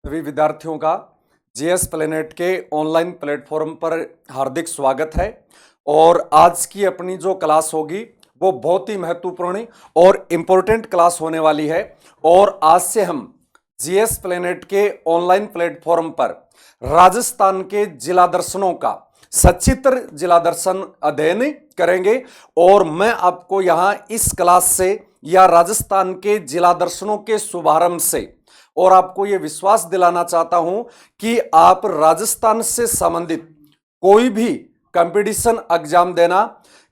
सभी विद्यार्थियों का जीएस प्लेनेट के ऑनलाइन प्लेटफॉर्म पर हार्दिक स्वागत है। और आज की अपनी जो क्लास होगी वो बहुत ही महत्वपूर्ण और इम्पोर्टेंट क्लास होने वाली है। और आज से हम जीएस प्लेनेट के ऑनलाइन प्लेटफॉर्म पर राजस्थान के जिला दर्शनों का सचित्र जिला दर्शन अध्ययन करेंगे। और मैं आपको यहाँ इस क्लास से या राजस्थान के जिला दर्शनों के शुभारंभ से और आपको यह विश्वास दिलाना चाहता हूं कि आप राजस्थान से संबंधित कोई भी कंपटीशन एग्जाम देना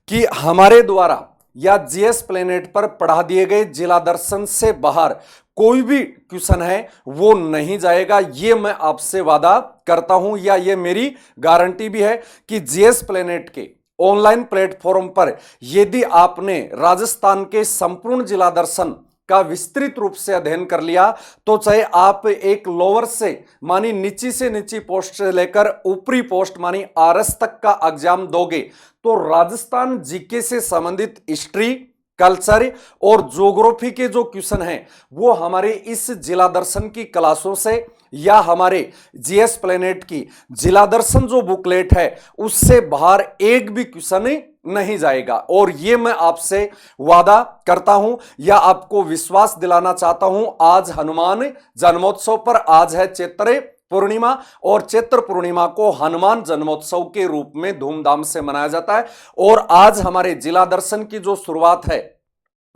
कि हमारे द्वारा या जीएस प्लेनेट पर पढ़ा दिए गए जिला दर्शन से बाहर कोई भी क्वेश्चन है वो नहीं जाएगा। ये मैं आपसे वादा करता हूं या ये मेरी गारंटी भी है कि जीएस प्लेनेट के ऑनलाइन प्लेटफॉर्म पर यदि आपने राजस्थान के संपूर्ण जिला दर्शन का विस्तृत रूप से अध्ययन कर लिया तो चाहे आप एक लोअर से मानी नीची से नीची पोस्ट से लेकर ऊपरी पोस्ट मानी आरएस तक का एग्जाम दोगे तो राजस्थान जीके से संबंधित हिस्ट्री, कल्चर और ज्योग्राफी के जो क्वेश्चन हैं वो हमारे इस जिला दर्शन की क्लासों से या हमारे जीएस प्लेनेट की जिला दर्शन जो बुकलेट है उससे बाहर एक भी क्वेश्चन नहीं जाएगा। और ये मैं आपसे वादा करता हूं या आपको विश्वास दिलाना चाहता हूं। आज हनुमान जन्मोत्सव पर आज है चैत्र पूर्णिमा और चैत्र पूर्णिमा को हनुमान जन्मोत्सव के रूप में धूमधाम से मनाया जाता है। और आज हमारे जिला दर्शन की जो शुरुआत है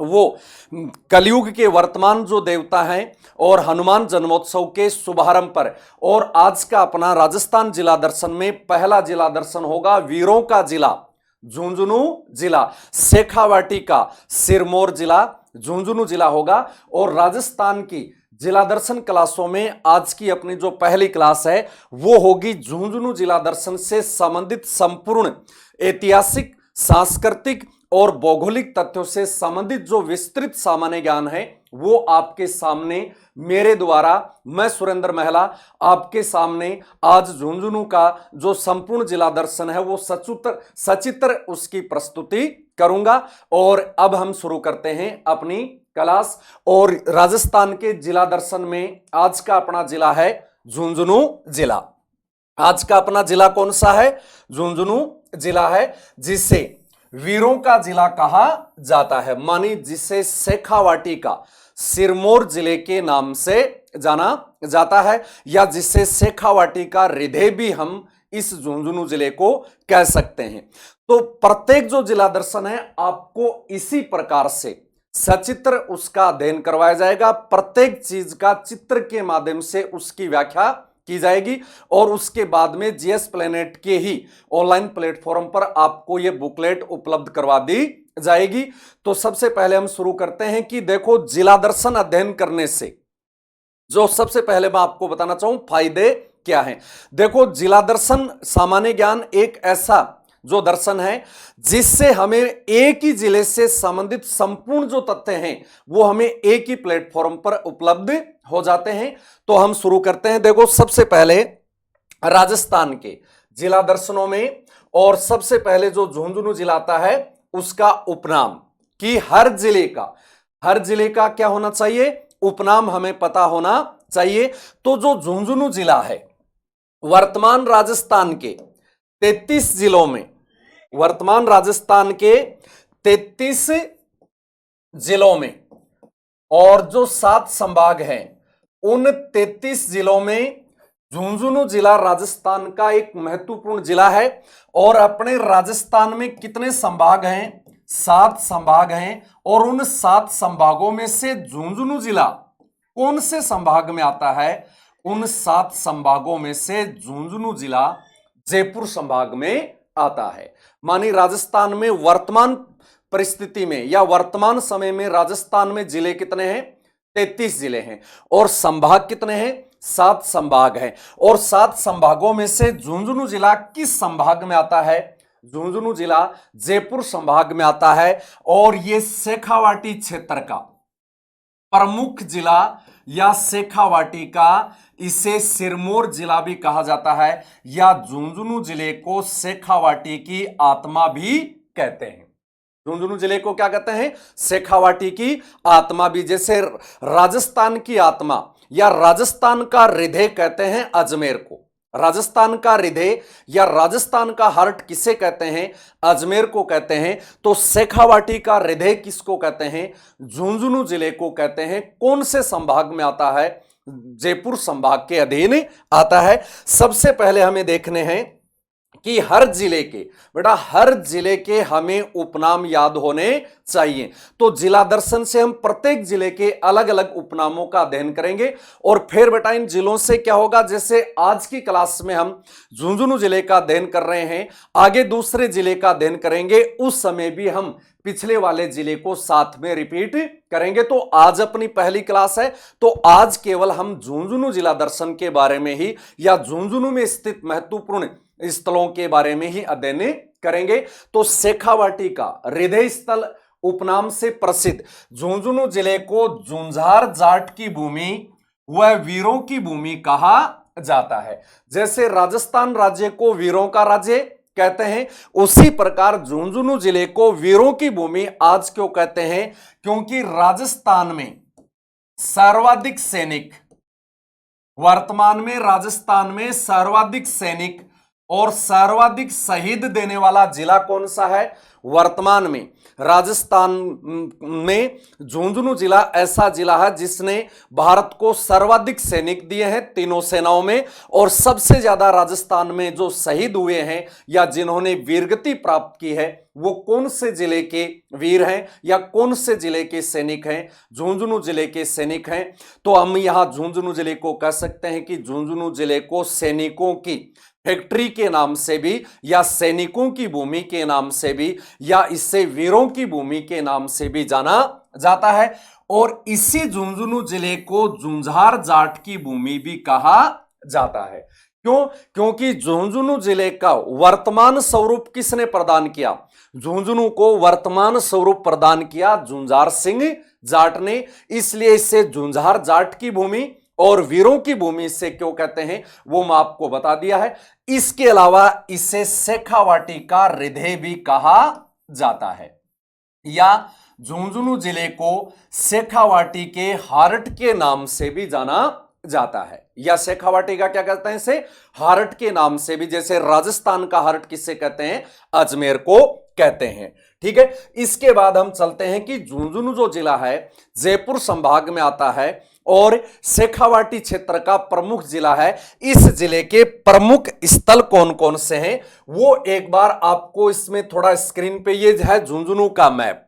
वो कलयुग के वर्तमान जो देवता हैं और हनुमान जन्मोत्सव के शुभारंभ पर। और आज का अपना राजस्थान जिला दर्शन में पहला जिला दर्शन होगा वीरों का जिला झुंझुनू जिला, शेखावाटी का सिरमौर जिला झुंझुनू जिला होगा। और राजस्थान की जिला दर्शन क्लासों में आज की अपनी जो पहली क्लास है वो होगी झुंझुनू जिला दर्शन से संबंधित संपूर्ण ऐतिहासिक, सांस्कृतिक और भौगोलिक तथ्यों से संबंधित जो विस्तृत सामान्य ज्ञान है वो आपके सामने मेरे द्वारा मैं सुरेंद्र महला आपके सामने आज झुंझुनू का जो संपूर्ण जिला दर्शन है वो सचित्र उसकी प्रस्तुति करूंगा। और अब हम शुरू करते हैं अपनी क्लास। और राजस्थान के जिला दर्शन में आज का अपना जिला है झुंझुनू जिला। आज का अपना जिला कौन सा है? झुंझुनू जिला है, जिसे वीरों का जिला कहा जाता है, मानी जिसे शेखावाटी का सिरमौर जिले के नाम से जाना जाता है या जिसे शेखावाटी का हृदय भी हम इस झुंझुनू जिले को कह सकते हैं। तो प्रत्येक जो जिला दर्शन है आपको इसी प्रकार से सचित्र उसका अध्ययन करवाया जाएगा। प्रत्येक चीज का चित्र के माध्यम से उसकी व्याख्या की जाएगी और उसके बाद में जीएस प्लेनेट के ही ऑनलाइन प्लेटफॉर्म पर आपको यह बुकलेट उपलब्ध करवा दी जाएगी। तो सबसे पहले हम शुरू करते हैं कि देखो जिला दर्शन अध्ययन करने से जो सबसे पहले मैं आपको बताना चाहूं फायदे क्या हैं। देखो जिला दर्शन सामान्य ज्ञान एक ऐसा जो दर्शन है जिससे हमें एक ही जिले से संबंधित संपूर्ण जो तथ्य हैं वो हमें एक ही प्लेटफॉर्म पर उपलब्ध हो जाते हैं। तो हम शुरू करते हैं। देखो सबसे पहले राजस्थान के जिला दर्शनों में और सबसे पहले जो झुंझुनू जिला आता है उसका उपनाम कि हर जिले का क्या होना चाहिए? उपनाम हमें पता होना चाहिए। तो जो झुंझुनू जिला है वर्तमान राजस्थान के 33 जिलों में, वर्तमान राजस्थान के 33 जिलों में और जो 7 संभाग हैं उन 33 जिलों में झुंझुनू जिला राजस्थान का एक महत्वपूर्ण जिला है। और अपने राजस्थान में कितने संभाग हैं? 7 संभाग हैं। और उन 7 संभागों में से झुंझुनू जिला कौन से संभाग में आता है? उन 7 संभागों में से झुंझुनू जिला जयपुर संभाग में आता है। मानी राजस्थान में वर्तमान परिस्थिति में या वर्तमान समय में राजस्थान में जिले कितने हैं? 33 जिले हैं। और संभाग कितने हैं? 7 संभाग हैं। और 7 संभागों में से झुंझुनू जिला किस संभाग में आता है? झुंझुनू जिला जयपुर संभाग में आता है। और यह शेखावाटी क्षेत्र का प्रमुख जिला या शेखावाटी का इसे सिरमौर जिला भी कहा जाता है या झुंझुनू जिले को शेखावाटी की आत्मा भी कहते हैं। झुंझुनू जिले को क्या कहते हैं? शेखावाटी की आत्मा भी, जैसे राजस्थान की आत्मा या राजस्थान का हृदय कहते हैं अजमेर को। राजस्थान का हृदय या राजस्थान का हार्ट किसे कहते हैं? अजमेर को कहते हैं। तो शेखावाटी का हृदय किसको कहते हैं? झुंझुनू जिले को कहते हैं। कौन से संभाग में आता है? जयपुर संभाग के अधीन आता है। सबसे पहले हमें देखने हैं कि हर जिले के, बेटा हर जिले के हमें उपनाम याद होने चाहिए। तो जिला दर्शन से हम प्रत्येक जिले के अलग अलग उपनामों का अध्ययन करेंगे और फिर बेटा इन जिलों से क्या होगा, जैसे आज की क्लास में हम झुंझुनू जिले का अध्ययन कर रहे हैं, आगे दूसरे जिले का अध्ययन करेंगे, उस समय भी हम पिछले वाले जिले को साथ में रिपीट करेंगे। तो आज अपनी पहली क्लास है, तो आज केवल हम झुंझुनू जिला दर्शन के बारे में ही या झुंझुनू में स्थित महत्वपूर्ण स्थलों के बारे में ही अध्ययन करेंगे। तो शेखावाटी का हृदय स्थल उपनाम से प्रसिद्ध झुंझुनू जिले को झुंझार जाट की भूमि व वीरों की भूमि कहा जाता है। जैसे राजस्थान राज्य को वीरों का राज्य कहते हैं, उसी प्रकार झुंझुनू जिले को वीरों की भूमि आज क्यों कहते हैं? क्योंकि राजस्थान में सर्वाधिक सैनिक, वर्तमान में राजस्थान में सर्वाधिक सैनिक और सर्वाधिक शहीद देने वाला जिला कौन सा है? वर्तमान में राजस्थान में झुंझुनू जिला ऐसा जिला है जिसने भारत को सर्वाधिक सैनिक दिए हैं तीनों सेनाओं में, और सबसे ज्यादा राजस्थान में जो शहीद हुए हैं या जिन्होंने वीरगति प्राप्त की है वो कौन से जिले के वीर हैं या कौन से जिले के सैनिक हैं? झुंझुनू जिले के सैनिक हैं। तो हम यहां झुंझुनू जिले को कह सकते हैं कि झुंझुनू जिले को सैनिकों की फैक्ट्री के नाम से भी या सैनिकों की भूमि के नाम से भी या इससे वीरों की भूमि के नाम से भी जाना जाता है। और इसी झुंझुनू जिले को झुंझार जाट की भूमि भी कहा जाता है। क्यों? क्योंकि झुंझुनू जिले का वर्तमान स्वरूप किसने प्रदान किया? झुंझुनू को वर्तमान स्वरूप प्रदान किया झुंझार सिंह जाट ने, इसलिए इसे झुंझार जाट की भूमि और वीरों की भूमि से क्यों कहते हैं वो मैं आपको बता दिया है। इसके अलावा इसे शेखावाटी का हृदय भी कहा जाता है या झुंझुनू जिले को शेखावाटी के हार्ट के नाम से भी जाना जाता है, या शेखावाटी का क्या कहते हैं? इसे हार्ट के नाम से भी, जैसे राजस्थान का हार्ट किससे कहते हैं? अजमेर को कहते हैं। ठीक है, इसके बाद हम चलते हैं कि झुंझुनू जो जिला है जयपुर संभाग में आता है और शेखावाटी क्षेत्र का प्रमुख जिला है। इस जिले के प्रमुख स्थल कौन कौन से हैं वो एक बार आपको इसमें थोड़ा स्क्रीन पे, ये है झुंझुनू का मैप,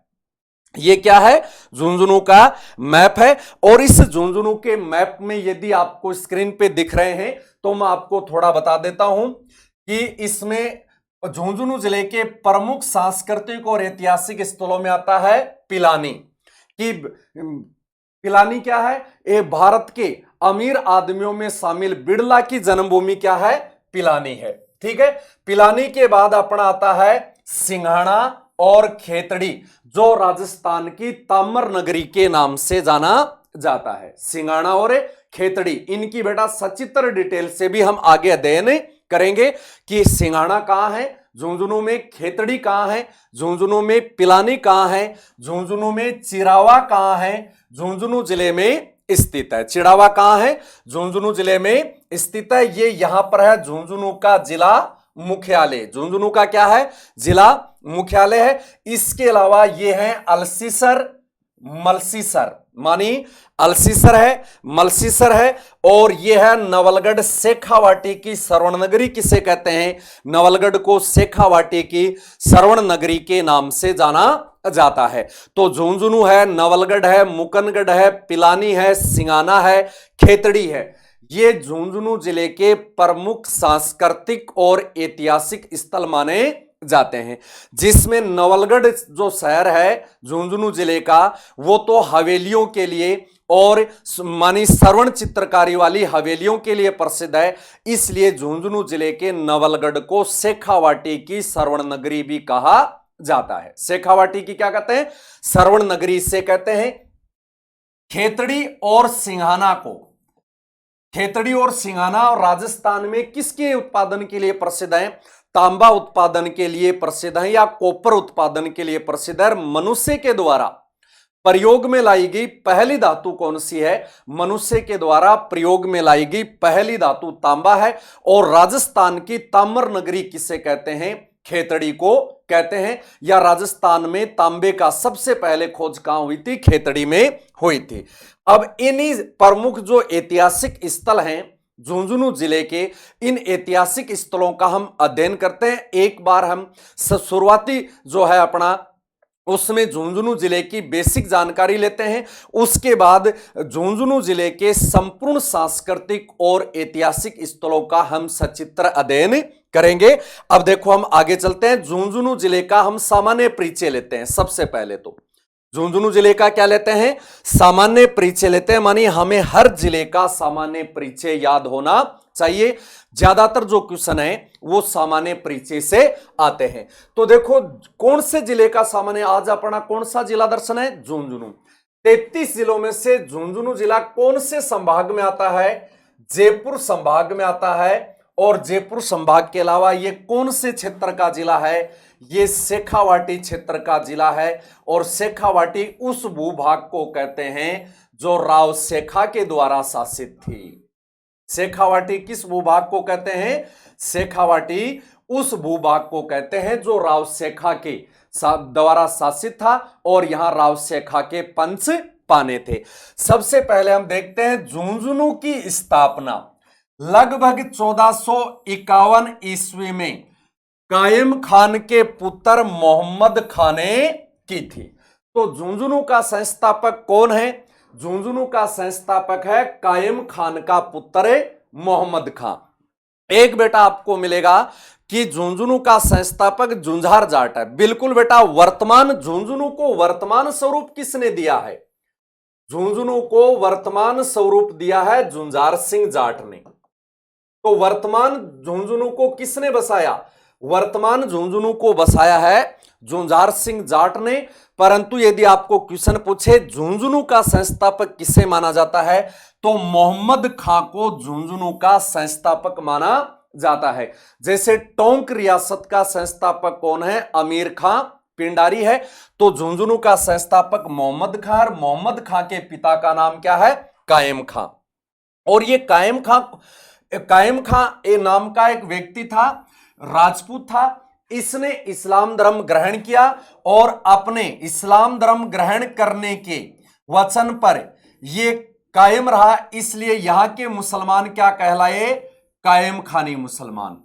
ये क्या है? झुंझुनू का मैप है। और इस झुंझुनू के मैप में यदि आपको स्क्रीन पे दिख रहे हैं तो मैं आपको थोड़ा बता देता हूं कि इसमें झुंझुनू जिले के प्रमुख सांस्कृतिक और ऐतिहासिक स्थलों में आता है पिलानी। कि पिलानी क्या है? ये भारत के अमीर आदमियों में शामिल बिड़ला की जन्मभूमि क्या है? पिलानी है। ठीक है, पिलानी के बाद अपना आता है सिंघाड़ा और खेतड़ी, जो राजस्थान की तामर नगरी के नाम से जाना जाता है। सिंघाड़ा और खेतड़ी, इनकी बेटा सचित्र डिटेल से भी हम आगे अध्ययन करेंगे कि सिंघाड़ा कहां है झुंझुनू में, खेतड़ी कहां है झुंझुनू में, पिलानी कहां है झुंझुनू में, चिरावा कहां है झुंझुनू जिले में स्थित है। चिड़ावा कहां है? झुंझुनू जिले में स्थित है। ये यहां पर है झुंझुनू का जिला मुख्यालय। झुंझुनू का क्या है? जिला मुख्यालय है। इसके अलावा ये है अलसीसर, मलसीसर, मानी अलसीसर है, मलसीसर है, और यह है नवलगढ़। शेखावाटी की स्वर्ण नगरी किसे कहते हैं? नवलगढ़ को शेखावाटी की स्वर्ण नगरी के नाम से जाना जाता है। तो झुंझुनू है, नवलगढ़ है, मुकनगढ़ है, पिलानी है, सिंगाना है, खेतड़ी है। ये झुंझुनू जिले के प्रमुख सांस्कृतिक और ऐतिहासिक स्थल माने जाते हैं, जिसमें नवलगढ़ जो शहर है झुंझुनू जिले का वो तो हवेलियों के लिए और मानी श्रवण चित्रकारी वाली हवेलियों के लिए प्रसिद्ध है। इसलिए झुंझुनू जिले के नवलगढ़ को शेखावाटी की श्रवण नगरी भी कहा जाता है। शेखावाटी की क्या कहते हैं? श्रवण नगरी से कहते हैं। खेतड़ी और सिंघाना को, खेतड़ी और सिंघाना और राजस्थान में किसके उत्पादन के लिए प्रसिद्ध है? तांबा उत्पादन के लिए प्रसिद्ध है या कॉपर उत्पादन के लिए प्रसिद्ध है। मनुष्य के द्वारा प्रयोग में लाई गई पहली धातु कौन सी है? मनुष्य के द्वारा प्रयोग में लाई गई पहली धातु तांबा है। और राजस्थान की ताम्र नगरी किसे कहते हैं? खेतड़ी को कहते हैं। या राजस्थान में तांबे का सबसे पहले खोज कहां हुई थी? खेतड़ी में हुई थी। अब इन्हीं प्रमुख जो ऐतिहासिक स्थल हैं झुंझुनू जिले के, इन ऐतिहासिक स्थलों का हम अध्ययन करते हैं। एक बार हम शुरुआती जो है अपना उसमें झुंझुनू जिले की बेसिक जानकारी लेते हैं। उसके बाद झुंझुनू जिले के संपूर्ण सांस्कृतिक और ऐतिहासिक स्थलों का हम सचित्र अध्ययन करेंगे। अब देखो हम आगे चलते हैं। झुंझुनू जिले का हम सामान्य परिचय लेते हैं। सबसे पहले तो झुंझुनू जिले का क्या लेते हैं? सामान्य परिचय लेते हैं। मानिए हमें हर जिले का सामान्य परिचय याद होना चाहिए। ज्यादातर जो क्वेश्चन है वो सामान्य परिचय से आते हैं। तो देखो कौन से जिले का सामान्य, आज अपना कौन सा जिला दर्शन है? झुंझुनू। 33 जिलों में से झुंझुनू जिला कौन से संभाग में आता है? जयपुर संभाग में आता है। और जयपुर संभाग के अलावा ये कौन से क्षेत्र का जिला है? ये शेखावाटी क्षेत्र का जिला है। और शेखावाटी उस भूभाग को कहते हैं जो राव शेखा के द्वारा शासित थी। शेखावाटी किस भूभाग को कहते हैं? शेखावाटी उस भूभाग को कहते हैं जो राव शेखा के द्वारा शासित था। और यहां राव शेखा के पंच पाने थे। सबसे पहले हम देखते हैं झुंझुनू की स्थापना लगभग 1451 ईस्वी में कायम खान के पुत्र मोहम्मद खान ने की थी। तो झुंझुनू का संस्थापक कौन है? झुंझुनू का संस्थापक है कायम खान का पुत्र मोहम्मद खान। एक बेटा आपको मिलेगा कि झुंझुनू का संस्थापक झुंझार जाट है। बिल्कुल बेटा, वर्तमान झुंझुनू को वर्तमान स्वरूप किसने दिया है? झुंझुनू को वर्तमान स्वरूप दिया है झुंझार सिंह जाट ने। तो वर्तमान झुंझुनू को किसने बसाया? वर्तमान झुंझुनू को बसाया है झुंझार सिंह जाट ने। परंतु यदि आपको क्वेश्चन पूछे झुंझुनू का संस्थापक किसे माना जाता है, तो मोहम्मद खां को झुंझुनू का संस्थापक माना जाता है। जैसे टोंक रियासत का संस्थापक कौन है? अमीर खां पिंडारी है। तो झुंझुनू का संस्थापक मोहम्मद खां, मोहम्मद खां के पिता का नाम क्या है? कायम खां। और ये कायम खां ए नाम का एक व्यक्ति था, राजपूत था। इसने इस्लाम धर्म ग्रहण किया और अपने इस्लाम धर्म ग्रहण करने के वचन पर यह कायम रहा। इसलिए यहां के मुसलमान क्या कहलाए? कायम खानी मुसलमान।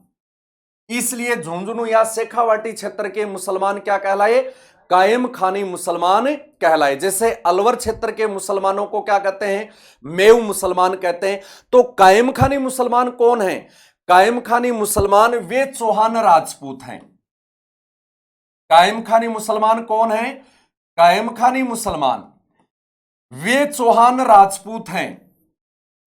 इसलिए झुंझुनू या शेखावाटी क्षेत्र के मुसलमान क्या कहलाए? कायम खानी मुसलमान कहलाए। जैसे अलवर क्षेत्र के मुसलमानों को क्या कहते हैं? मेव मुसलमान कहते हैं। तो कायम खानी मुसलमान कौन है? कायम खानी मुसलमान वे चौहान राजपूत हैं। कायम खानी मुसलमान कौन है? कायम खानी मुसलमान वे चौहान राजपूत हैं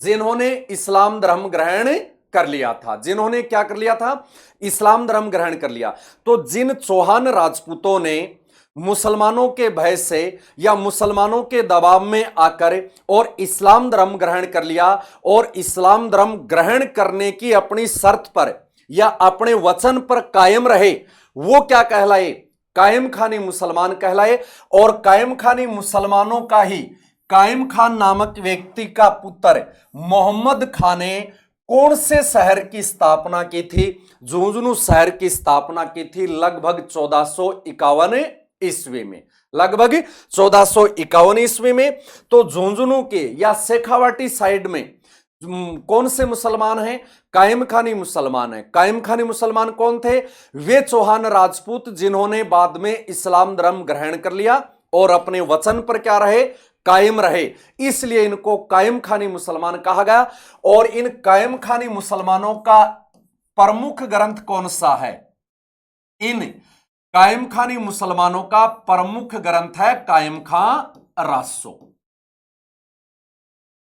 जिन्होंने इस्लाम धर्म ग्रहण कर लिया था। जिन्होंने क्या कर लिया था? इस्लाम धर्म ग्रहण कर लिया। तो जिन चौहान राजपूतों ने मुसलमानों के भय से या मुसलमानों के दबाव में आकर और इस्लाम धर्म ग्रहण कर लिया और इस्लाम धर्म ग्रहण करने की अपनी शर्त पर या अपने वचन पर कायम रहे, वो क्या कहलाए? कायम खानी मुसलमान कहलाए। और कायम खानी मुसलमानों का ही कायम खान नामक व्यक्ति का पुत्र मोहम्मद खान ने कौन से शहर की स्थापना की थी? झुंझुनू शहर की स्थापना की थी लगभग 1451 ईस्वी में। लगभग 1451 ईस्वी में। तो झुंझुनू के या शेखावाटी साइड में कौन से मुसलमान हैं? कायम खानी मुसलमान है। कायम खानी मुसलमान कौन थे? वे चौहान राजपूत जिन्होंने बाद में इस्लाम धर्म ग्रहण कर लिया और अपने वचन पर क्या रहे? कायम रहे। इसलिए इनको कायम खानी मुसलमान कहा गया। और इन कायम खानी मुसलमानों का प्रमुख ग्रंथ कौन सा है? इन कायम खानी मुसलमानों का प्रमुख ग्रंथ है कायम खां रासो।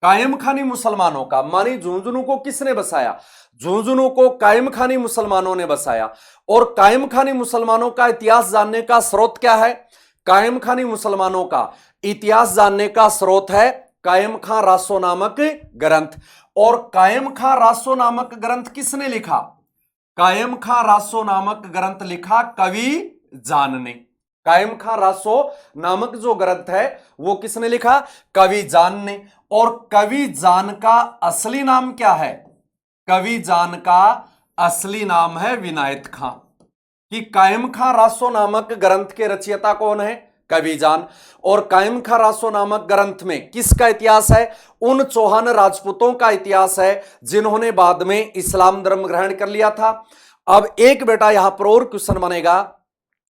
कायम खानी मुसलमानों का, मानी झुंझुनू को किसने बसाया? झुंझुनू को कायम खानी मुसलमानों ने बसाया। और कायम खानी मुसलमानों का इतिहास जानने का स्रोत क्या है? कायम खानी मुसलमानों का इतिहास जानने का स्रोत है कायम खां रासो नामक ग्रंथ। और कायम खां रासो नामक ग्रंथ किसने लिखा? कायम खां रासो नामक ग्रंथ लिखा कवि जान ने। कायम खां रासो नामक जो ग्रंथ है वो किसने लिखा? कवि जान ने। और कवि जान का असली नाम क्या है? कवि जान का असली नाम है विनायत खां। कि कायम खां रासो नामक ग्रंथ के रचयिता कौन है? कवि जान। और कायम खां रासो नामक ग्रंथ में किसका इतिहास है? उन चौहान राजपूतों का इतिहास है जिन्होंने बाद में इस्लाम धर्म ग्रहण कर लिया था। अब एक बेटा यहां पर और क्वेश्चन बनेगा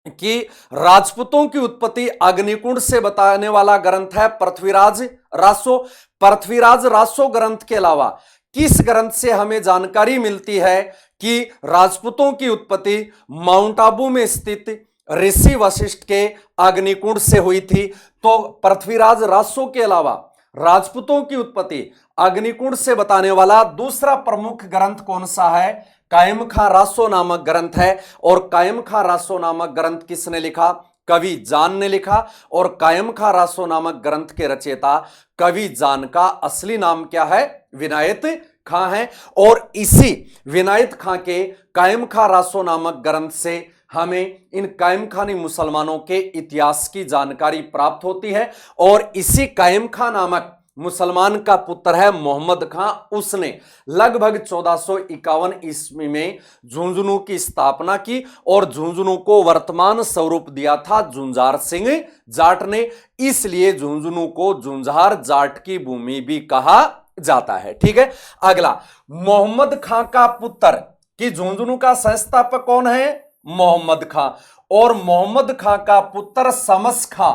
कि राजपूतों की उत्पत्ति अग्निकुंड से बताने वाला ग्रंथ है पृथ्वीराज रासो। पृथ्वीराज रासो ग्रंथ के अलावा किस ग्रंथ से हमें जानकारी मिलती है कि राजपूतों की उत्पत्ति माउंट आबू में स्थित ऋषि वशिष्ठ के अग्निकुंड से हुई थी? तो पृथ्वीराज रासो के अलावा राजपूतों की उत्पत्ति अग्निकुंड से बताने वाला दूसरा प्रमुख ग्रंथ कौन सा है? कायम खां रासो नामक ग्रंथ है। और कायम खां रासो नामक ग्रंथ किसने लिखा? कवि जान ने लिखा। और कायम खां रासो नामक ग्रंथ के रचयिता कवि जान का असली नाम क्या है? विनायत खां है। और इसी विनायत खां के कायम खां रासो नामक ग्रंथ से हमें इन कायम खानी मुसलमानों के इतिहास की जानकारी प्राप्त होती है। और इसी कायम खां नामक मुसलमान का पुत्र है मोहम्मद खां। उसने लगभग 1451 ईस्वी में झुंझुनू की स्थापना की और झुंझुनू को वर्तमान स्वरूप दिया था झुंझार सिंह जाट ने। इसलिए झुंझुनू को झुंझार जाट की भूमि भी कहा जाता है। ठीक है, अगला मोहम्मद खां का पुत्र कि झुंझुनू का संस्थापक कौन है? मोहम्मद खां। और मोहम्मद खां का पुत्र शमस खां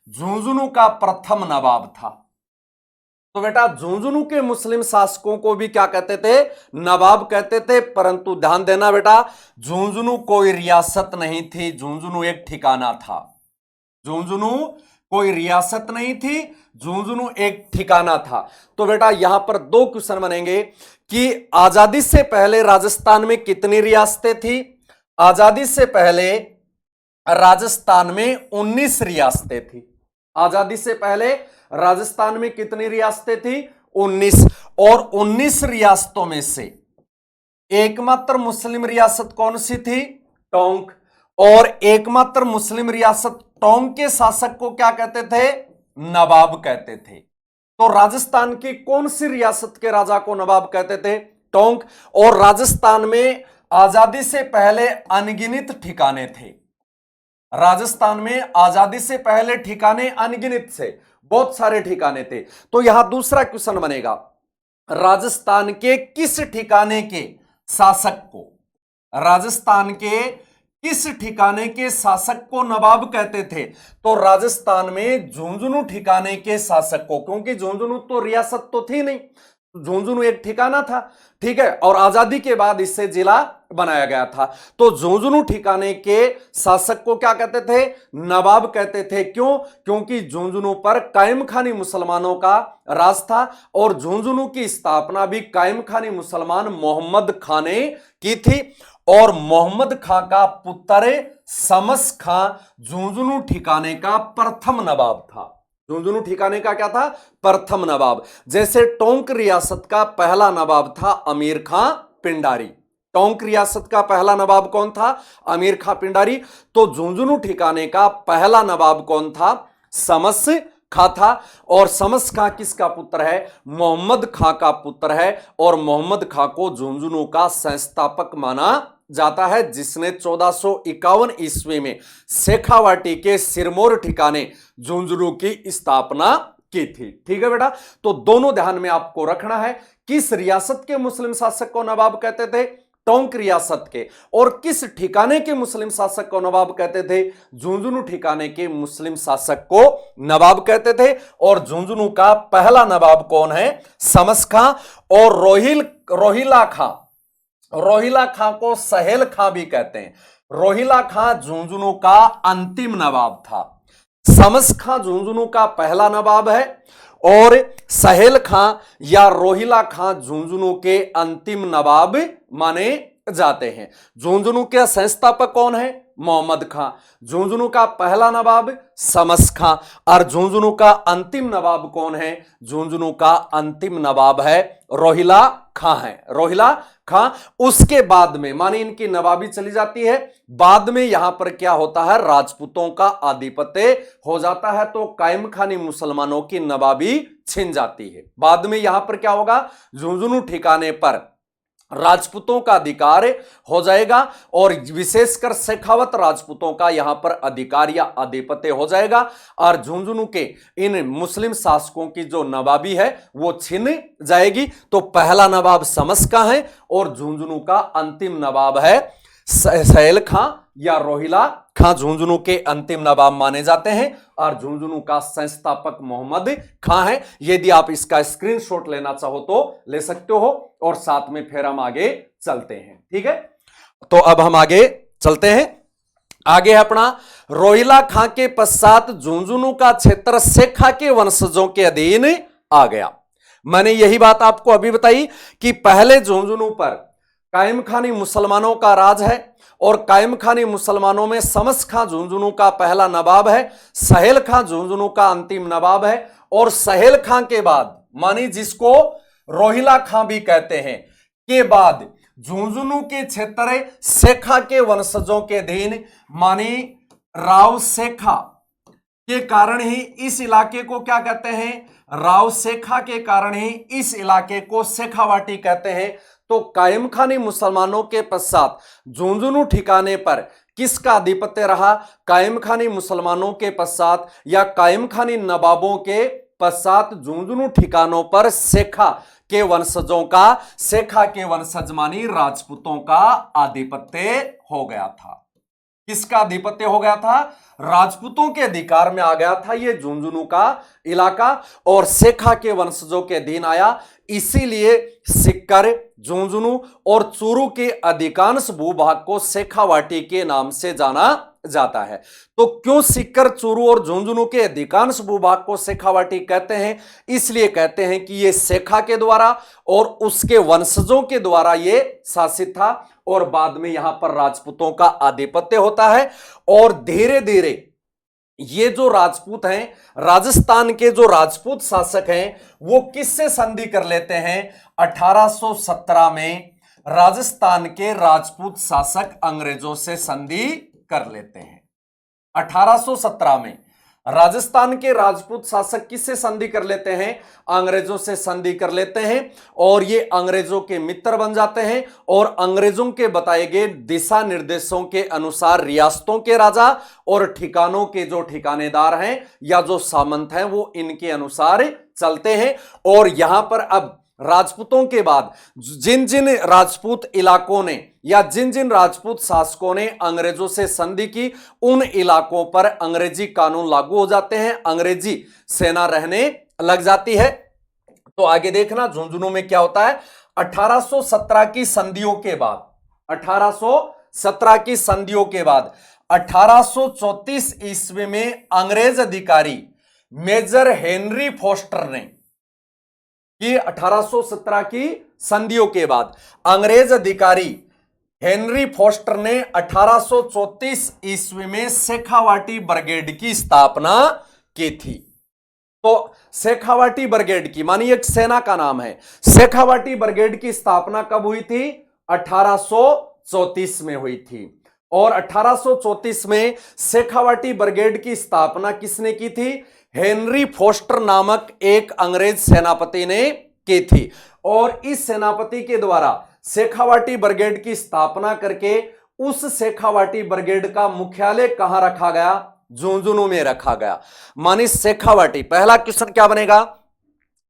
झुंझुनू का प्रथम नवाब था। तो बेटा झुंझुनू के मुस्लिम शासकों को भी क्या कहते थे? नवाब कहते थे। परंतु ध्यान देना बेटा, झुंझुनू कोई रियासत नहीं थी, झुंझुनू एक ठिकाना था। झुंझुनू कोई रियासत नहीं थी, झुंझुनू एक ठिकाना था। तो बेटा यहां पर दो क्वेश्चन बनेंगे कि आजादी से पहले राजस्थान में कितनी रियासतें थी? आजादी से पहले राजस्थान में 19 रियासतें थी। आजादी से पहले राजस्थान में कितनी रियासतें थी? 19। और 19 रियासतों में से एकमात्र मुस्लिम रियासत कौन सी थी? टोंक। और एकमात्र मुस्लिम रियासत टोंक के शासक को क्या कहते थे? नवाब कहते थे। तो राजस्थान की कौन सी रियासत के राजा को नवाब कहते थे? टोंक। और राजस्थान में आजादी से पहले अनगिनत ठिकाने थे। राजस्थान में आजादी से पहले ठिकाने अनगिनत थे, बहुत सारे ठिकाने थे। तो यहां दूसरा क्वेश्चन बनेगा, राजस्थान के किस ठिकाने के शासक को, राजस्थान के किस ठिकाने के शासक को नवाब कहते थे? तो राजस्थान में झुंझुनू ठिकाने के शासक को, क्योंकि झुंझुनू तो रियासत तो थी नहीं, झुंझुनू एक ठिकाना था। ठीक है, और आजादी के बाद इससे जिला बनाया गया था। तो झुंझुनू ठिकाने के शासक को क्या कहते थे? नवाब कहते थे। क्यों? क्योंकि झुंझुनू पर कायम खानी मुसलमानों का राज था और झुंझुनू की स्थापना भी कायम खानी मुसलमान मोहम्मद खां ने की थी। और मोहम्मद खां का पुत्र शमस खां झुंझुनू ठिकाने का प्रथम नवाब था। झुंझुनू ठिकाने का क्या था? प्रथम नवाब। जैसे टोंक रियासत का पहला नवाब था अमीर खां पिंडारी। टोंक रियासत का पहला नवाब कौन था? अमीर खां पिंडारी। तो झुंझुनू ठिकाने का पहला नवाब कौन था? शमस खां था। और शमस खां किसका पुत्र है? मोहम्मद खां का पुत्र है। और मोहम्मद खां को झुंझुनू का संस्थापक माना जाता है, जिसने 1451 ईस्वी में शेखावाटी के सिरमौर ठिकाने झुंझुनू की स्थापना की थी। ठीक है बेटा, तो दोनों ध्यान में आपको रखना है। किस रियासत के मुस्लिम शासक को नवाब कहते थे? टोंक रियासत के। और किस ठिकाने के मुस्लिम शासक को नवाब कहते थे? झुंझुनू ठिकाने के मुस्लिम शासक को नवाब कहते थे। और झुंझुनू का पहला नवाब कौन है? शमस खां। और रोहिला खां, रोहिला खां को सहेल खां भी कहते हैं। रोहिला खां झुंझुनू का अंतिम नवाब था। शमस खां झुंझुनू का पहला नवाब है और सहेल खां या रोहिला खां झुंझुनू के अंतिम नवाब माने जाते हैं। झुंझुनू के संस्थापक कौन है? मोहम्मद खां। झुंझुनू का पहला नवाब शमस खां। और झुंझुनू का अंतिम नवाब कौन है? झुंझुनू का अंतिम नवाब है रोहिला खां है, रोहिला खां। उसके बाद में माने इनकी नवाबी चली जाती है, बाद में यहां पर क्या होता है, राजपूतों का आधिपत्य हो जाता है, तो कायम खानी मुसलमानों की नवाबी छिन जाती है। बाद में यहां पर क्या होगा, झुंझुनू ठिकाने पर राजपूतों का अधिकार हो जाएगा और विशेषकर शेखावत राजपूतों का यहां पर अधिकार या आधिपत्य हो जाएगा और झुंझुनू के इन मुस्लिम शासकों की जो नवाबी है वो छिन जाएगी। तो पहला नवाब समस का है और झुंझुनू का अंतिम नवाब है सहेल खां या रोहिला खां, झुंझुनू के अंतिम नवाब माने जाते हैं और झुंझुनू का संस्थापक मोहम्मद खां है। यदि आप इसका स्क्रीनशॉट लेना चाहो तो ले सकते हो और साथ में फिर हम आगे चलते हैं, ठीक है। तो अब हम आगे चलते हैं। आगे अपना रोहिला खां के पश्चात झुंझुनू का क्षेत्र शेखा के वंशजों के अधीन आ गया। मैंने यही बात आपको अभी बताई कि पहले झुंझुनू पर कायम खानी मुसलमानों का राज है और कायम खानी मुसलमानों में समस खां झुंझुनू का पहला नवाब है, सहेल खां झुंझुनू का अंतिम नवाब है और सहेल खां के बाद मानी जिसको रोहिला खां भी कहते हैं के बाद झुंझुनू के क्षेत्र शेखा के वंशजों के अधीन मानी राव शेखा के कारण ही इस इलाके को क्या कहते हैं, राव शेखा के कारण ही इस इलाके को शेखावाटी कहते हैं। तो कायम खानी मुसलमानों के पश्चात झुंझुनू ठिकाने पर किसका आधिपत्य रहा, कायम खानी मुसलमानों के पश्चात या कायम खानी नवाबों के पश्चात झुंझुनू ठिकानों पर शेखा के वंशजों का, शेखा के वंशज मानी राजपूतों का आधिपत्य हो गया था। किसका आधिपत्य हो गया था, राजपूतों के अधिकार में आ गया था ये झुंझुनू का इलाका और शेखा के वंशजों के अधीन आया। इसीलिए सिक्कर, झुंझुनू और चूरू के अधिकांश भूभाग को शेखावाटी के नाम से जाना जाता है। तो क्यों सिक्कर, चूरू और झुंझुनू के अधिकांश भूभाग को शेखावाटी कहते हैं, इसलिए कहते हैं कि ये शेखा के द्वारा और उसके वंशजों के द्वारा ये शासित था और बाद में यहां पर राजपूतों का आधिपत्य होता है। और धीरे धीरे ये जो राजपूत हैं, राजस्थान के जो राजपूत शासक हैं वो किससे संधि कर लेते हैं, 1817 में राजस्थान के राजपूत शासक अंग्रेजों से संधि कर लेते हैं। 1817 में राजस्थान के राजपूत शासक किससे संधि कर लेते हैं, अंग्रेजों से संधि कर लेते हैं और ये अंग्रेजों के मित्र बन जाते हैं और अंग्रेजों के बताए गए दिशा निर्देशों के अनुसार रियासतों के राजा और ठिकानों के जो ठिकानेदार हैं या जो सामंत हैं वो इनके अनुसार चलते हैं। और यहां पर अब राजपूतों के बाद जिन जिन राजपूत इलाकों ने या जिन जिन राजपूत शासकों ने अंग्रेजों से संधि की उन इलाकों पर अंग्रेजी कानून लागू हो जाते हैं, अंग्रेजी सेना रहने लग जाती है। तो आगे देखना झुंझुनू में क्या होता है, 1817 की संधियों के बाद, 1817 की संधियों के बाद 1834 ईस्वी में अंग्रेज अधिकारी मेजर हेनरी फोस्टर ने कि 1817 की संधियों के बाद अंग्रेज अधिकारी हेनरी फोस्टर ने 1834 ईस्वी में शेखावाटी ब्रिगेड की स्थापना की थी। तो शेखावाटी ब्रिगेड की मानी एक सेना का नाम है। शेखावाटी ब्रिगेड की स्थापना कब हुई थी, 1834 में हुई थी। और 1834 में शेखावाटी ब्रिगेड की स्थापना किसने की थी, हेनरी फोस्टर नामक एक अंग्रेज सेनापति ने की थी। और इस सेनापति के द्वारा शेखावाटी ब्रिगेड की स्थापना करके उस शेखावाटी ब्रिगेड का मुख्यालय कहां रखा गया, झुंझुनू में रखा गया। मानी शेखावाटी, पहला क्वेश्चन क्या बनेगा,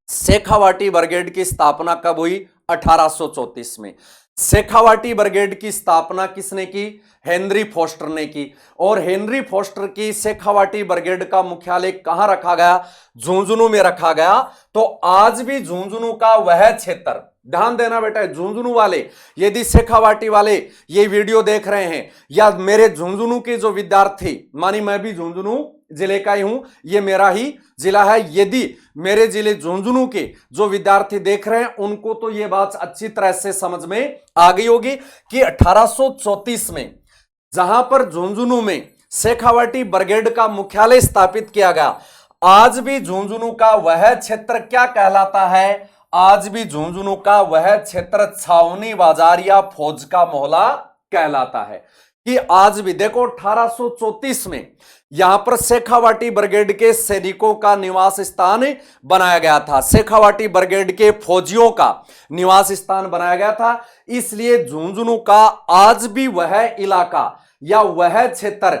शेखावाटी ब्रिगेड की स्थापना कब हुई, 1834 में। शेखावाटी ब्रिगेड की स्थापना किसने की, हेनरी फोस्टर ने की। और हेनरी फोस्टर की शेखावाटी ब्रिगेड का मुख्यालय कहां रखा गया, झुंझुनू में रखा गया। तो आज भी झुंझुनू का वह क्षेत्र, ध्यान देना बेटा, झुंझुनू वाले यदि शेखावाटी वाले ये वीडियो देख रहे हैं या मेरे झुंझुनू के जो विद्यार्थी, मानी मैं भी झुंझुनू जिले का ही हूं, ये मेरा ही जिला है, यदि मेरे जिले झुंझुनू के जो विद्यार्थी देख रहे हैं उनको तो ये बात अच्छी तरह से समझ में आ गई होगी कि 1834 में जहां पर झुंझुनू में शेखावाटी ब्रिगेड का मुख्यालय स्थापित किया गया, आज भी झुंझुनू का वह क्षेत्र क्या कहलाता है, आज भी झुंझुनू का वह क्षेत्र छावनी बाजार या फौज का मोहल्ला कहलाता है। कि आज भी देखो 1834 में यहां पर शेखावाटी ब्रिगेड के सैनिकों का निवास स्थान बनाया गया था, शेखावाटी ब्रिगेड के फौजियों का निवास स्थान बनाया गया था। इसलिए झुंझुनू का आज भी वह इलाका या वह क्षेत्र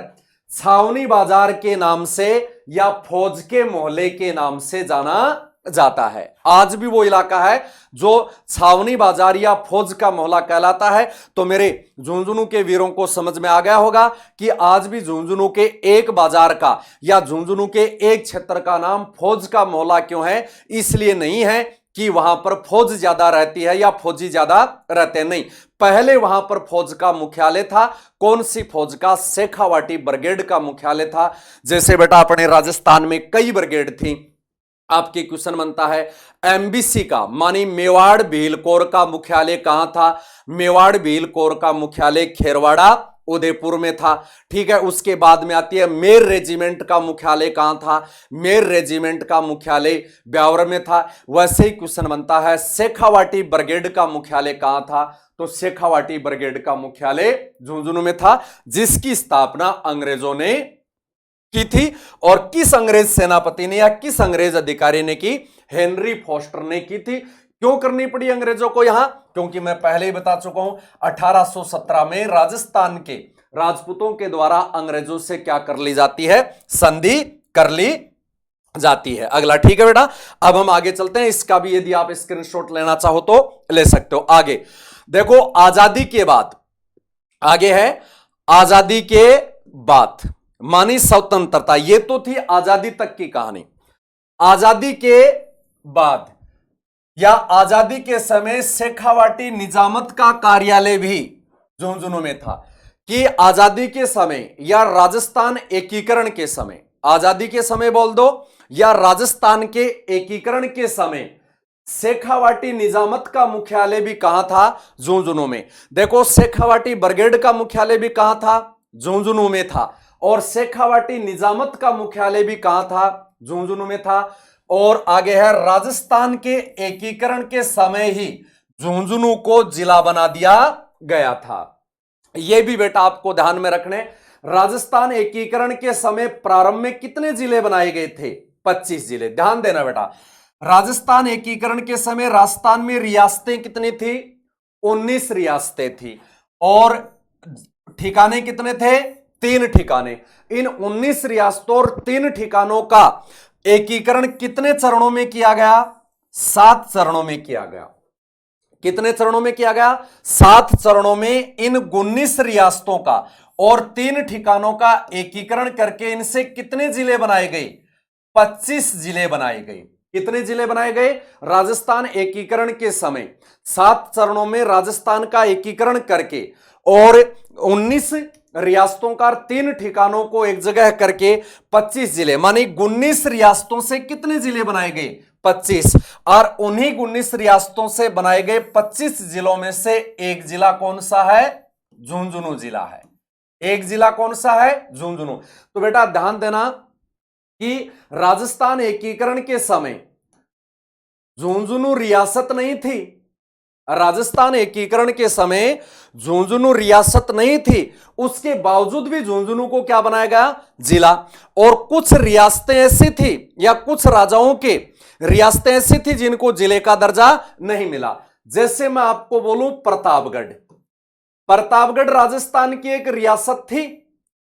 छावनी बाजार के नाम से या फौज के मोहल्ले के नाम से जाना जाता है। आज भी वो इलाका है जो छावनी बाजार या फौज का मोहल्ला कहलाता है। तो मेरे झुंझुनू के वीरों को समझ में आ गया होगा कि आज भी झुंझुनू के एक बाजार का या झुंझुनू के एक क्षेत्र का नाम फौज का मोहल्ला क्यों है? इसलिए नहीं है कि वहां पर फौज ज्यादा रहती है या फौजी ज्यादा रहते नहीं। पहले वहां पर फौज का मुख्यालय था। कौन सी फौज का? शेखावाटी ब्रिगेड का मुख्यालय था। जैसे बेटा अपने राजस्थान में कई ब्रिगेड थी। आपके क्वेश्चन बनता है एमबीसी का मानी मेवाड़ भील कोर का मुख्यालय कहां था? मेवाड़ भील कोर का मुख्यालय खेरवाड़ा उदयपुर में था। ठीक है, उसके बाद में आती है मेर रेजिमेंट का मुख्यालय कहां था? मेर रेजिमेंट का मुख्यालय ब्यावर में था। वैसे ही क्वेश्चन बनता है शेखावाटी ब्रिगेड का मुख्यालय कहां था? तो शेखावाटी ब्रिगेड का मुख्यालय झुंझुनू में था, जिसकी स्थापना अंग्रेजों ने की थी। और किस अंग्रेज सेनापति ने या किस अंग्रेज अधिकारी ने की? हेनरी फोस्टर ने की थी। क्यों करनी पड़ी अंग्रेजों को यहां? क्योंकि मैं पहले ही बता चुका हूं 1817 में राजस्थान के राजपूतों के द्वारा अंग्रेजों से क्या कर ली जाती है? संधि कर ली जाती है। अगला, ठीक है बेटा। अब हम आगे चलते हैं। इसका भी यदि आप स्क्रीनशॉट लेना चाहो तो ले सकते हो। आगे देखो, आजादी के बाद आगे है आजादी के बाद मानी स्वतंत्रता। ये तो थी आजादी तक की कहानी। आजादी के बाद या आजादी के समय शेखावाटी निजामत का कार्यालय भी झुंझुनू में था। कि आजादी के समय या राजस्थान एकीकरण के समय, आजादी के समय बोल दो या राजस्थान के एकीकरण के समय शेखावाटी निजामत का मुख्यालय भी कहां था? झुंझुनू में। देखो, शेखावाटी ब्रिगेड का मुख्यालय भी कहां था? झुंझुनू में था। और शेखावाटी निजामत का मुख्यालय भी कहां था? झुंझुनू में था। और आगे है राजस्थान के एकीकरण के समय ही झुंझुनू को जिला बना दिया गया था। यह भी बेटा आपको ध्यान में रखने। राजस्थान एकीकरण के समय प्रारंभ में कितने जिले बनाए गए थे? 25 जिले। ध्यान देना बेटा, राजस्थान एकीकरण के समय राजस्थान में रियासतें कितनी थी? 19 रियासतें थी। और ठिकाने कितने थे? 3 ठिकाने। इन 19 रियासतों और 3 ठिकानों का एकीकरण कितने चरणों में किया गया? 7 चरणों में किया गया। कितने चरणों में किया गया? 7 चरणों में इन 19 रियासतों का और 3 ठिकानों का एकीकरण करके इनसे कितने जिले बनाए गए? 25 जिले बनाए गए। कितने जिले बनाए गए? राजस्थान एकीकरण के समय 7 चरणों में राजस्थान का एकीकरण करके और 19 रियासतों का 3 ठिकानों को एक जगह करके 25 जिले, मानी 19 रियासतों से कितने जिले बनाए गए? 25। और उन्हीं 19 रियासतों से बनाए गए 25 जिलों में से एक जिला कौन सा है? झुंझुनू जिला है। एक जिला कौन सा है? झुंझुनू। तो बेटा ध्यान देना कि राजस्थान एकीकरण के समय झुंझुनू रियासत नहीं थी। राजस्थान एकीकरण के समय झुंझुनू रियासत नहीं थी, उसके बावजूद भी झुंझुनू को क्या बनाया गया? जिला। और कुछ रियासतें ऐसी थी या कुछ राजाओं के रियासतें ऐसी थी जिनको जिले का दर्जा नहीं मिला। जैसे मैं आपको बोलूं प्रतापगढ़। प्रतापगढ़ राजस्थान की एक रियासत थी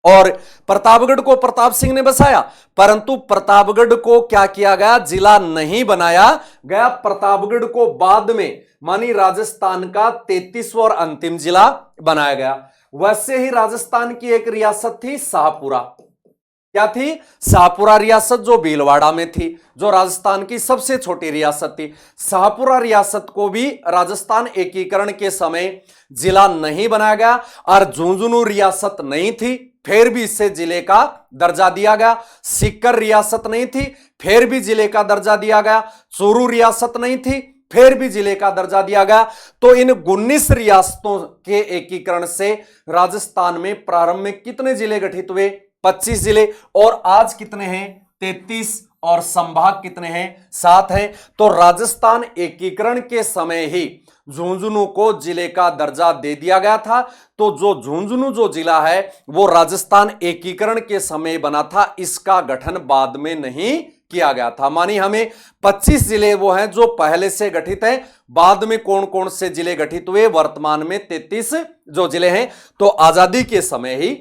और प्रतापगढ़ को प्रताप सिंह ने बसाया, परंतु प्रतापगढ़ को क्या किया गया? जिला नहीं बनाया गया। प्रतापगढ़ को बाद में मानी राजस्थान का 33वां और अंतिम जिला बनाया गया। वैसे ही राजस्थान की एक रियासत थी शाहपुरा। क्या थी? शाहपुरा रियासत, जो भीलवाड़ा में थी, जो राजस्थान की सबसे छोटी रियासत थी। शाहपुरा रियासत को भी राजस्थान एकीकरण के समय जिला नहीं बनाया गया। और झुंझुनू रियासत नहीं थी, फिर भी इसे जिले का दर्जा दिया गया। सीकर रियासत नहीं थी, फिर भी जिले का दर्जा दिया गया। चूरू रियासत नहीं थी, फिर भी जिले का दर्जा दिया गया। तो इन 19 रियासतों के एकीकरण से राजस्थान में प्रारंभ में कितने जिले गठित हुए? 25 जिले। और आज कितने हैं? 33 और संभाग कितने हैं? 7 हैं। तो राजस्थान एकीकरण के समय ही झुंझुनू को जिले का दर्जा दे दिया गया था। तो जो झुंझुनू जो जिला है वो राजस्थान एकीकरण के समय बना था, इसका गठन बाद में नहीं किया गया था। मानी हमें 25 जिले वो हैं जो पहले से गठित हैं, बाद में कौन कौन से जिले गठित हुए, वर्तमान में 33 जो जिले हैं। तो आजादी के समय ही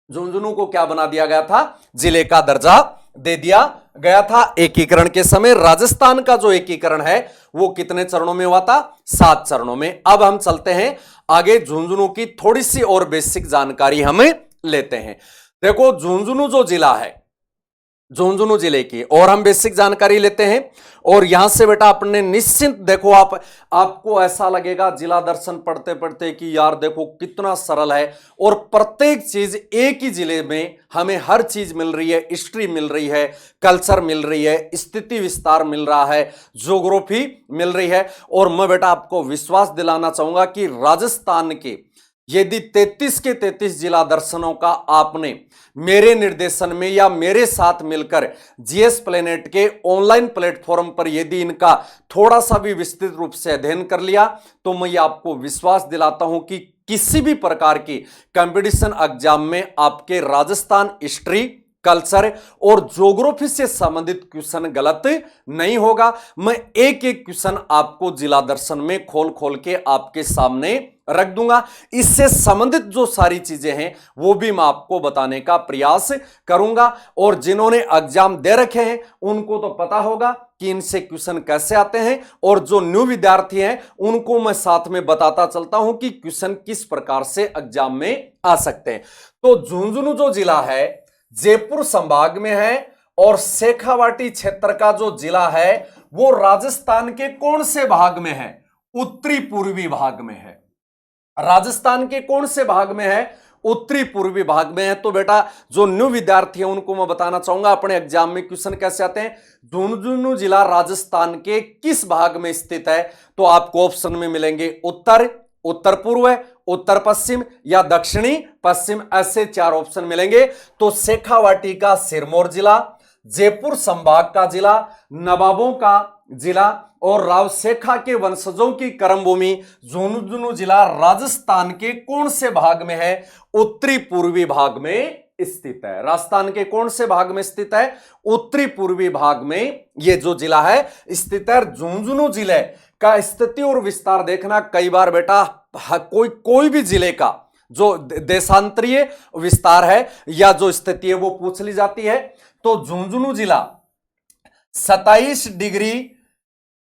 झुंझुनू को क्या बना दिया गया था? जिले का दर्जा दे दिया गया था। एकीकरण के समय राजस्थान का जो एकीकरण है वो कितने चरणों में हुआ था? 7 चरणों में। अब हम चलते हैं आगे, झुंझुनू की थोड़ी सी और बेसिक जानकारी हमें लेते हैं। देखो झुंझुनू जो जिला है, झुंझुनू जिले की और हम बेसिक जानकारी लेते हैं। और यहां से बेटा अपने निश्चिंत देखो, आपको ऐसा लगेगा जिला दर्शन पढ़ते पढ़ते कि यार देखो कितना सरल है, और प्रत्येक चीज एक ही जिले में हमें हर चीज मिल रही है। हिस्ट्री मिल रही है, कल्चर मिल रही है, स्थिति विस्तार मिल रहा है, ज्योग्राफी मिल रही है। और मैं बेटा आपको विश्वास दिलाना चाहूंगा कि राजस्थान के यदि 33 के 33 जिला दर्शनों का आपने मेरे निर्देशन में या मेरे साथ मिलकर जीएस प्लेनेट के ऑनलाइन प्लेटफॉर्म पर यदि इनका थोड़ा सा भी विस्तृत रूप से अध्ययन कर लिया, तो मैं ये आपको विश्वास दिलाता हूं कि किसी भी प्रकार की कंपटीशन एग्जाम में आपके राजस्थान हिस्ट्री, कल्चर और ज्योग्राफी से संबंधित क्वेश्चन गलत नहीं होगा। मैं एक एक क्वेश्चन आपको जिला दर्शन में खोल खोल के आपके सामने रख दूंगा। इससे संबंधित जो सारी चीजें हैं वो भी मैं आपको बताने का प्रयास करूंगा। और जिन्होंने एग्जाम दे रखे हैं उनको तो पता होगा कि इनसे क्वेश्चन कैसे आते हैं, और जो न्यू विद्यार्थी हैं उनको मैं साथ में बताता चलता हूं कि क्वेश्चन किस प्रकार से एग्जाम में आ सकते हैं। तो झुंझुनू जो जिला है जयपुर संभाग में है, और शेखावाटी क्षेत्र का जो जिला है वो राजस्थान के कौन से भाग में है? उत्तरी पूर्वी भाग में है। राजस्थान के कौन से भाग में है? उत्तरी पूर्वी भाग में है। तो बेटा जो न्यू विद्यार्थी हैं उनको मैं बताना चाहूंगा अपने एग्जाम में क्वेश्चन कैसे आते हैं। झुंझुनू जिला राजस्थान के किस भाग में स्थित है? तो आपको ऑप्शन में मिलेंगे उत्तर, उत्तर पूर्व, उत्तर पश्चिम या दक्षिणी पश्चिम, ऐसे 4 ऑप्शन मिलेंगे। तो शेखावाटी का सिरमौर जिला, जयपुर संभाग का जिला, नवाबों का जिला और राव शेखा के वंशजों की कर्मभूमि झुंझुनू जिला राजस्थान के कौन से भाग में है? उत्तरी पूर्वी भाग में स्थित है। राजस्थान के कौन से भाग में स्थित है? उत्तरी पूर्वी भाग में यह जो जिला है स्थित है। झुंझुनू जिले का स्थिति और विस्तार देखना, कई बार बेटा कोई भी जिले का जो देशांतरीय विस्तार है या जो स्थिति है वो पूछ ली जाती है। तो झुंझुनू जिला 27 डिग्री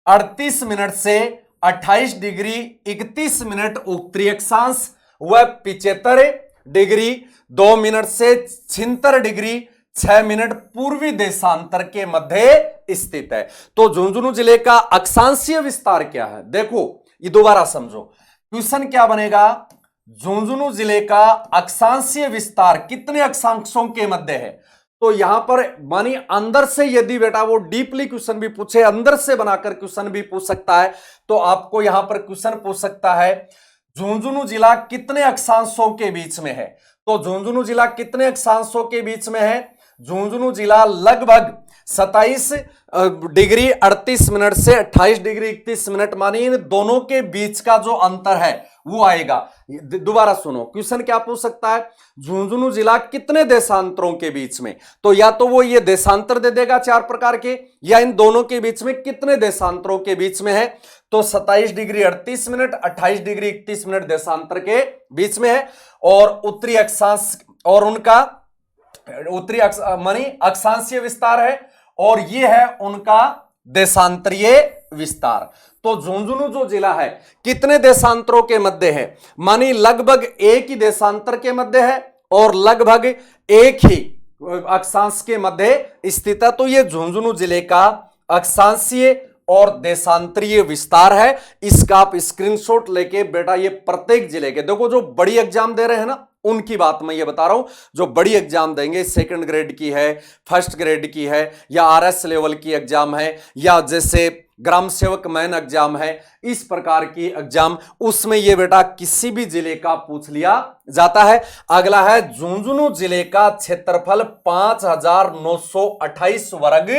38 मिनट से 28 डिग्री 31 मिनट उत्तरी अक्षांश व 75 डिग्री 2 मिनट से 76 डिग्री 6 मिनट पूर्वी देशांतर के मध्य स्थित है। तो झुंझुनू जिले का अक्षांशीय विस्तार क्या है? देखो ये दोबारा समझो, क्वेश्चन क्या बनेगा? झुंझुनू जिले का अक्षांशीय विस्तार कितने अक्षांशों के मध्य है? तो यहां पर मानी अंदर से यदि बेटा वो डीपली क्वेश्चन भी पूछे, अंदर से बनाकर क्वेश्चन भी पूछ सकता है। तो आपको यहां पर क्वेश्चन पूछ सकता है झुंझुनू जिला कितने अक्षांशों के बीच में है? तो झुंझुनू जिला कितने अक्षांशों के बीच में है? झुंझुनू जिला लगभग 27 डिग्री 38 मिनट से 28 डिग्री 31 मिनट, मानी इन दोनों के बीच का जो अंतर है वो आएगा। दोबारा सुनो, क्वेश्चन क्या पूछ सकता है? झुंझुनू जिला कितने देशांतरों के बीच में? तो या तो वो ये देशांतर दे देगा 4 प्रकार के, या इन दोनों के बीच में कितने देशांतरों के बीच में है। तो 27 डिग्री 38 मिनट 28 डिग्री 31 मिनट देशांतर के बीच में है। और उत्तरी अक्षांश और उनका उत्तरी मानी अक्षांशीय विस्तार है, और ये है उनका देशांतरीय विस्तार। तो झुंझुनू जो जिला है कितने देशांतरों के मध्य है? मानी लगभग एक ही देशांतर के मध्य है और लगभग एक ही अक्षांश के मध्य स्थित है। तो ये झुंझुनू जिले का अक्षांशीय और देशांतरीय विस्तार है। इसका आप स्क्रीनशॉट लेके बेटा ये प्रत्येक जिले के देखो, जो बड़ी एग्जाम दे रहे हैं ना उनकी बात मैं ये बता रहा हूं, जो बड़ी एग्जाम देंगे, सेकंड ग्रेड की है, फर्स्ट ग्रेड की है, या आरएस लेवल की एग्जाम है, या जैसे ग्राम सेवक मैन एग्जाम है, इस प्रकार की एग्जाम, उसमें ये बेटा किसी भी जिले का पूछ लिया जाता है। अगला है झुंझुनू जिले का क्षेत्रफल 5,928 वर्ग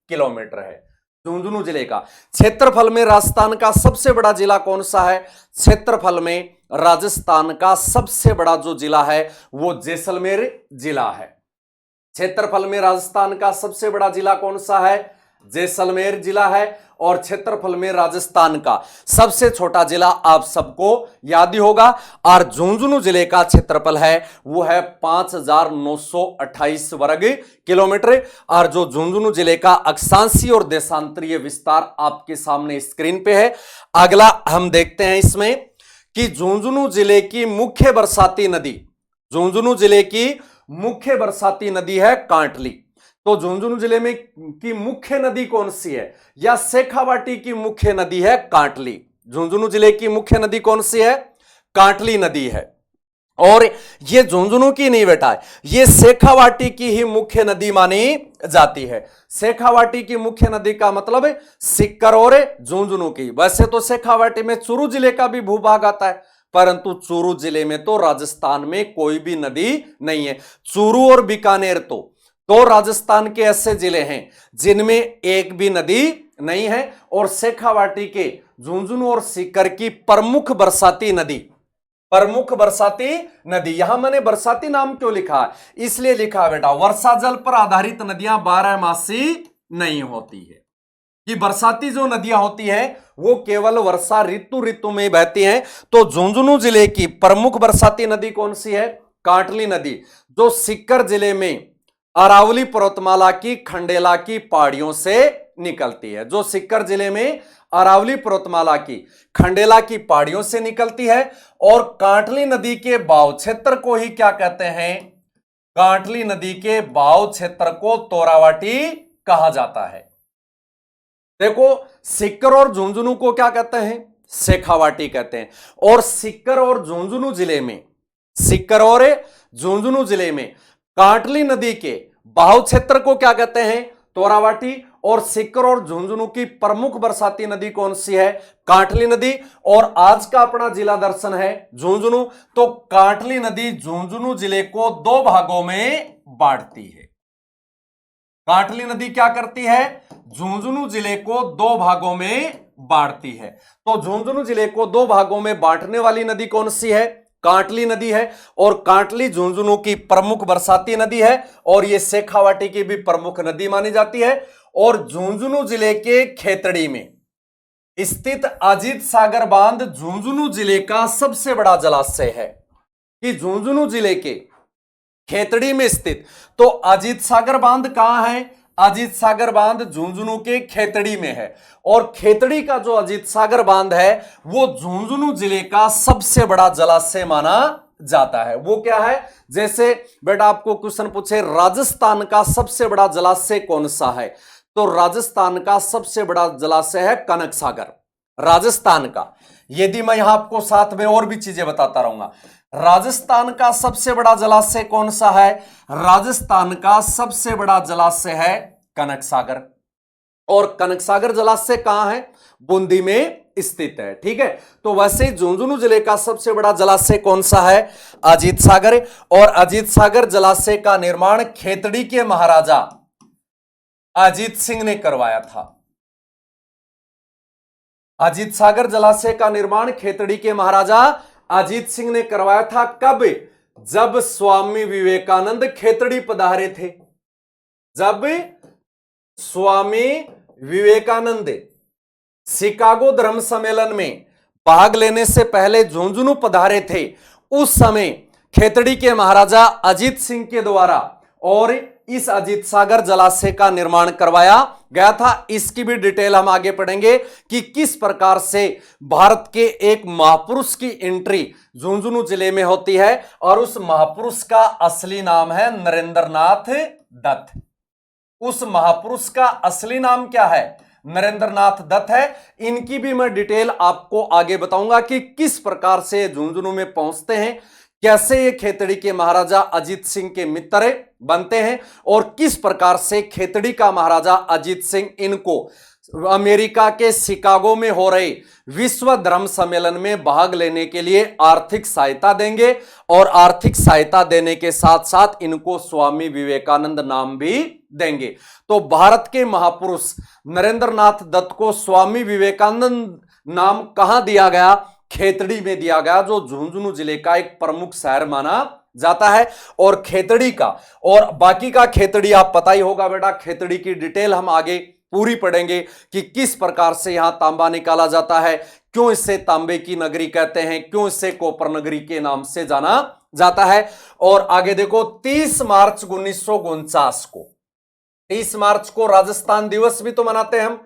किलोमीटर है। झुंझुनू जिले का क्षेत्रफल में राजस्थान का सबसे बड़ा जिला कौन सा है? क्षेत्रफल में राजस्थान का सबसे बड़ा जो जिला है वो जैसलमेर जिला है। क्षेत्रफल में राजस्थान का सबसे बड़ा जिला कौन सा है? जैसलमेर जिला है। और क्षेत्रफल में राजस्थान का सबसे छोटा जिला आप सबको याद ही होगा। और झुंझुनू जिले का क्षेत्रफल है वो है 5,928 वर्ग किलोमीटर। और जो झुंझुनू जिले का अक्षांशीय और देशांतरीय विस्तार आपके सामने स्क्रीन पे है। अगला हम देखते हैं इसमें कि झुंझुनू जिले की मुख्य बरसाती नदी, झुंझुनू जिले की मुख्य बरसाती नदी है कांटली। तो झुंझुनू जिले में की मुख्य नदी कौन सी है? या शेखावाटी की मुख्य नदी है कांटली। झुंझुनू जिले की मुख्य नदी कौन सी है? कांटली नदी है। और ये झुंझुनू की नहीं बेटा है, ये शेखावाटी की ही मुख्य नदी मानी जाती है। शेखावाटी की मुख्य नदी का मतलब है सिक्कर और झुंझुनू की। वैसे तो शेखावाटी में चूरू जिले का भी भूभाग आता है, परंतु चूरू जिले में तो राजस्थान में कोई भी नदी नहीं है। चूरू और बीकानेर तो दो राजस्थान के ऐसे जिले हैं जिनमें एक भी नदी नहीं है। और शेखावाटी के झुंझुनू और सीकर की प्रमुख बरसाती नदी, प्रमुख बरसाती नदी, यहां मैंने बरसाती नाम क्यों लिखा है? इसलिए लिखा है बेटा वर्षा जल पर आधारित नदियां 12मासी नहीं होती है। कि बरसाती जो नदियां होती हैं वो केवल वर्षा ऋतु में बहती हैं। तो झुंझुनू जिले की प्रमुख बरसाती नदी कौन सी है? कांटली नदी, जो सीकर जिले में अरावली पर्वतमाला की खंडेला की पहाड़ियों से निकलती है। जो सीकर जिले में अरावली पर्वतमाला की खंडेला की पहाड़ियों से निकलती है। और कांटली नदी के बाव क्षेत्र को ही क्या कहते हैं? कांटली नदी के बाव क्षेत्र को तोरावाटी कहा जाता है। देखो सीकर और झुंझुनू को क्या कहते हैं? शेखावाटी कहते हैं। और सीकर और झुंझुनू जिले में, सीकर और झुंझुनू जिले में कांटली नदी के बाहु क्षेत्र को क्या कहते हैं? तोरावाटी। और सीकर और झुंझुनू की प्रमुख बरसाती नदी कौन सी है? कांटली नदी। और आज का अपना जिला दर्शन है झुंझुनू। तो कांटली नदी झुंझुनू जिले को दो भागों में बांटती है। कांटली नदी क्या करती है? झुंझुनू जिले को दो भागों में बांटती है। तो झुंझुनू जिले को दो भागों में बांटने वाली नदी कौन सी है? कांटली नदी है। और कांटली झुंझुनू की प्रमुख बरसाती नदी है। और यह शेखावाटी की भी प्रमुख नदी मानी जाती है। और झुंझुनू जिले के खेतड़ी में स्थित अजीत सागर बांध झुंझुनू जिले का सबसे बड़ा जलाशय है। कि झुंझुनू जिले के खेतड़ी में स्थित, तो अजीत सागर बांध कहां है? अजीत सागर बांध झुंझुनू के खेतड़ी में है। और खेतड़ी का जो अजीत सागर बांध है वो झुंझुनू जिले का सबसे बड़ा जलाशय माना जाता है। वो क्या है? जैसे बेटा आपको क्वेश्चन पूछे राजस्थान का सबसे बड़ा जलाशय कौन सा है, तो राजस्थान का सबसे बड़ा जलाशय है कनक सागर, राजस्थान का। यदि मैं यहां आपको साथ में और भी चीजें बताता रहूंगा, राजस्थान का सबसे बड़ा जलाशय कौन सा है? राजस्थान का सबसे बड़ा जलाशय है कनक सागर। और कनक सागर जलाशय कहां है? बूंदी में स्थित है। ठीक है, तो वैसे ही झुंझुनू जिले का सबसे बड़ा जलाशय कौन सा है? अजीत सागर। और अजीत सागर जलाशय का निर्माण खेतड़ी के महाराजा अजीत सिंह ने करवाया था। अजीत सागर जलाशय का निर्माण खेतड़ी के महाराजा अजीत सिंह ने करवाया था। कब? जब स्वामी विवेकानंद खेतड़ी पधारे थे। जब स्वामी विवेकानंद शिकागो धर्म सम्मेलन में भाग लेने से पहले झुंझुनू पधारे थे, उस समय खेतड़ी के महाराजा अजीत सिंह के द्वारा और इस अजीत सागर जलाशय का निर्माण करवाया गया था। इसकी भी डिटेल हम आगे पढ़ेंगे कि किस प्रकार से भारत के एक महापुरुष की एंट्री झुंझुनू जिले में होती है। और उस महापुरुष का असली नाम है नरेंद्रनाथ दत्त। उस महापुरुष का असली नाम क्या है? नरेंद्रनाथ दत्त है। इनकी भी मैं डिटेल आपको आगे बताऊंगा कि किस प्रकार से झुंझुनू में पहुंचते हैं, कैसे ये खेतड़ी के महाराजा अजीत सिंह के मित्र बनते हैं और किस प्रकार से खेतड़ी का महाराजा अजीत सिंह इनको अमेरिका के शिकागो में हो रहे विश्व धर्म सम्मेलन में भाग लेने के लिए आर्थिक सहायता देंगे और आर्थिक सहायता देने के साथ साथ इनको स्वामी विवेकानंद नाम भी देंगे। तो भारत के महापुरुष नरेंद्र नाथ दत्त को स्वामी विवेकानंद नाम कहां दिया गया? खेतड़ी में दिया गया, जो झुंझुनू जिले का एक प्रमुख शहर माना जाता है। और खेतड़ी का और बाकी का खेतड़ी आप पता ही होगा बेटा, खेतड़ी की डिटेल हम आगे पूरी पढ़ेंगे कि किस प्रकार से यहां तांबा निकाला जाता है, क्यों इसे तांबे की नगरी कहते हैं, क्यों इसे कॉपर नगरी के नाम से जाना जाता है। और आगे देखो 30 मार्च 1949 को, 30 मार्च को राजस्थान दिवस भी तो मनाते हैं हम।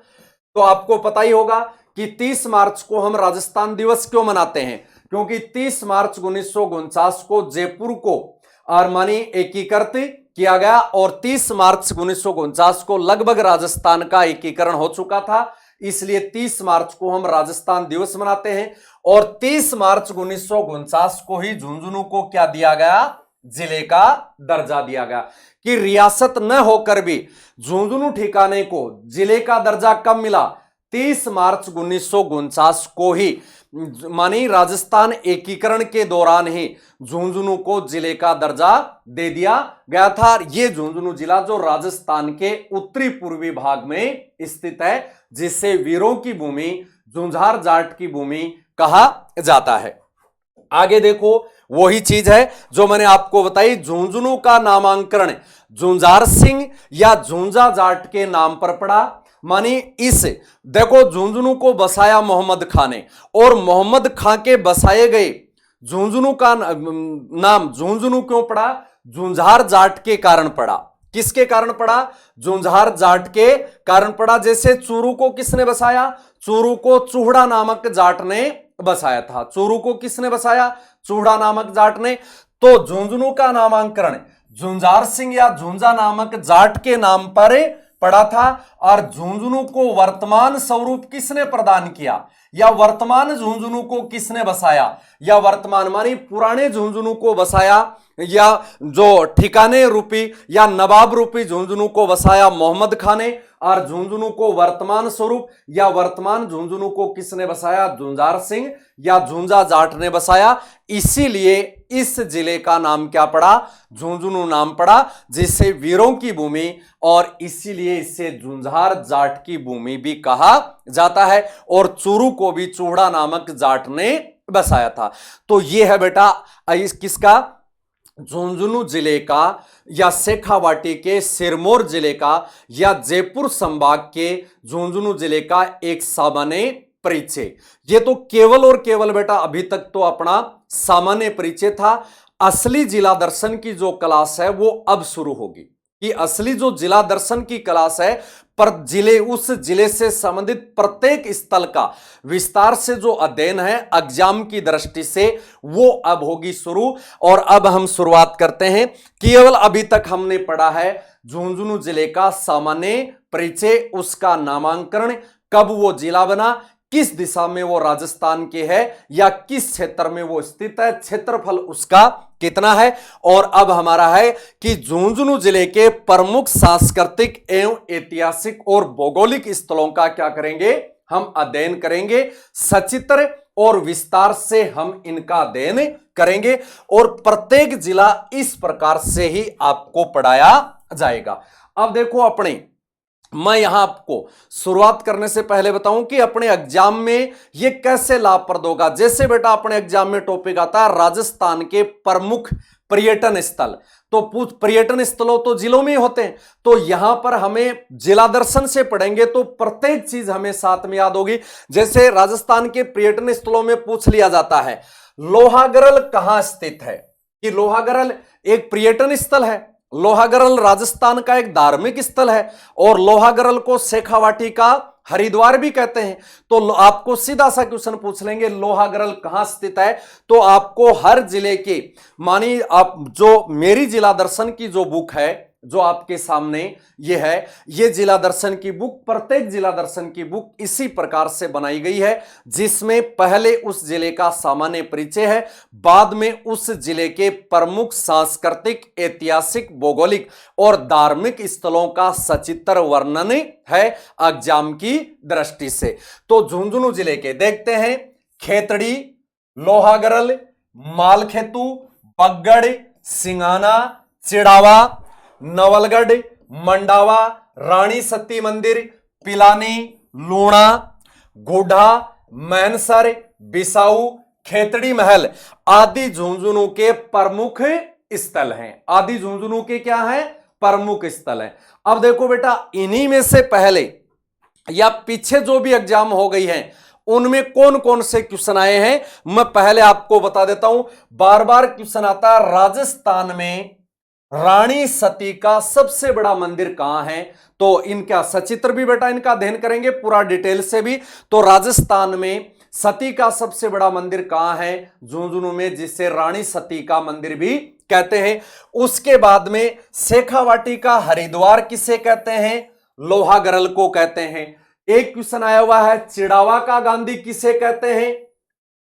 तो आपको पता ही होगा कि 30 मार्च को हम राजस्थान दिवस क्यों मनाते हैं, क्योंकि 30 मार्च 1949 को जयपुर को आरमानी एकीकृत किया गया और 30 मार्च 1949 को लगभग राजस्थान का एकीकरण हो चुका था, इसलिए 30 मार्च को हम राजस्थान दिवस मनाते हैं। और 30 मार्च 1949 को ही झुंझुनू को क्या दिया गया? जिले का दर्जा दिया गया। कि रियासत न होकर भी झुंझुनू ठिकाने को जिले का दर्जा कब मिला? 30 मार्च 1949 को ही, मानी राजस्थान एकीकरण के दौरान ही झुंझुनू को जिले का दर्जा दे दिया गया था। यह झुंझुनू जिला जो राजस्थान के उत्तरी पूर्वी भाग में स्थित है, जिसे वीरों की भूमि, झुंझार जाट की भूमि कहा जाता है। आगे देखो वही चीज है जो मैंने आपको बताई, झुंझुनू का नामांकन झुंझार सिंह या झुंझा जाट के नाम पर पड़ा। मानी इस देखो झुंझुनू को बसाया मोहम्मद खां ने, और मोहम्मद खां के बसाए गए झुंझुनू का नाम झुंझुनू क्यों पड़ा? झुंझार जाट के कारण पड़ा। किसके कारण पड़ा? झुंझार जाट के कारण पड़ा। जैसे चूरू को किसने बसाया? चूरू को चूहड़ा नामक जाट ने बसाया था। चूरू को किसने बसाया? चूहड़ा नामक जाट ने। तो झुंझुनू का नामांकन झुंझार सिंह या झुंझा नामक जाट के नाम पर पड़ा था। और झुंझुनू को वर्तमान स्वरूप किसने प्रदान किया, या वर्तमान झुंझुनू को किसने बसाया, या वर्तमान मानी पुराने झुंझुनू को बसाया, या जो ठिकाने रूपी या नवाब रूपी झुंझुनू को बसाया मोहम्मद खां ने, और झुंझुनू को वर्तमान स्वरूप या वर्तमान झुंझुनू को किसने बसाया? झुंझार सिंह या झुंझा जाट ने बसाया। इसीलिए इस जिले का नाम क्या पड़ा? झुंझुनू नाम पड़ा, जिसे वीरों की भूमि, और इसीलिए इसे झुंझार जाट की भूमि भी कहा जाता है। और चूरू को भी चूहड़ा नामक जाट ने बसाया था। तो यह है बेटा किसका? झुंझुनू जिले का, या शेखावाटी के सिरमौर जिले का, या जयपुर संभाग के झुंझुनू जिले का एक सामान्य परिचय। ये तो केवल और केवल बेटा अभी तक तो अपना सामान्य परिचय था। असली जिला दर्शन की जो क्लास है वो अब शुरू होगी। कि असली जो जिला दर्शन की क्लास है, पर जिले, उस जिले से संबंधित प्रत्येक स्थल का विस्तार से जो अध्ययन है एग्जाम की दृष्टि से, वो अब होगी शुरू। और अब हम शुरुआत करते हैं। केवल अभी तक हमने पढ़ा है झुंझुनू जिले का सामान्य परिचय, उसका नामांकन, कब वो जिला बना, किस दिशा में वो राजस्थान के है, या किस क्षेत्र में वो स्थित है, क्षेत्रफल उसका कितना है। और अब हमारा है कि झुंझुनू जिले के प्रमुख सांस्कृतिक एवं ऐतिहासिक और भौगोलिक स्थलों का क्या करेंगे? हम अध्ययन करेंगे। सचित्र और विस्तार से हम इनका अध्ययन करेंगे, और प्रत्येक जिला इस प्रकार से ही आपको पढ़ाया जाएगा। अब देखो मैं यहां आपको शुरुआत करने से पहले बताऊं कि अपने एग्जाम में यह कैसे लाभप्रद होगा। जैसे बेटा अपने एग्जाम में टॉपिक आता है राजस्थान के प्रमुख पर्यटन स्थल, तो पर्यटन स्थलों तो जिलों में ही होते हैं, तो यहां पर हमें जिला दर्शन से पढ़ेंगे तो प्रत्येक चीज हमें साथ में याद होगी। जैसे राजस्थान के पर्यटन स्थलों में पूछ लिया जाता है लोहागरल कहां स्थित है, कि लोहागरल एक पर्यटन स्थल है, लोहागरल राजस्थान का एक धार्मिक स्थल है, और लोहागरल को शेखावाटी का हरिद्वार भी कहते हैं। तो आपको सीधा सा क्वेश्चन पूछ लेंगे लोहागरल कहां स्थित है, तो आपको हर जिले के, मानी आप जो मेरी जिला दर्शन की जो बुक है जो आपके सामने ये है, ये जिला दर्शन की बुक, प्रत्येक जिला दर्शन की बुक इसी प्रकार से बनाई गई है, जिसमें पहले उस जिले का सामान्य परिचय है, बाद में उस जिले के प्रमुख सांस्कृतिक, ऐतिहासिक, भौगोलिक और धार्मिक स्थलों का सचित्र वर्णन है एग्जाम की दृष्टि से। तो झुंझुनू जिले के देखते हैं, खेतड़ी, लोहागरल, मालखेतू, बगड़, सिंगाना, चिड़ावा, नवलगढ़, मंडावा, रानी सती मंदिर, पिलानी, लूणा, गोढ़ा, मैनसर, बिसाऊ, खेतड़ी महल आदि झुंझुनू के प्रमुख स्थल हैं। आदि झुंझुनू के क्या हैं? प्रमुख स्थल हैं। अब देखो बेटा, इन्हीं में से पहले या पीछे जो भी एग्जाम हो गई हैं उनमें कौन कौन से क्वेश्चन आए हैं मैं पहले आपको बता देता हूं। बार बार क्वेश्चन आता है, राजस्थान में रानी सती का सबसे बड़ा मंदिर कहां है? तो इनका सचित्र भी बेटा इनका अध्ययन करेंगे पूरा डिटेल से भी। तो राजस्थान में सती का सबसे बड़ा मंदिर कहां है? झुंझुनू में, जिसे रानी सती का मंदिर भी कहते हैं। उसके बाद में शेखावाटी का हरिद्वार किसे कहते हैं? लोहागरल को कहते हैं। एक क्वेश्चन आया हुआ है, चिड़ावा का गांधी किसे कहते हैं,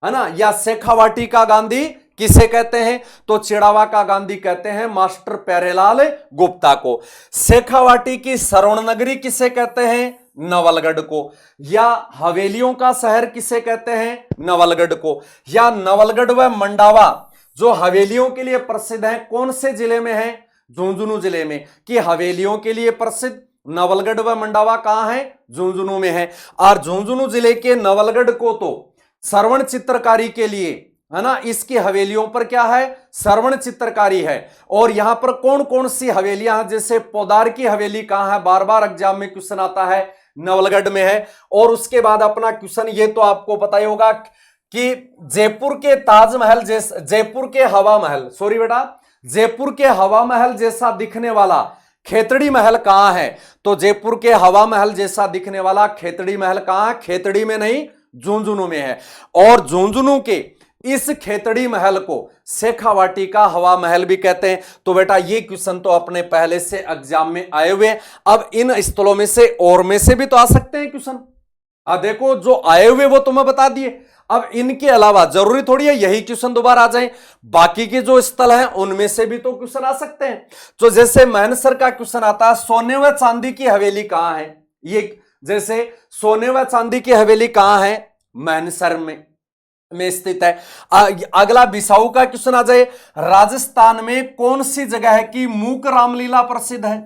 है ना, या शेखावाटी का गांधी किसे कहते हैं? तो चिड़ावा का गांधी कहते हैं मास्टर प्यारेलाल गुप्ता को। शेखावाटी की स्वर्ण नगरी किसे कहते हैं? नवलगढ़ को। या हवेलियों का शहर किसे कहते हैं? नवलगढ़ को। या नवलगढ़ व मंडावा जो हवेलियों के लिए प्रसिद्ध है, कौन से जिले में है? झुंझुनू जिले में। कि हवेलियों के लिए प्रसिद्ध नवलगढ़ व मंडावा कहां है? झुंझुनू में है। और झुंझुनू जिले के नवलगढ़ को तो श्रवण चित्रकारी के लिए, है ना, इसकी हवेलियों पर क्या है? श्रवण चित्रकारी है। और यहां पर कौन कौन सी हवेलियां हैं? जैसे पोदार की हवेली कहां है? बार बार एग्जाम में क्वेश्चन आता है, नवलगढ़ में है। और उसके बाद अपना क्वेश्चन ये तो आपको पता ही होगा कि जयपुर के ताजमहल जैसा, जयपुर के हवा महल, सॉरी बेटा, जयपुर के हवा महल जैसा दिखने वाला खेतड़ी महल कहां है? तो जयपुर के हवा महल जैसा दिखने वाला खेतड़ी महल कहां है? खेतड़ी में नहीं, झुंझुनू में है। और झुंझुनू के इस खेतड़ी महल को शेखावाटी का हवा महल भी कहते हैं। तो बेटा ये क्वेश्चन तो अपने पहले से एग्जाम में आए हुए। अब इन स्थलों में से और में से भी तो आ सकते हैं क्वेश्चन। देखो जो आए हुए वो तो मैं बता दिए। अब इनके अलावा जरूरी थोड़ी है यही क्वेश्चन दोबारा आ जाए, बाकी के जो स्थल हैं उनमें से भी तो क्वेश्चन आ सकते हैं। तो जैसे मैनसर का क्वेश्चन आता है, सोने व चांदी की हवेली कहां है? ये जैसे सोने व चांदी की हवेली कहां है? मैनसर में स्थित है। अगला बिसाऊ का क्वेश्चन आ जाए, राजस्थान में कौन सी जगह है कि मूक रामलीला प्रसिद्ध है?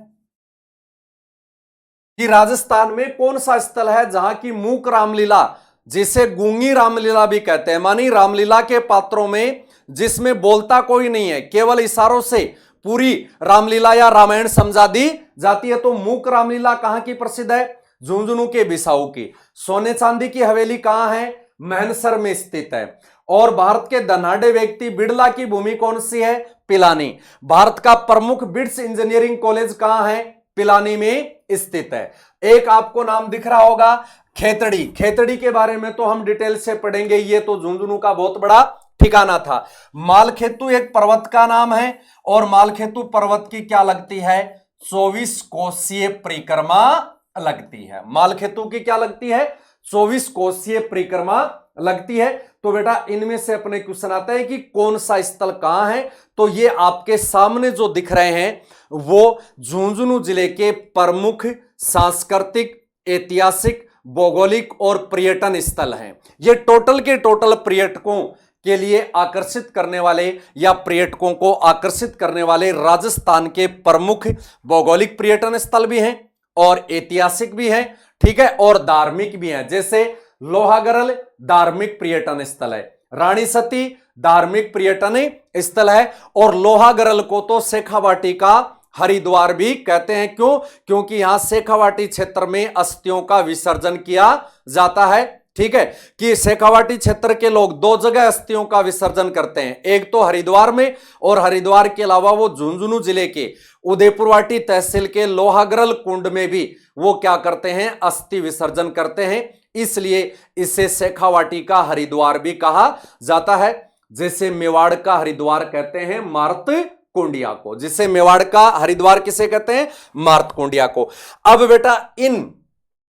कि राजस्थान में कौन सा स्थल है जहां की मूक रामलीला, जिसे गूंगी रामलीला भी कहते हैं, मानी रामलीला के पात्रों में जिसमें बोलता कोई नहीं है, केवल इशारों से पूरी रामलीला या रामायण समझा दी जाती है। तो मूक रामलीला कहां की प्रसिद्ध है? झुंझुनू के बिसाऊ की। सोने चांदी की हवेली कहां है? मैनसर में स्थित है। और भारत के धनाढ़े व्यक्ति बिड़ला की भूमि कौन सी है? पिलानी। भारत का प्रमुख बिट्स इंजीनियरिंग कॉलेज कहां है? पिलानी में स्थित है। एक आपको नाम दिख रहा होगा, खेतड़ी। खेतड़ी के बारे में तो हम डिटेल से पढ़ेंगे, ये तो झुंझुनू का बहुत बड़ा ठिकाना था। मालखेतू एक पर्वत का नाम है, और मालखेतू पर्वत की क्या लगती है? 24 कोसीय परिक्रमा लगती है। मालखेतू की क्या लगती है? 24 कोसीय परिक्रमा लगती है। तो बेटा इनमें से अपने क्वेश्चन आता है कि कौन सा स्थल कहां है? तो ये आपके सामने जो दिख रहे हैं वो झुंझुनू जिले के प्रमुख सांस्कृतिक, ऐतिहासिक, भौगोलिक और पर्यटन स्थल हैं। ये टोटल के टोटल पर्यटकों के लिए आकर्षित करने वाले या पर्यटकों को आकर्षित करने वाले राजस्थान के प्रमुख भौगोलिक पर्यटन स्थल भी हैं और ऐतिहासिक भी हैं, ठीक है, और धार्मिक भी हैं। जैसे लोहागरल धार्मिक पर्यटन स्थल है, रानी सती धार्मिक पर्यटन स्थल है, और लोहागरल को तो शेखावाटी का हरिद्वार भी कहते हैं। क्यों? क्योंकि यहां शेखावाटी क्षेत्र में अस्थियों का विसर्जन किया जाता है, ठीक है, कि शेखावाटी क्षेत्र के लोग दो जगह अस्थियों का विसर्जन करते हैं, एक तो हरिद्वार में, और हरिद्वार के अलावा वो झुंझुनू जिले के उदयपुरवाटी तहसील के लोहागरल कुंड में भी वो क्या करते हैं? अस्थि विसर्जन करते हैं। इसलिए इसे शेखावाटी का हरिद्वार भी कहा जाता है। जैसे मेवाड़ का हरिद्वार कहते हैं मारुत कुंडिया को, जिसे मेवाड़ का हरिद्वार किसे कहते हैं, मार्तकुंडिया को। अब बेटा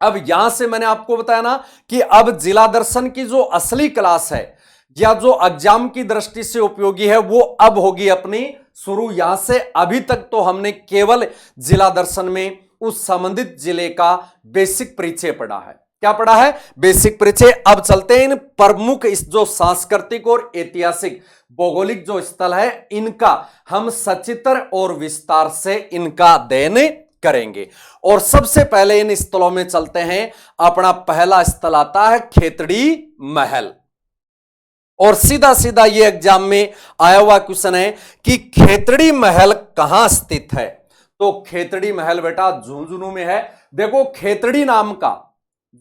अब यहां से मैंने आपको बताया ना कि अब जिला दर्शन की जो असली क्लास है या जो एग्जाम की दृष्टि से उपयोगी है वो अब होगी अपनी शुरू। यहां से अभी तक तो हमने केवल जिला दर्शन में उस संबंधित जिले का बेसिक परिचय पढ़ा है। क्या पढ़ा है, बेसिक परिचय। अब चलते हैं इन प्रमुख इस जो सांस्कृतिक और ऐतिहासिक भौगोलिक जो स्थल है इनका हम सचित्र और विस्तार से इनका अध्ययन करेंगे। और सबसे पहले इन स्थलों में चलते हैं। अपना पहला स्थल आता है खेतड़ी महल। और सीधा सीधा ये एग्जाम में आया हुआ क्वेश्चन है कि खेतड़ी महल कहां स्थित है। तो खेतड़ी महल बेटा झुंझुनू में है। देखो खेतड़ी नाम का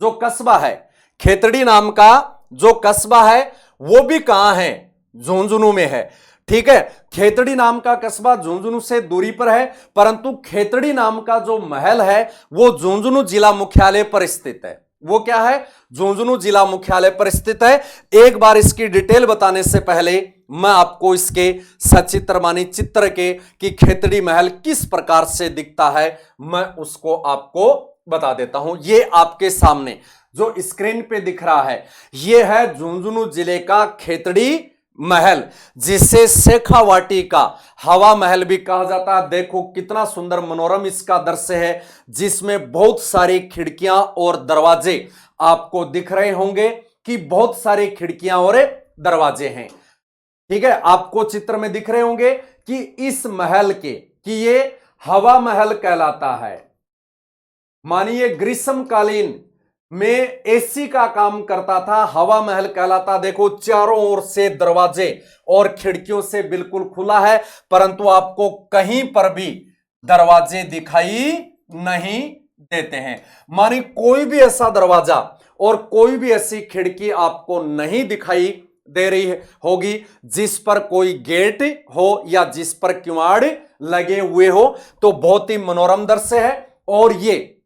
जो कस्बा है, खेतड़ी नाम का जो कस्बा है वो भी कहां है, झुंझुनू में है। ठीक है, खेतड़ी नाम का कस्बा झुंझुनू से दूरी पर है, परंतु खेतड़ी नाम का जो महल है वो झुंझुनू जिला मुख्यालय पर स्थित है। वो क्या है, झुंझुनू जिला मुख्यालय पर स्थित है। एक बार इसकी डिटेल बताने से पहले मैं आपको इसके सचित्र मानी चित्र के कि खेतड़ी महल किस प्रकार से दिखता है मैं उसको आपको बता देता हूं। ये आपके सामने जो स्क्रीन पे दिख रहा है ये है झुंझुनू जिले का खेतड़ी महल, जिसे शेखावाटी का हवा महल भी कहा जाता है। देखो कितना सुंदर मनोरम इसका दृश्य है, जिसमें बहुत सारी खिड़कियां और दरवाजे आपको दिख रहे होंगे कि बहुत सारी खिड़कियां और दरवाजे हैं। ठीक है, आपको चित्र में दिख रहे होंगे कि इस महल के कि ये हवा महल कहलाता है। मानिए ग्रीष्मकालीन में एसी का काम करता था, हवा महल कहलाता। देखो चारों ओर से दरवाजे और खिड़कियों से बिल्कुल खुला है, परंतु आपको कहीं पर भी दरवाजे दिखाई नहीं देते हैं। मानी कोई भी ऐसा दरवाजा और कोई भी ऐसी खिड़की आपको नहीं दिखाई दे रही होगी जिस पर कोई गेट हो या जिस पर किवाड़ लगे हुए हो। तो बहुत ही मनोरम दृश्य है। और ये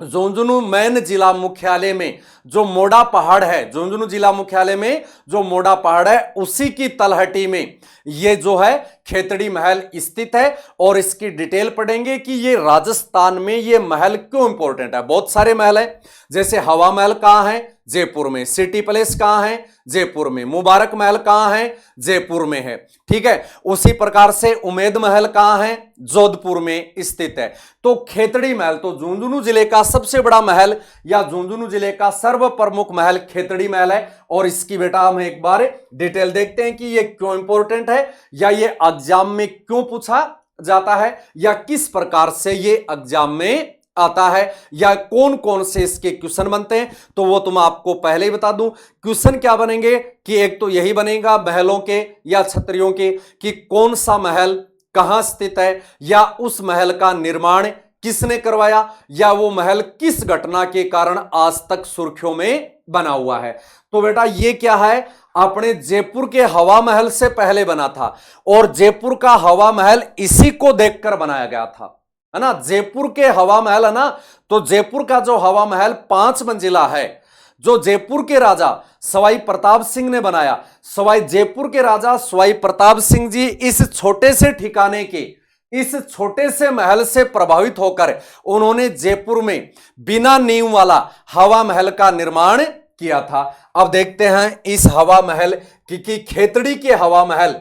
झुंझुनू मेन जिला मुख्यालय में जो मोड़ा पहाड़ है, झुंझुनू जिला मुख्यालय में जो मोड़ा पहाड़ है उसी की तलहटी में ये जो है खेतड़ी महल स्थित है। और इसकी डिटेल पढ़ेंगे कि ये राजस्थान में ये महल क्यों इंपॉर्टेंट है। बहुत सारे महल है, जैसे हवा महल कहां है, जयपुर में। सिटी पैलेस कहां है, जयपुर में। मुबारक महल कहां है, जयपुर में है। ठीक है, उसी प्रकार से उमेद महल कहां है, जोधपुर में स्थित है। तो खेतड़ी महल तो झुंझुनू जिले का सबसे बड़ा महल या झुंझुनू जिले का सर्व प्रमुख महल खेतड़ी महल है। और इसकी बेटा हम एक बार डिटेल देखते हैं कि ये क्यों इंपॉर्टेंट है या ये एग्जाम में क्यों पूछा जाता है या किस प्रकार से ये एग्जाम में आता है या कौन कौन से इसके क्वेश्चन बनते हैं। तो वो तो मैं आपको पहले ही बता दूं। क्वेश्चन क्या बनेंगे कि एक तो यही बनेगा महलों के या छतरियों के कि कौन सा महल कहां स्थित है या उस महल का निर्माण किसने करवाया या वो महल किस घटना के कारण आज तक सुर्खियों में बना हुआ है। तो बेटा ये क्या है, अपने जयपुर के हवा महल से पहले बना था और जयपुर का हवा महल इसी को देखकर बनाया गया था, है ना। जयपुर के हवा महल है ना, तो जयपुर का जो हवा महल 5 मंजिला है जो जयपुर के राजा सवाई प्रताप सिंह ने बनाया। जयपुर के राजा सवाई प्रताप सिंह जी इस छोटे से ठिकाने के इस छोटे से महल से प्रभावित होकर उन्होंने जयपुर में बिना नींव वाला हवा महल का निर्माण किया था। अब देखते हैं इस हवा महल की खेतड़ी के हवा महल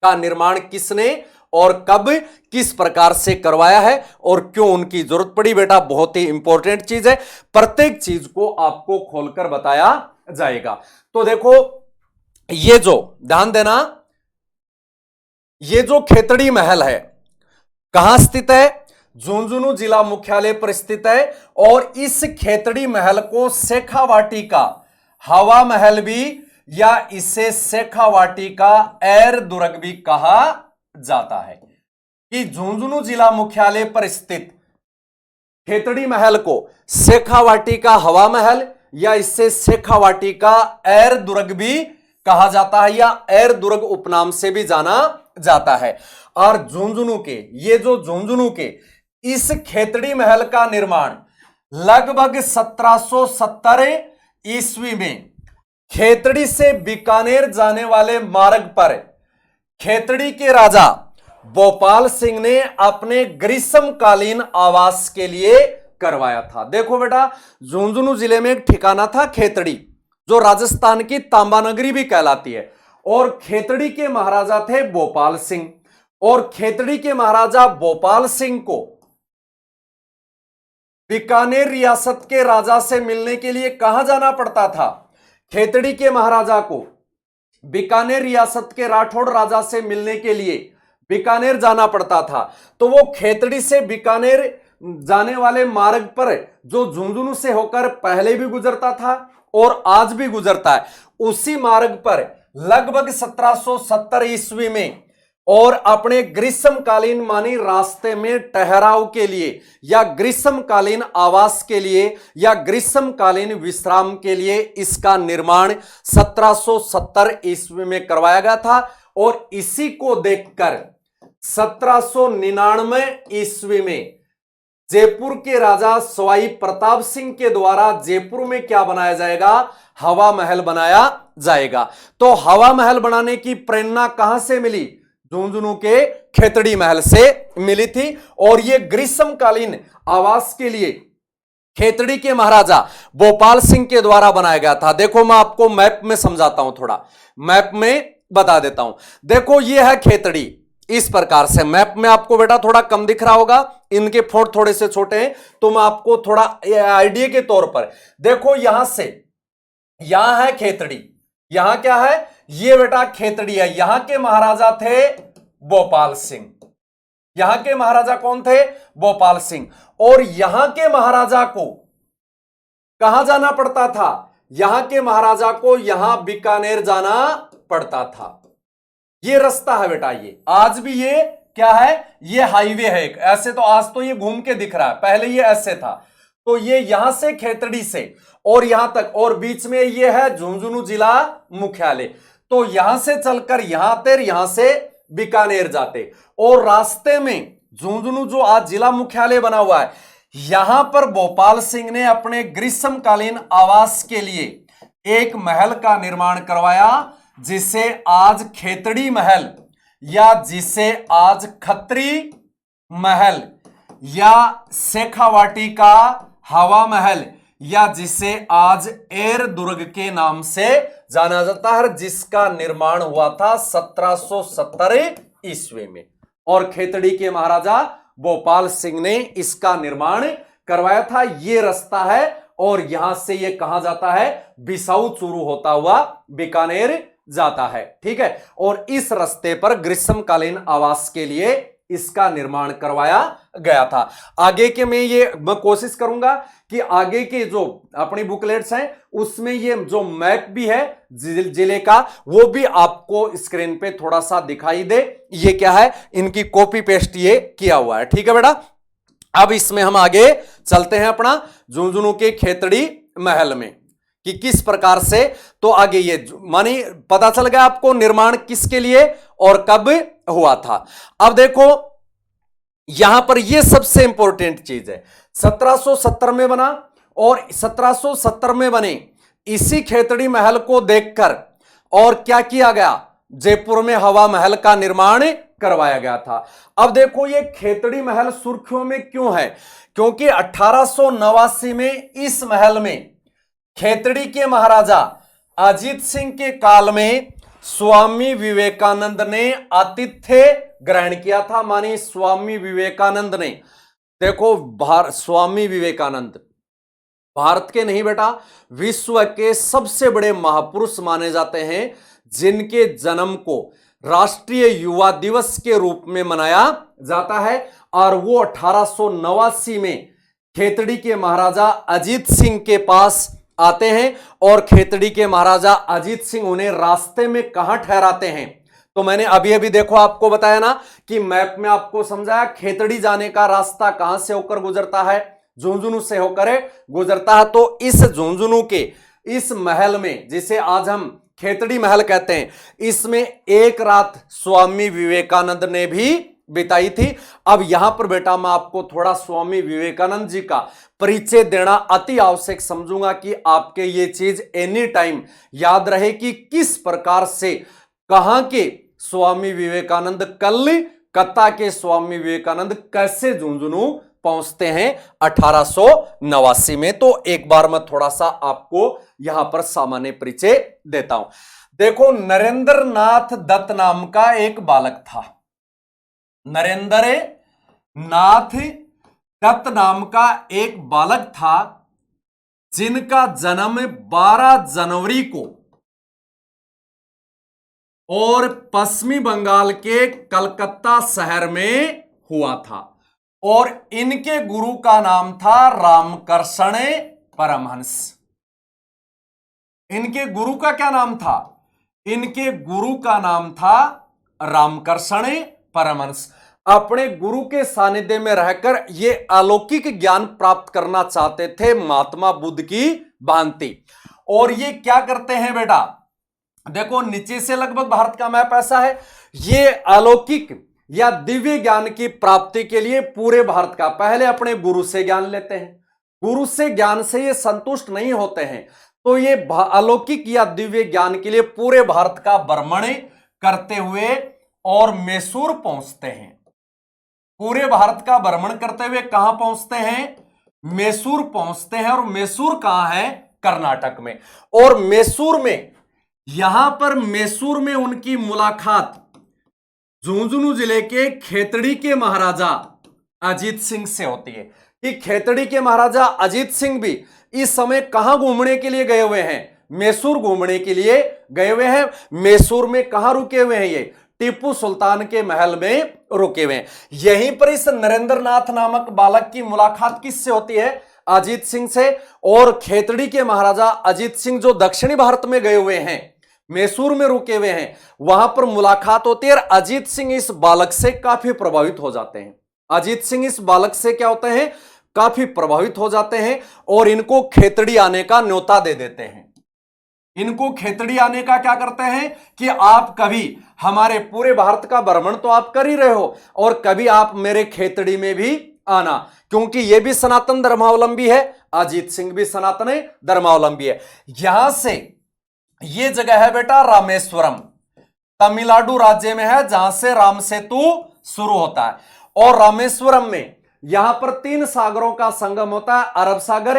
का निर्माण किसने और कब किस प्रकार से करवाया है और क्यों उनकी जरूरत पड़ी। बेटा बहुत ही इंपॉर्टेंट चीज है, प्रत्येक चीज को आपको खोलकर बताया जाएगा। तो देखो ये जो ध्यान देना, ये जो खेतड़ी महल है कहां स्थित है, झुंझुनू जिला मुख्यालय पर स्थित है। और इस खेतड़ी महल को शेखावाटी का हवा महल भी या इसे शेखावाटी का एर दुर्ग भी कहा जाता है कि झुंझुनू जिला मुख्यालय पर स्थित खेतड़ी महल को शेखावाटी का हवा महल या इससे शेखावाटी का एर दुर्ग भी कहा जाता है या एर दुर्ग उपनाम से भी जाना जाता है। और झुंझुनू के ये जो झुंझुनू के इस खेतड़ी महल का निर्माण लगभग 1770 ईस्वी में खेतड़ी से बीकानेर जाने वाले मार्ग पर खेतड़ी के राजा भोपाल सिंह ने अपने ग्रीष्मकालीन आवास के लिए करवाया था। देखो बेटा, झुंझुनू जिले में एक ठिकाना था खेतड़ी, जो राजस्थान की तांबा नगरी भी कहलाती है, और खेतड़ी के महाराजा थे भोपाल सिंह। और खेतड़ी के महाराजा भोपाल सिंह को बीकानेर रियासत के राजा से मिलने के लिए कहां जाना पड़ता था? खेतड़ी के महाराजा को बीकानेर रियासत के राठौड़ राजा से मिलने के लिए बीकानेर जाना पड़ता था। तो वो खेतड़ी से बीकानेर जाने वाले मार्ग पर, जो झुंझुनू से होकर पहले भी गुजरता था और आज भी गुजरता है, उसी मार्ग पर लगभग 1770 ईस्वी में और अपने ग्रीष्मकालीन मानी रास्ते में ठहराव के लिए या ग्रीष्मकालीन आवास के लिए या ग्रीष्मकालीन विश्राम के लिए इसका निर्माण 1770 ईस्वी में करवाया गया था। और इसी को देखकर 1799 ईस्वी में जयपुर के राजा सवाई प्रताप सिंह के द्वारा जयपुर में क्या बनाया जाएगा? हवा महल बनाया जाएगा। तो हवा महल बनाने की प्रेरणा कहां से मिली? झुंझुनू के खेतड़ी महल से मिली थी। और यह ग्रीष्मकालीन आवास के लिए खेतड़ी के महाराजा भोपाल सिंह के द्वारा बनाया गया था। देखो, मैं आपको मैप में समझाता हूं, थोड़ा मैप में बता देता हूं। देखो, यह है खेतड़ी, इस प्रकार से। मैप में आपको बेटा थोड़ा कम दिख रहा होगा, इनके फोट थोड़े से छोटे हैं, तो मैं आपको थोड़ा आइडिया के तौर पर देखो, यहां से यहां है खेतड़ी, यहां क्या है? ये बेटा खेतड़ी है। यहां के महाराजा थे भोपाल सिंह। यहां के महाराजा कौन थे? भोपाल सिंह। और यहां के महाराजा को कहां जाना पड़ता था? यहां के महाराजा को यहां बीकानेर जाना पड़ता था। ये रास्ता है बेटा, ये आज भी ये क्या है? ये हाईवे है एक। ऐसे तो आज तो ये घूम के दिख रहा है, पहले ये ऐसे था। तो ये यहां से खेतड़ी से और यहां तक, और बीच में ये है झुंझुनू जिला मुख्यालय। तो यहां से चलकर यहां आते, यहां से बीकानेर जाते, और रास्ते में झुंझुनू जो आज जिला मुख्यालय बना हुआ है, यहां पर भोपाल सिंह ने अपने ग्रीष्मकालीन आवास के लिए एक महल का निर्माण करवाया, जिसे आज खेतड़ी महल या जिसे आज खत्री महल या शेखावाटी का हवा महल या जिसे आज एर दुर्ग के नाम से जाना जाता है, जिसका निर्माण हुआ था 1770 ईस्वी में। और खेतड़ी के महाराजा भोपाल सिंह ने इसका निर्माण करवाया था। ये रास्ता है, और यहां से ये कहां जाता है? बिसाऊ चूरू होता हुआ बीकानेर जाता है। ठीक है, और इस रास्ते पर ग्रीष्मकालीन आवास के लिए इसका निर्माण करवाया गया था। आगे के मैं कोशिश करूंगा कि आगे के जो अपनी बुकलेट्स हैं उसमें ये जो मैप भी है जिले का, वो भी आपको स्क्रीन पे थोड़ा सा दिखाई दे। ये क्या है? इनकी कॉपी पेस्ट ये किया हुआ है। ठीक है बेटा, अब इसमें हम आगे चलते हैं अपना झुंझुनू के खेतड़ी महल में कि किस प्रकार से। तो आगे ये मानी पता चल गया आपको निर्माण किसके लिए और कब हुआ था। अब देखो, यहां पर ये सबसे इंपॉर्टेंट चीज है। 1770 में बना, और 1770 में बने इसी खेतड़ी महल को देखकर और क्या किया गया? जयपुर में हवा महल का निर्माण करवाया गया था। अब देखो, ये खेतड़ी महल सुर्खियों में क्यों है? क्योंकि 1889 में इस महल में खेतड़ी के महाराजा अजीत सिंह के काल में स्वामी विवेकानंद ने आतिथ्य ग्रहण किया था। मानी स्वामी विवेकानंद ने, देखो स्वामी विवेकानंद भारत के नहीं बेटा, विश्व के सबसे बड़े महापुरुष माने जाते हैं, जिनके जन्म को राष्ट्रीय युवा दिवस के रूप में मनाया जाता है। और वो 1889 में खेतड़ी के महाराजा अजीत सिंह के पास आते हैं, और खेतड़ी के महाराजा अजीत सिंह उन्हें रास्ते में कहां ठहराते हैं? तो मैंने अभी अभी देखो आपको बताया ना कि मैप में आपको समझाया, खेतड़ी जाने का रास्ता कहां से होकर गुजरता है? झुंझुनू से होकर गुजरता है। तो इस झुंझुनू के इस महल में, जिसे आज हम खेतड़ी महल कहते हैं, इसमें एक रात स्वामी विवेकानंद ने भी बिताई थी। अब यहां पर बेटा मैं आपको थोड़ा स्वामी विवेकानंद जी का परिचय देना अति आवश्यक समझूंगा कि आपके ये चीज एनी टाइम याद रहे कि किस प्रकार से कहां के स्वामी विवेकानंद कल कलकत्ता के स्वामी विवेकानंद कैसे झुंझुनू पहुंचते हैं 1889 में। तो एक बार मैं थोड़ा सा आपको यहां पर सामान्य परिचय देता हूं। देखो, नरेंद्र नाथ दत्त नाम का एक बालक था। नरेंद्र नाथ दत्त नाम का एक बालक था, जिनका जन्म 12 जनवरी को और पश्चिमी बंगाल के कलकत्ता शहर में हुआ था, और इनके गुरु का नाम था रामकृष्ण परमहंस। इनके गुरु का क्या नाम था? इनके गुरु का नाम था रामकृष्ण परमहंस। अपने गुरु के सानिध्य में रहकर ये अलौकिक ज्ञान प्राप्त करना चाहते थे महात्मा बुद्ध की भांति। और ये क्या करते हैं बेटा, देखो नीचे से लगभग भारत का मैप ऐसा है। ये अलौकिक या दिव्य ज्ञान की प्राप्ति के लिए पूरे भारत का पहले अपने गुरु से ज्ञान लेते हैं। गुरु से ज्ञान से ये संतुष्ट नहीं होते हैं, तो ये अलौकिक या दिव्य ज्ञान के लिए पूरे भारत का भ्रमण करते हुए और मैसूर पहुंचते हैं। पूरे भारत का भ्रमण करते हुए कहां पहुंचते हैं? मैसूर पहुंचते हैं। और मैसूर कहां है? कर्नाटक में। और मैसूर में, यहां पर मैसूर में उनकी मुलाकात झुंझुनू जिले के खेतड़ी के महाराजा अजीत सिंह से होती है। कि खेतड़ी के महाराजा अजीत सिंह भी इस समय कहां घूमने के लिए गए हुए हैं? मैसूर घूमने के लिए गए हुए हैं। मैसूर में कहां रुके हुए हैं? ये टीपू सुल्तान के महल में रुके हुए हैं। यहीं पर इस नरेंद्र नाथ नामक बालक की मुलाकात किससे होती है? अजीत सिंह से। और खेतड़ी के महाराजा अजीत सिंह जो दक्षिणी भारत में गए हुए हैं, मैसूर में रुके हुए हैं, वहां पर मुलाकात होती है। और अजीत सिंह इस बालक से काफी प्रभावित हो जाते हैं। अजीत सिंह इस बालक से क्या होते हैं? काफी प्रभावित हो जाते हैं और इनको खेतड़ी आने का न्योता दे देते हैं। इनको खेतड़ी आने का क्या करते हैं कि आप कभी हमारे पूरे भारत का भ्रमण तो आप कर ही रहे हो, और कभी आप मेरे खेतड़ी में भी आना, क्योंकि ये भी सनातन धर्मावलंबी है, अजीत सिंह भी सनातन धर्मावलंबी है। यहां से ये जगह है बेटा रामेश्वरम, तमिलनाडु राज्य में है, जहां से राम सेतु शुरू होता है। और रामेश्वरम में यहां पर 3 सागरों का संगम होता है, अरब सागर,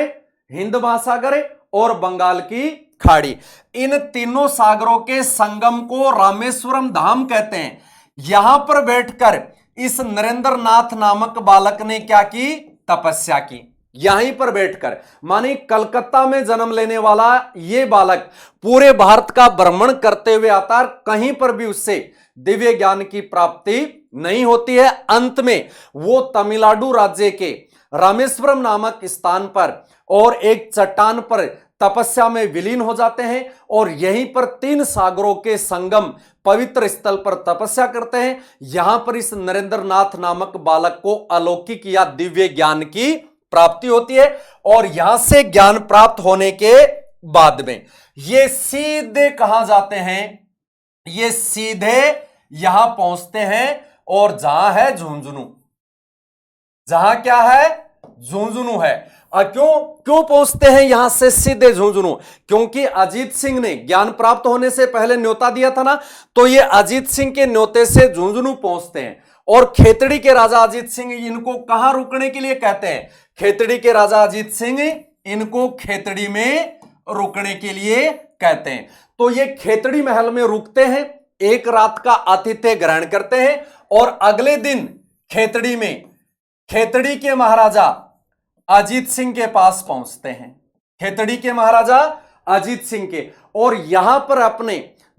हिंद महासागर और बंगाल की खाड़ी। इन तीनों सागरों के संगम को रामेश्वरम धाम कहते हैं। यहां पर बैठकर इस नरेंद्र नाथ नामक बालक ने क्या की? तपस्या की। यहीं पर बैठकर, मानी कलकत्ता में जन्म लेने वाला ये बालक पूरे भारत का भ्रमण करते हुए आता, कहीं पर भी उससे दिव्य ज्ञान की प्राप्ति नहीं होती है। अंत में वो तमिलनाडु राज्य के रामेश्वरम नामक स्थान पर और एक चट्टान पर तपस्या में विलीन हो जाते हैं, और यहीं पर 3 सागरों के संगम पवित्र स्थल पर तपस्या करते हैं। यहां पर इस नरेंद्र नाथ नामक बालक को अलौकिक या दिव्य ज्ञान की प्राप्ति होती है। और यहां से ज्ञान प्राप्त होने के बाद में ये सीधे कहां जाते हैं? ये सीधे यहां पहुंचते हैं, और जहां है झुंझुनू। जहां क्या है? झुंझुनू है। क्यों पहुंचते हैं यहां से सीधे झुंझुनू? क्योंकि अजीत सिंह ने ज्ञान प्राप्त होने से पहले न्योता दिया था ना, तो ये अजीत सिंह के न्योते से झुंझुनू पहुंचते हैं। और खेतड़ी के राजा अजीत सिंह इनको कहां रुकने के लिए कहते हैं? खेतड़ी के राजा अजीत सिंह इनको खेतड़ी में रुकने के लिए कहते हैं। तो ये खेतड़ी महल में रुकते हैं, एक रात का आतिथ्य ग्रहण करते हैं, और अगले दिन खेतड़ी में खेतड़ी के महाराजा अजीत सिंह के पास पहुंचते हैं। खेतड़ी के महाराजा अजीत सिंह के, और यहां पर अपने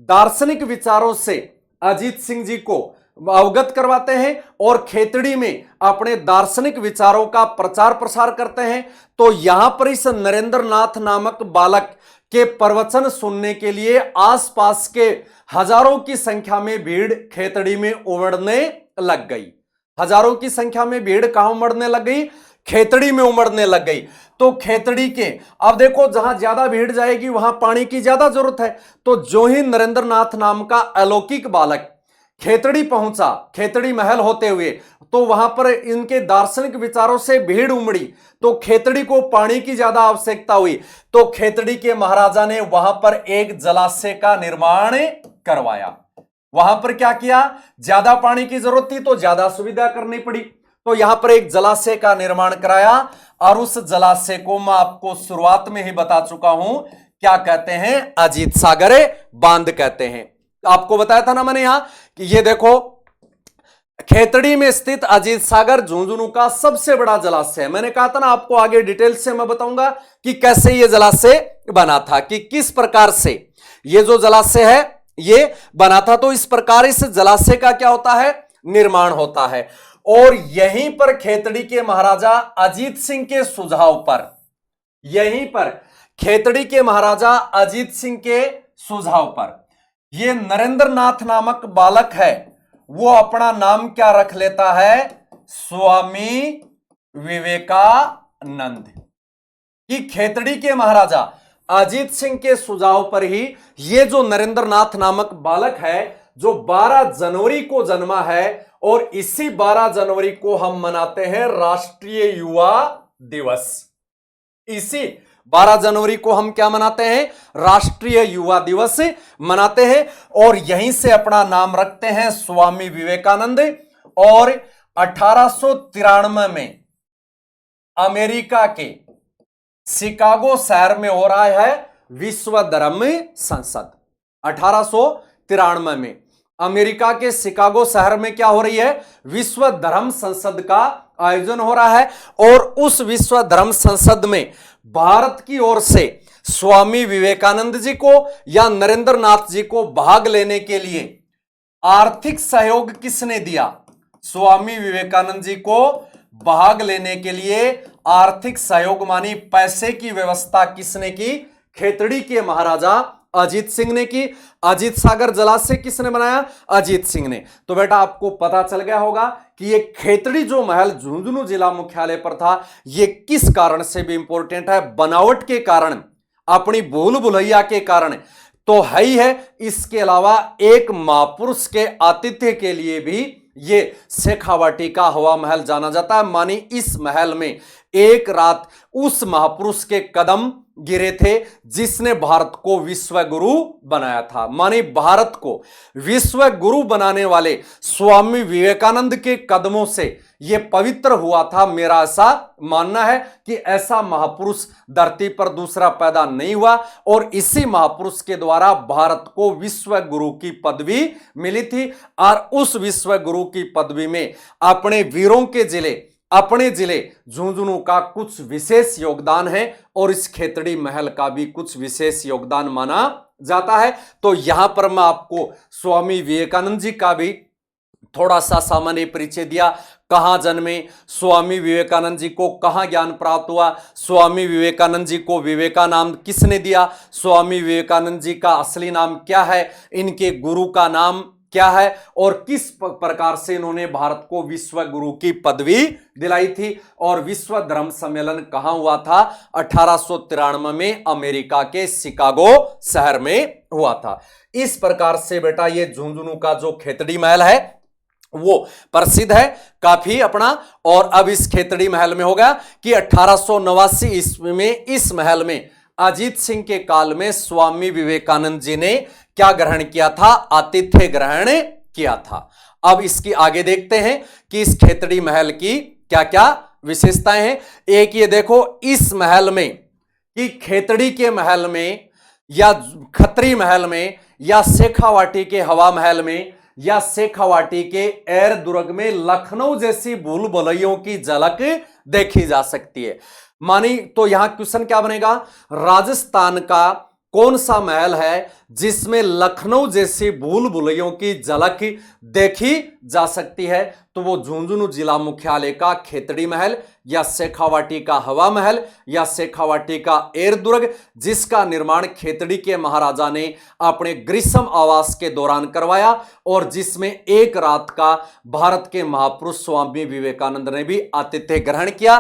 दार्शनिक विचारों से अजीत सिंह जी को अवगत करवाते हैं, और खेतड़ी में अपने दार्शनिक विचारों का प्रचार प्रसार करते हैं। तो यहां पर इस नरेंद्र नाथ नामक बालक के प्रवचन सुनने के लिए आसपास के हजारों की संख्या में भीड़ खेतड़ी में उमड़ने लग गई। हजारों की संख्या में भीड़ कहां उमड़ने लग गई? खेतड़ी में उमड़ने लग गई। तो खेतड़ी के, अब देखो जहां ज्यादा भीड़ जाएगी वहां पानी की ज्यादा जरूरत है। तो जो ही नरेंद्र नाथ नाम का अलौकिक बालक खेतड़ी पहुंचा, खेतड़ी महल होते हुए, तो वहां पर इनके दार्शनिक विचारों से भीड़ उमड़ी, तो खेतड़ी को पानी की ज्यादा आवश्यकता हुई। तो खेतड़ी के महाराजा ने वहां पर एक जलाशय का निर्माण करवाया। वहां पर क्या किया, ज्यादा पानी की जरूरत थी तो ज्यादा सुविधा करनी पड़ी, तो यहां पर एक जलाशय का निर्माण कराया और उस जलाशय को मैं आपको शुरुआत में ही बता चुका हूं, क्या कहते हैं, अजीत सागर बांध कहते हैं। आपको बताया था ना मैंने यहां कि ये देखो खेतड़ी में स्थित अजीत सागर झुंझुनू का सबसे बड़ा जलाशय है। मैंने कहा था ना आपको, आगे डिटेल से मैं बताऊंगा कि कैसे ये जलाशय बना था, कि किस प्रकार से ये जो जलाशय है ये बना था। तो इस प्रकार इस जलाशय का क्या होता है, निर्माण होता है। और यहीं पर खेतड़ी के महाराजा अजीत सिंह के सुझाव पर, यहीं पर खेतड़ी के महाराजा अजीत सिंह के सुझाव पर ये नरेंद्र नाथ नामक बालक है, वो अपना नाम क्या रख लेता है, स्वामी विवेकानंद। कि खेतड़ी के महाराजा अजीत सिंह के सुझाव पर ही ये जो नरेंद्र नाथ नामक बालक है, जो 12 जनवरी को जन्मा है, और इसी 12 जनवरी को हम मनाते हैं राष्ट्रीय युवा दिवस। इसी 12 जनवरी को हम क्या मनाते हैं, राष्ट्रीय युवा दिवस मनाते हैं। और यहीं से अपना नाम रखते हैं स्वामी विवेकानंद। और 1893 में अमेरिका के शिकागो शहर में हो रहा है विश्व धर्म संसद। 1893 में अमेरिका के शिकागो शहर में क्या हो रही है, विश्व धर्म संसद का आयोजन हो रहा है। और उस विश्व धर्म संसद में भारत की ओर से स्वामी विवेकानंद जी को या नरेंद्र नाथ जी को भाग लेने के लिए आर्थिक सहयोग किसने दिया, स्वामी विवेकानंद जी को भाग लेने के लिए आर्थिक सहयोग मानी पैसे की व्यवस्था किसने की, खेतड़ी के महाराजा अजीत सिंह ने की। अजीत सागर जलाशय किसने बनाया, अजीत सिंह ने। तो बेटा आपको पता चल गया होगा कि ये खेतड़ी जो महल झुंझुनू जिला मुख्यालय पर था, ये किस कारण से भी इंपॉर्टेंट है, बनावट के कारण, अपनी भूल भुलैया के कारण तो है ही है। इसके अलावा एक महापुरुष के आतिथ्य के लिए भी ये शेखावाटी का हवा महल जाना जाता है। मानी इस महल में एक रात उस महापुरुष के कदम गिरे थे जिसने भारत को विश्व गुरु बनाया था। मानी भारत को विश्व गुरु बनाने वाले स्वामी विवेकानंद के कदमों से यह पवित्र हुआ था। मेरा ऐसा मानना है कि ऐसा महापुरुष धरती पर दूसरा पैदा नहीं हुआ, और इसी महापुरुष के द्वारा भारत को विश्व गुरु की पदवी मिली थी। और उस विश्व गुरु की पदवी में अपने वीरों के अपने जिले झुंझुनू का कुछ विशेष योगदान है, और इस खेतड़ी महल का भी कुछ विशेष योगदान माना जाता है। तो यहां पर मैं आपको स्वामी विवेकानंद जी का भी थोड़ा सा सामान्य परिचय दिया। कहां जन्मे, स्वामी विवेकानंद जी को कहां ज्ञान प्राप्त हुआ, स्वामी विवेकानंद जी को विवेका नाम किसने दिया, स्वामी विवेकानंद जी का असली नाम क्या है, इनके गुरु का नाम क्या है, और किस प्रकार से इन्होंने भारत को विश्व गुरु की पदवी दिलाई थी। और विश्व धर्म सम्मेलन कहां हुआ था, 1893 में अमेरिका के शिकागो शहर में हुआ था। इस प्रकार से बेटा ये झुंझुनू का जो खेतड़ी महल है वो प्रसिद्ध है काफी अपना। और अब इस खेतड़ी महल में होगा कि 1889 ईस्वी में इस महल में अजीत सिंह के काल में स्वामी विवेकानंद जी ने क्या ग्रहण किया था, आतिथ्य ग्रहण किया था। अब इसकी आगे देखते हैं कि इस खेतड़ी महल की क्या क्या विशेषताएं हैं। एक ये देखो इस महल में कि खेतड़ी के महल में या खत्री महल में या शेखावाटी के हवा महल में या शेखावाटी के एर दुर्ग में लखनऊ जैसी भूल भुलैयों की झलक देखी जा सकती है। मानी तो यहां क्वेश्चन क्या बनेगा, राजस्थान का कौन सा महल है जिसमें लखनऊ जैसी भूल भुलैयों की झलक देखी जा सकती है, तो वो झुंझुनू जिला मुख्यालय का खेतड़ी महल या शेखावाटी का हवा महल या शेखावाटी का एर दुर्ग, जिसका निर्माण खेतड़ी के महाराजा ने अपने ग्रीष्म आवास के दौरान करवाया और जिसमें एक रात का भारत के महापुरुष स्वामी विवेकानंद ने भी आतिथ्य ग्रहण किया।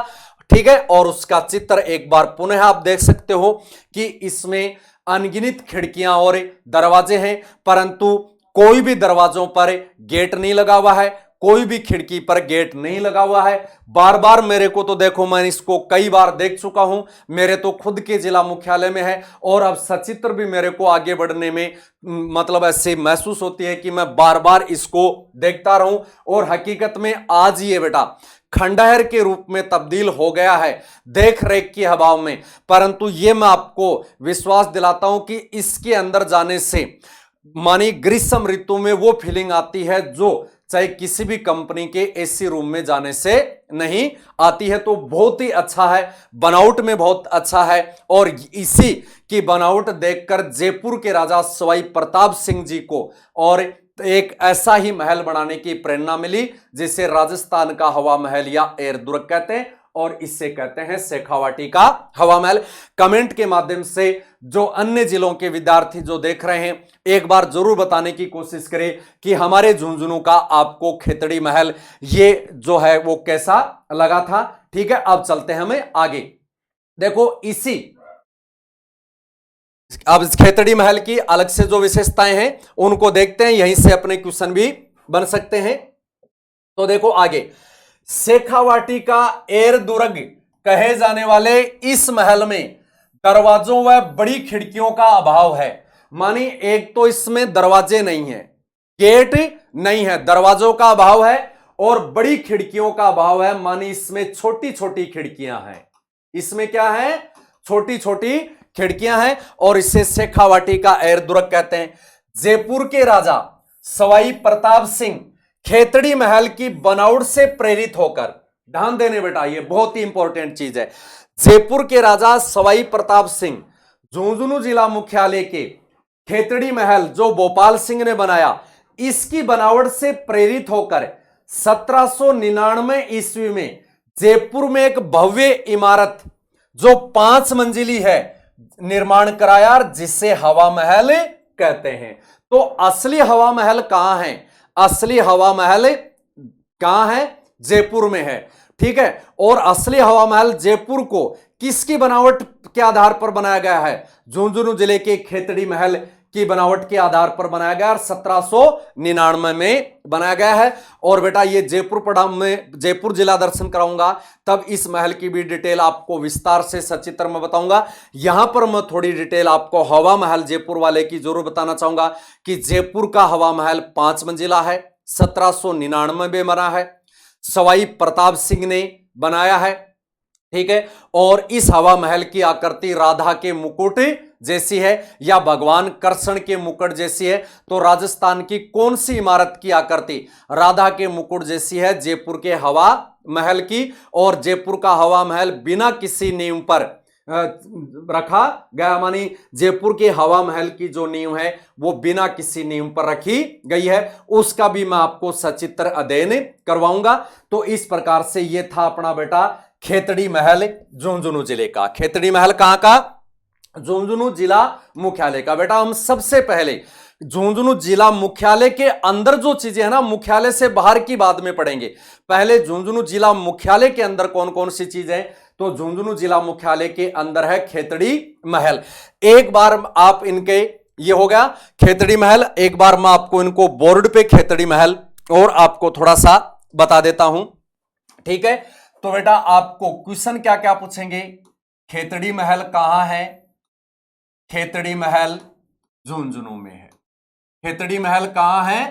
ठीक है, और उसका चित्र एक बार पुनः आप देख सकते हो कि इसमें अनगिनत खिड़कियां और दरवाजे हैं, परंतु कोई भी दरवाजों पर गेट नहीं लगा हुआ है, कोई भी खिड़की पर गेट नहीं लगा हुआ है। बार बार मेरे को तो देखो, मैं इसको कई बार देख चुका हूं, मेरे तो खुद के जिला मुख्यालय में है, और अब सचित्र भी मेरे को आगे बढ़ने में मतलब ऐसे महसूस होती है कि मैं बार बार इसको देखता रहूं। और हकीकत में आज ये बेटा खंडहर के रूप में तब्दील हो गया है देख रेख की हवाओं में, परंतु ये मैं आपको विश्वास दिलाता हूं कि इसके अंदर जाने से मानी ग्रीष्म ऋतु में वो फीलिंग आती है जो चाहे किसी भी कंपनी के एसी रूम में जाने से नहीं आती है। तो बहुत ही अच्छा है, बनावट में बहुत अच्छा है, और इसी की बनावट देखकर जयपुर के राजा सवाई प्रताप सिंह जी को और एक ऐसा ही महल बनाने की प्रेरणा मिली जिसे राजस्थान का हवा महल या एयर दुर्ग कहते हैं, और इससे कहते हैं शेखावाटी का हवा महल। कमेंट के माध्यम से जो अन्य जिलों के विद्यार्थी जो देख रहे हैं, एक बार जरूर बताने की कोशिश करें कि हमारे झुंझुनू का आपको खेतड़ी महल ये जो है वो कैसा लगा था। ठीक है, अब चलते हैं हमें आगे। देखो अब इस खेतड़ी महल की अलग से जो विशेषताएं हैं उनको देखते हैं, यहीं से अपने क्वेश्चन भी बन सकते हैं। तो देखो आगे, शेखावाटी का एयर दुर्ग कहे जाने वाले इस महल में दरवाजों व बड़ी खिड़कियों का अभाव है। मानी एक तो इसमें दरवाजे नहीं है, गेट नहीं है, दरवाजों का अभाव है और बड़ी खिड़कियों का अभाव है। मानी इसमें छोटी छोटी खिड़कियां हैं, इसमें क्या है, छोटी छोटी खिड़कियां हैं, और इसे शेखावाटी का एयर दुर्ग कहते हैं। जयपुर के राजा सवाई प्रताप सिंह खेतड़ी महल की बनावट से प्रेरित होकर, ध्यान देने बेटा ये बहुत ही इंपॉर्टेंट चीज है, जयपुर के राजा सवाई प्रताप सिंह झुंझुनू जिला मुख्यालय के खेतड़ी महल जो भोपाल सिंह ने बनाया, इसकी बनावट से प्रेरित होकर 1799 ईस्वी में जयपुर में एक भव्य इमारत जो 5 मंजिली है निर्माण कराया, जिसे हवा महल कहते हैं। तो असली हवा महल कहां है, असली हवा महल कहां है, जयपुर में है। ठीक है, और असली हवा महल जयपुर को किसकी बनावट के आधार पर बनाया गया है, झुंझुनू जिले के खेतड़ी महल की बनावट के आधार पर बनाया गया, 1799 में बनाया गया है। और बेटा ये जयपुर पढ़ा, मैं जयपुर जिला दर्शन कराऊंगा तब इस महल की भी डिटेल आपको विस्तार से सचित्र में बताऊंगा। यहां पर मैं थोड़ी डिटेल आपको हवा महल जयपुर वाले की जरूर बताना चाहूंगा कि जयपुर का हवा महल 5 मंजिला है, 1799 में बना है, सवाई प्रताप सिंह ने बनाया है। ठीक है, और इस हवा महल की आकृति राधा के मुकुट जैसी है या भगवान कृष्ण के मुकुट जैसी है। तो राजस्थान की कौन सी इमारत की आकृति राधा के मुकुट जैसी है, जयपुर के हवा महल की। और जयपुर का हवा महल बिना किसी नींव पर रखा गया, मानी जयपुर के हवा महल की जो नींव है वो बिना किसी नींव पर रखी गई है, उसका भी मैं आपको सचित्र अध्ययन करवाऊंगा। तो इस प्रकार से ये था अपना बेटा खेतड़ी महल झुंझुनू जिले का। खेतड़ी महल कहां का, झुंझुनू जिला मुख्यालय का। बेटा हम सबसे पहले झुंझुनू जिला मुख्यालय के अंदर जो चीजें है ना, मुख्यालय से बाहर की बाद में पढ़ेंगे, पहले झुंझुनू जिला मुख्यालय के अंदर कौन कौन सी चीजें हैं। तो झुंझुनू जिला मुख्यालय के अंदर है खेतड़ी महल। एक बार आप इनके, ये हो गया खेतड़ी महल, एक बार मैं आपको इनको बोर्ड पे खेतड़ी महल और आपको थोड़ा सा बता देता हूं। ठीक है, तो बेटा आपको क्वेश्चन क्या क्या पूछेंगे, खेतड़ी महल कहां है, खेतड़ी महल झुंझुनू में है। खेतड़ी महल कहां है,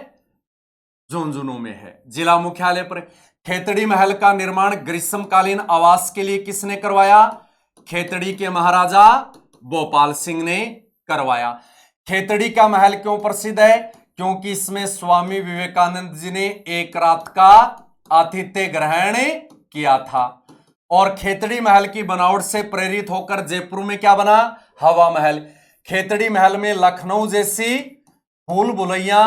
झुंझुनू में है, जिला मुख्यालय पर। खेतड़ी महल का निर्माण ग्रीष्मकालीन आवास के लिए किसने करवाया, खेतड़ी के महाराजा भोपाल सिंह ने करवाया। खेतड़ी का महल क्यों प्रसिद्ध है, क्योंकि इसमें स्वामी विवेकानंद जी ने एक रात का आतिथ्य ग्रहण किया था। और खेतड़ी महल की बनावट से प्रेरित होकर जयपुर में क्या बना, हवा महल। खेतड़ी महल में लखनऊ जैसी भूल भुलैया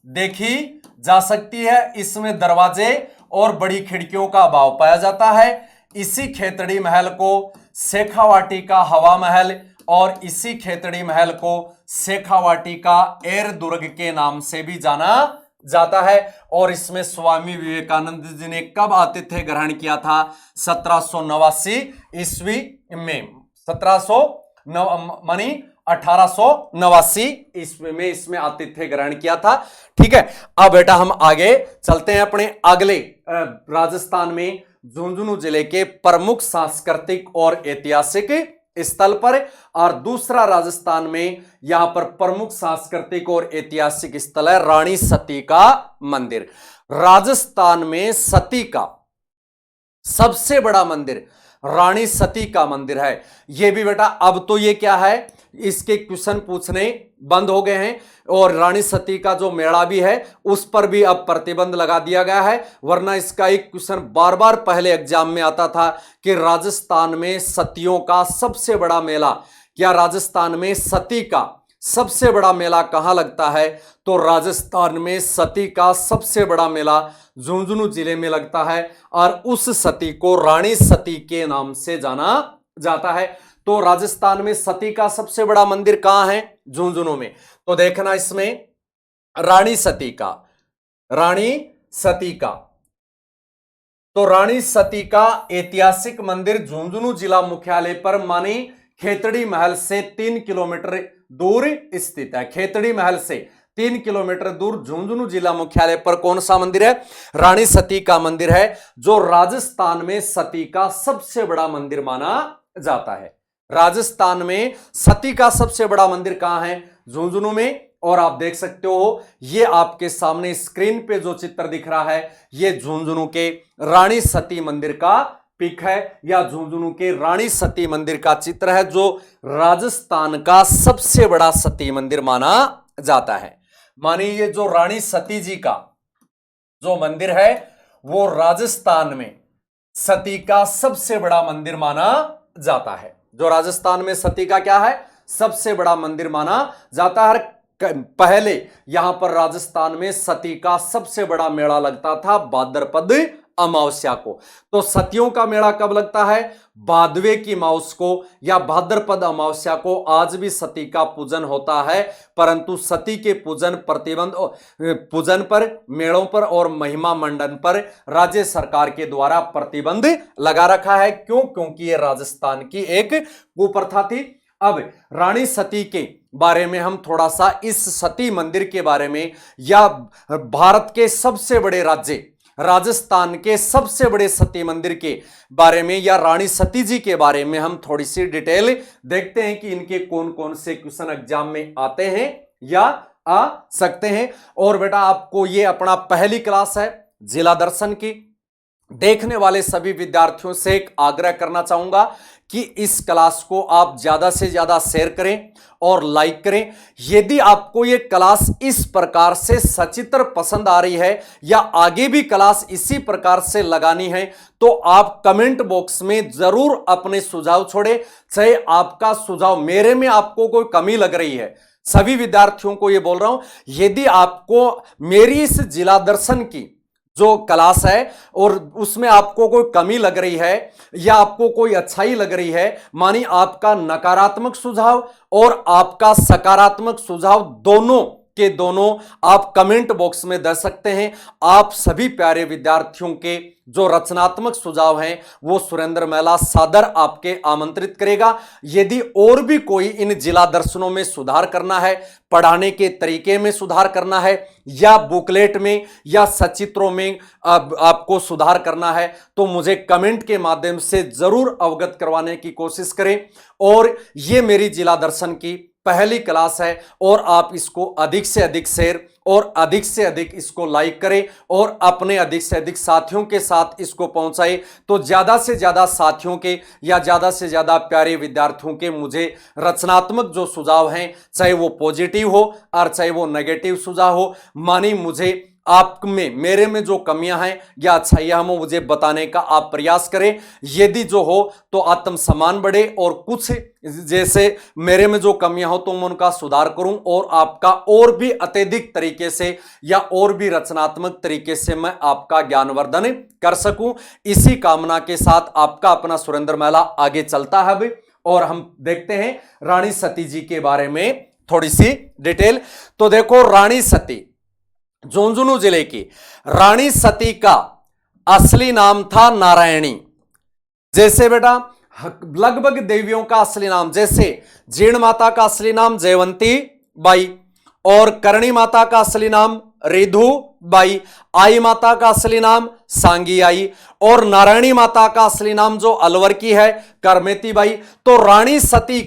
देखी जा सकती है, इसमें दरवाजे और बड़ी खिड़कियों का अभाव पाया जाता है। इसी खेतड़ी महल को शेखावाटी का हवा महल और इसी खेतड़ी महल को शेखावाटी का एयर दुर्ग के नाम से भी जाना जाता है। और इसमें स्वामी विवेकानंद जी ने कब आतिथ्य ग्रहण किया था, 1789 ईस्वी में, 1709 मानी 1889 ईस्वी में इसमें आतिथ्य ग्रहण किया था। ठीक है, अब बेटा हम आगे चलते हैं अपने अगले राजस्थान में झुंझुनू जिले के प्रमुख सांस्कृतिक और ऐतिहासिक स्थल पर। और दूसरा राजस्थान में यहां पर प्रमुख सांस्कृतिक और ऐतिहासिक स्थल है रानी सती का मंदिर। राजस्थान में सती का सबसे बड़ा मंदिर रानी सती का मंदिर है। यह भी बेटा अब तो ये क्या है, इसके क्वेश्चन पूछने बंद हो गए हैं और रानी सती का जो मेला भी है उस पर भी अब प्रतिबंध लगा दिया गया है। वरना इसका एक क्वेश्चन बार बार पहले एग्जाम में आता था कि राजस्थान में सतियों का सबसे बड़ा मेला, क्या राजस्थान में सती का सबसे बड़ा मेला कहां लगता है? तो राजस्थान में सती का सबसे बड़ा मेला झुंझुनू जिले में लगता है और उस सती को रानी सती के नाम से जाना जाता है। तो राजस्थान में सती का सबसे बड़ा मंदिर कहां है? झुंझुनू में। तो देखना इसमें रानी सती का, रानी सती का, तो रानी सती का ऐतिहासिक मंदिर झुंझुनू जिला मुख्यालय पर मानी खेतड़ी महल से 3 किलोमीटर दूर स्थित है। खेतड़ी महल से 3 किलोमीटर दूर झुंझुनू जिला मुख्यालय पर कौन सा मंदिर है? रानी सती का मंदिर है, जो राजस्थान में सती का सबसे बड़ा मंदिर माना जाता है। राजस्थान में सती का सबसे बड़ा मंदिर कहां है? झुंझुनू में। और आप देख सकते हो ये आपके सामने स्क्रीन पे जो चित्र दिख रहा है ये झुंझुनू के रानी सती मंदिर का पिक है, या झुंझुनू के रानी सती मंदिर का चित्र है, जो राजस्थान का सबसे बड़ा सती मंदिर माना जाता है। मानिए ये जो रानी सती जी का जो मंदिर है वो राजस्थान में सती का सबसे बड़ा मंदिर माना जाता है। जो राजस्थान में सती का क्या है? सबसे बड़ा मंदिर माना जाता है। पहले यहां पर राजस्थान में सती का सबसे बड़ा मेला लगता था भाद्रपद अमावस्या को। तो सतियों का मेला कब लगता है? भादवे की माउस को या भाद्रपद अमावस्या को। आज भी सती का पूजन होता है, परंतु सती के पूजन पर, मेलों पर और महिमा मंडन पर राज्य सरकार के द्वारा प्रतिबंध लगा रखा है। क्यों? क्योंकि यह राजस्थान की एक कुप्रथा थी। अब रानी सती के बारे में हम थोड़ा सा इस सती मंदिर के बारे में, या भारत के सबसे बड़े राज्य राजस्थान के सबसे बड़े सती मंदिर के बारे में, या रानी सती जी के बारे में हम थोड़ी सी डिटेल देखते हैं कि इनके कौन कौन से क्वेश्चन एग्जाम में आते हैं या आ सकते हैं। और बेटा आपको ये अपना पहली क्लास है जिला दर्शन की। देखने वाले सभी विद्यार्थियों से एक आग्रह करना चाहूंगा कि इस क्लास को आप ज्यादा से ज्यादा शेयर करें और लाइक करें। यदि आपको ये क्लास इस प्रकार से सचित्र पसंद आ रही है या आगे भी क्लास इसी प्रकार से लगानी है तो आप कमेंट बॉक्स में जरूर अपने सुझाव छोड़ें। चाहे आपका सुझाव, मेरे में आपको कोई कमी लग रही है, सभी विद्यार्थियों को ये बोल रहा हूं, यदि आपको मेरी इस जिला दर्शन की जो क्लास है और उसमें आपको कोई कमी लग रही है या आपको कोई अच्छाई लग रही है, मानी आपका नकारात्मक सुझाव और आपका सकारात्मक सुझाव दोनों के दोनों आप कमेंट बॉक्स में दे सकते हैं। आप सभी प्यारे विद्यार्थियों के जो रचनात्मक सुझाव हैं वो सुरेंद्र महिला सादर आपके आमंत्रित करेगा। यदि और भी कोई इन जिला दर्शनों में सुधार करना है, पढ़ाने के तरीके में सुधार करना है, या बुकलेट में या सचित्रों में आपको सुधार करना है, तो मुझे कमेंट के माध्यम से जरूर अवगत करवाने की कोशिश करें। और ये मेरी जिला दर्शन की पहली क्लास है और आप इसको अधिक से अधिक शेयर और अधिक से अधिक इसको लाइक करें और अपने अधिक से अधिक साथियों के साथ इसको पहुंचाएं, तो ज्यादा से ज्यादा साथियों के या ज्यादा से ज्यादा प्यारे विद्यार्थियों के मुझे रचनात्मक जो सुझाव हैं, चाहे वो पॉजिटिव हो और चाहे वो नेगेटिव सुझाव हो, मानी मुझे आप में, मेरे में जो कमियां हैं या अच्छाइयां हम मुझे बताने का आप प्रयास करें। यदि जो हो तो आत्मसम्मान बढ़े और कुछ जैसे मेरे में जो कमियां हो तो मैं उनका सुधार करूं और आपका और भी अत्यधिक तरीके से या और भी रचनात्मक तरीके से मैं आपका ज्ञानवर्धन कर सकूं। इसी कामना के साथ आपका अपना सुरेंद्र महिला आगे चलता है अभी, और हम देखते हैं रानी सती जी के बारे में थोड़ी सी डिटेल। तो देखो, रानी सती झुंझुनू जिले की रानी सती का असली नाम था नारायणी। जैसे बेटा लगभग देवियों का असली नाम, जैसे जीर्ण माता का असली नाम जयवंती बाई, और करणी माता का असली नाम रिधु बाई, आई माता का असली नाम सांगी आई, और नारायणी माता का असली नाम जो अलवर की है करमेती बाई। तो रानी सती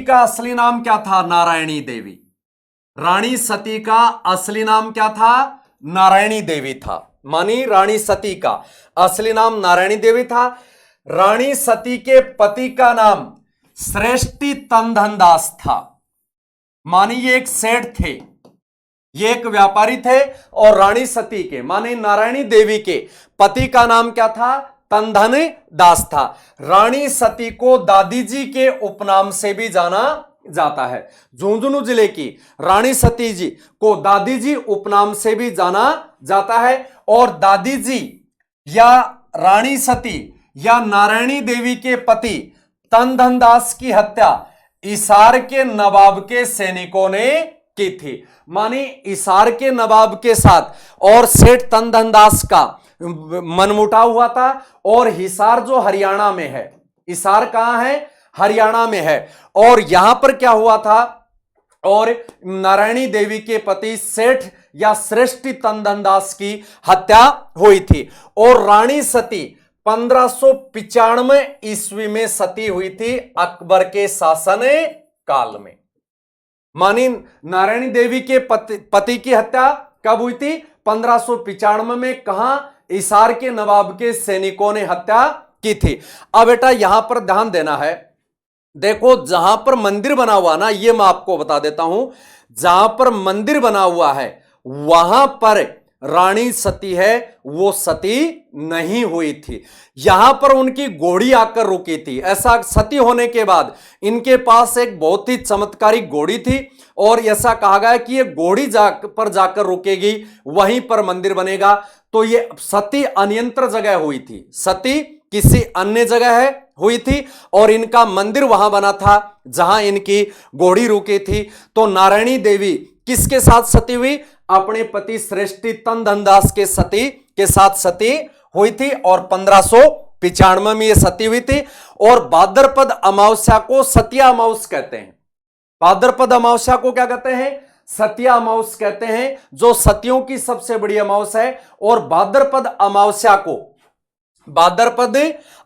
का असली नाम क्या था? नारायणी देवी। रानी सती का असली नाम क्या था? नारायणी देवी था। मानी रानी सती का असली नाम नारायणी देवी था। रानी सती के पति का नाम श्रेष्ठी तंधन दास था। मानी ये एक सेठ थे, ये एक व्यापारी थे, और रानी सती के माने नारायणी देवी के पति का नाम क्या था? तंधन दास था। रानी सती को दादी जी के उपनाम से भी जाना जाता है। झुंझुनू जिले की रानी सती जी को दादी जी उपनाम से भी जाना जाता है। और दादी जी या रानी सती या नारायणी देवी के पति तंधन दास की हत्या इसार के नवाब के सैनिकों ने की थी। मानी इसार के नवाब के साथ और सेठ तंधन दास का मनमुटाव हुआ था। और हिसार जो हरियाणा में है, इसार कहां है? हरियाणा में है। और यहां पर क्या हुआ था? और नारायणी देवी के पति सेठ या श्रेष्ठी तंधन दास की हत्या हुई थी। और रानी सती 1595 ईस्वी में सती हुई थी अकबर के शासन काल में। मानी नारायणी देवी के पति की हत्या कब हुई थी? 1595 में। कहां? इसार के नवाब के सैनिकों ने हत्या की थी। अब बेटा यहां पर ध्यान देना है, देखो जहां पर मंदिर बना हुआ ना, ये मैं आपको बता देता हूं, जहां पर मंदिर बना हुआ है वहां पर रानी सती है वो सती नहीं हुई थी। यहां पर उनकी घोड़ी आकर रुकी थी। ऐसा सती होने के बाद इनके पास एक बहुत ही चमत्कारिक घोड़ी थी, और ऐसा कहा गया कि ये घोड़ी पर जाकर रुकेगी, वहीं पर मंदिर बनेगा। तो ये सती अन्यंत्र जगह हुई थी, सती किसी अन्य जगह है हुई थी, और इनका मंदिर वहां बना था जहां इनकी घोड़ी रुकी थी। तो नारायणी देवी किसके साथ सती हुई? अपने पति श्रेष्ठी तंधन दास के साथ सती हुई थी, और 1595 में ये सती हुई थी। और भाद्रपद अमावस्या को सतिया अमावस कहते हैं। भाद्रपद अमावस्या को क्या कहते हैं? सतिया अमावस कहते हैं, जो सतियों की सबसे बड़ी अमावस है। और भाद्रपद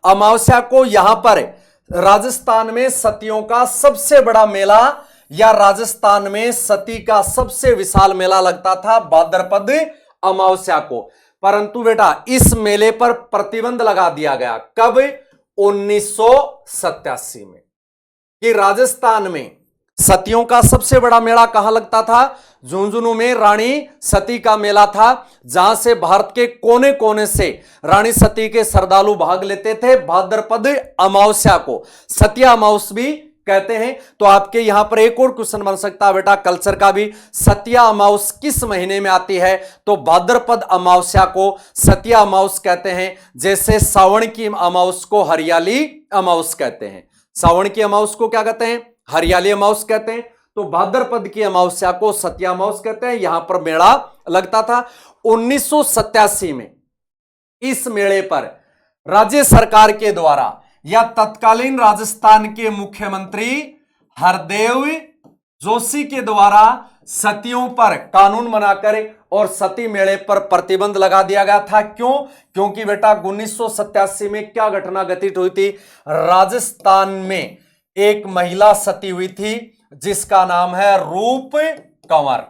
अमावस्या को यहां पर राजस्थान में सतियों का सबसे बड़ा मेला या राजस्थान में सती का सबसे विशाल मेला लगता था भाद्रपद अमावस्या को। परंतु बेटा इस मेले पर प्रतिबंध लगा दिया गया। कब? 1987 में। कि राजस्थान में सतियों का सबसे बड़ा मेला कहां लगता था? झुंझुनू में रानी सती का मेला था, जहां से भारत के कोने कोने से रानी सती के श्रद्धालु भाग लेते थे। भाद्रपद अमावस्या को सतिया अमावस भी कहते हैं। तो आपके यहां पर एक और क्वेश्चन बन सकता है बेटा कल्चर का भी, सतिया अमावस किस महीने में आती है? तो भाद्रपद अमावस्या को सतिया अमावस कहते हैं। जैसे सावन की अमावस को हरियाली अमावस कहते हैं। सावन की अमावस को क्या कहते हैं? हरियाली अमावस कहते हैं। तो भाद्रपद की अमावस्या को सतिया अमावस कहते हैं। यहां पर मेला लगता था 1987 में। इस मेले पर राज्य सरकार के द्वारा या तत्कालीन राजस्थान के मुख्यमंत्री हरदेव जोशी के द्वारा सतियों पर कानून बनाकर और सती मेले पर प्रतिबंध लगा दिया गया था। क्यों? क्योंकि बेटा 1987 में क्या घटना घटित हुई थी? राजस्थान में एक महिला सती हुई थी जिसका नाम है रूप कंवर।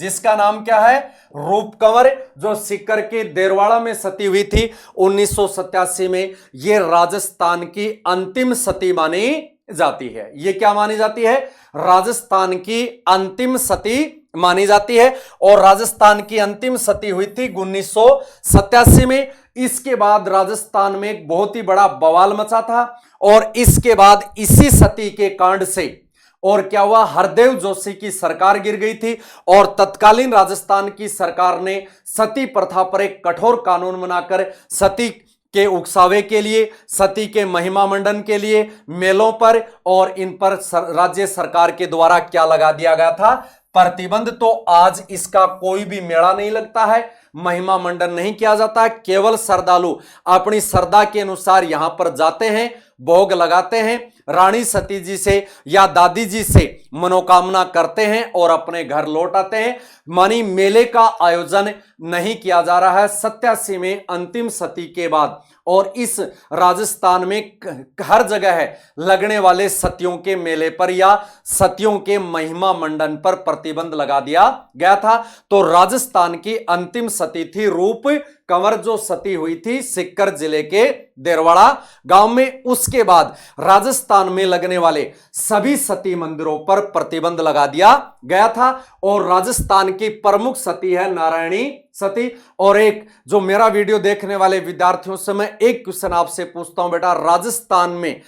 जिसका नाम क्या है? रूप कंवर, जो सीकर के देरवाड़ा में सती हुई थी 1987 में। यह राजस्थान की अंतिम सती मानी जाती है। यह क्या मानी जाती है? राजस्थान की अंतिम सती मानी जाती है। और राजस्थान की अंतिम सती हुई थी 1987 में। इसके बाद राजस्थान में एक बहुत ही बड़ा बवाल मचा था, और इसके बाद इसी सती के कांड से और क्या हुआ? हरदेव जोशी की सरकार गिर गई थी, और तत्कालीन राजस्थान की सरकार ने सती प्रथा पर एक कठोर कानून बनाकर सती के उकसावे के लिए, सती के महिमा मंडन के लिए मेलों पर और इन पर राज्य सरकार के द्वारा क्या लगा दिया गया था? प्रतिबंध तो आज इसका कोई भी मेला नहीं लगता है, महिमा मंडन नहीं किया जाता है। केवल श्रद्धालु अपनी श्रद्धा के अनुसार यहां पर जाते हैं, भोग लगाते हैं, रानी सती जी से या दादी जी से मनोकामना करते हैं और अपने घर लौट आते हैं। मानी मेले का आयोजन नहीं किया जा रहा है 87 में अंतिम सती के बाद। और इस राजस्थान में हर जगह है लगने वाले सतियों के मेले पर या सतियों के महिमा मंडन पर प्रतिबंध लगा दिया गया था। तो राजस्थान की अंतिम सती थी रूप कंवर, जो सती हुई थी सिक्कर जिले के देरवाड़ा गांव में। उसके बाद राजस्थान में लगने वाले सभी सती मंदिरों पर प्रतिबंध लगा दिया गया था। और राजस्थान की प्रमुख सती है नारायणी सती। और एक जो मेरा वीडियो देखने वाले विद्यार्थियों से मैं एक क्वेश्चन आपसे पूछता हूं बेटा, राजस्थान में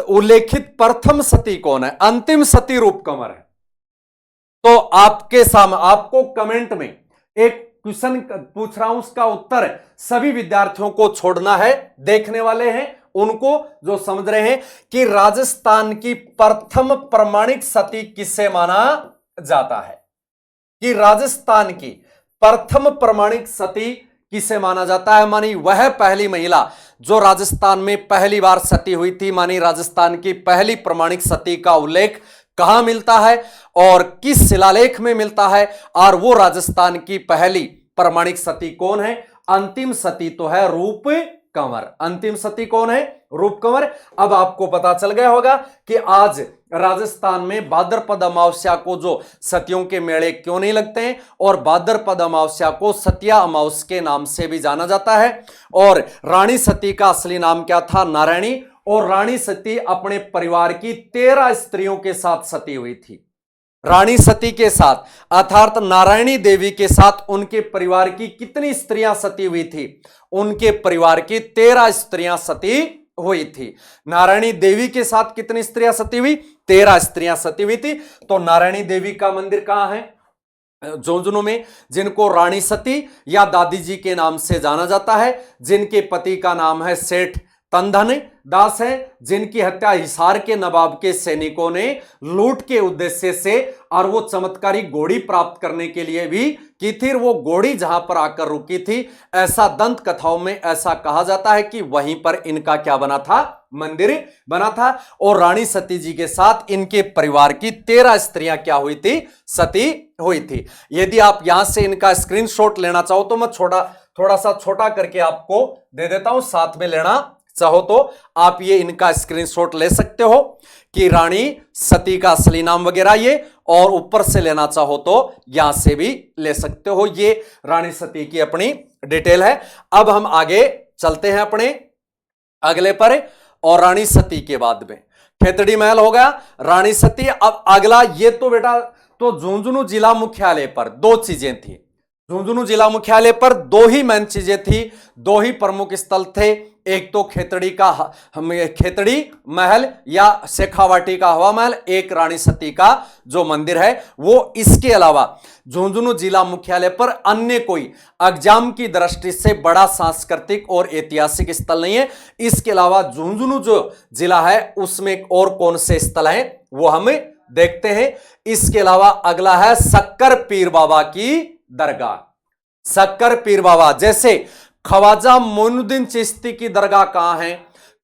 उल्लेखित प्रथम सती कौन है? अंतिम सती रूप कंवर है। तो आपके सामने आपको कमेंट में एक क्वेश्चन पूछ रहा हूं, उसका उत्तर सभी विद्यार्थियों को छोड़ना है, देखने वाले हैं उनको जो समझ रहे हैं कि राजस्थान की प्रथम प्रमाणिक सती किसे माना जाता है, कि राजस्थान की प्रथम प्रमाणिक सती किसे माना जाता है। मानी वह पहली महिला जो राजस्थान में पहली बार सती हुई थी। मानी राजस्थान की पहली प्रमाणिक सती का उल्लेख कहां मिलता है और किस शिलालेख में मिलता है, और वो राजस्थान की पहली प्रमाणिक सती कौन है? अंतिम सती तो है रूप कंवर। अंतिम सती कौन है? रूप कंवर। अब आपको पता चल गया होगा कि आज राजस्थान में भाद्रपद अमावस्या को जो सतियों के मेले क्यों नहीं लगते हैं, और भाद्रपद अमावस्या को सतिया अमावस के नाम से भी जाना जाता है। और रानी सती का असली नाम क्या था? नारायणी। और रानी सती अपने परिवार की 13 स्त्रियों के साथ सती हुई थी। रानी सती के साथ अर्थात नारायणी देवी के साथ उनके परिवार की कितनी स्त्रियां सती हुई थी? उनके परिवार की 13 स्त्रियां सती हुई थी। नारायणी देवी के साथ कितनी स्त्रियां सती हुई? 13 स्त्रियां सती हुई थी। तो नारायणी देवी का मंदिर कहां है? झुंझुनू में, जिनको रानी सती या दादी जी के नाम से जाना जाता है, जिनके पति का नाम है सेठ तंधन दास है, जिनकी हत्या हिसार के नवाब के सैनिकों ने लूट के उद्देश्य से और वो चमत्कारी घोड़ी प्राप्त करने के लिए भी की थी। वो घोड़ी जहां पर आकर रुकी थी, ऐसा दंत कथाओं में ऐसा कहा जाता है कि वहीं पर इनका क्या बना था? मंदिर बना था। और रानी सती जी के साथ इनके परिवार की 13 स्त्रियां क्या हुई थी? सती हुई थी। यदि आप यहां से इनका स्क्रीनशॉट लेना चाहो तो मैं थोड़ा सा छोटा करके आपको दे देता हूं, साथ में लेना चाहो तो आप ये इनका स्क्रीनशॉट ले सकते हो कि रानी सती का असली नाम वगैरह ये, और ऊपर से लेना चाहो तो यहां से भी ले सकते हो। ये रानी सती की अपनी डिटेल है। अब हम आगे चलते हैं अपने अगले पर, और रानी सती के बाद में खेतड़ी महल हो गया, रानी सती। अब अगला ये तो बेटा तो झुंझुनू जिला मुख्यालय पर 2 चीजें थी। झुंझुनू जिला मुख्यालय पर 2 ही मेन चीजें थी, 2 ही प्रमुख स्थल थे। एक तो खेतड़ी महल या शेखावाटी का हवा महल, एक रानी सती का जो मंदिर है वो। इसके अलावा झुंझुनू जिला मुख्यालय पर अन्य कोई एग्जाम की दृष्टि से बड़ा सांस्कृतिक और ऐतिहासिक स्थल नहीं है। इसके अलावा झुंझुनू जो जिला है उसमें और कौन से स्थल हैं वो हम देखते हैं। इसके अलावा अगला है शक्कर पीर बाबा की दरगाह। शक्कर पीर बाबा, जैसे ख्वाजा मोइनुद्दीन चिश्ती की दरगाह कहां है?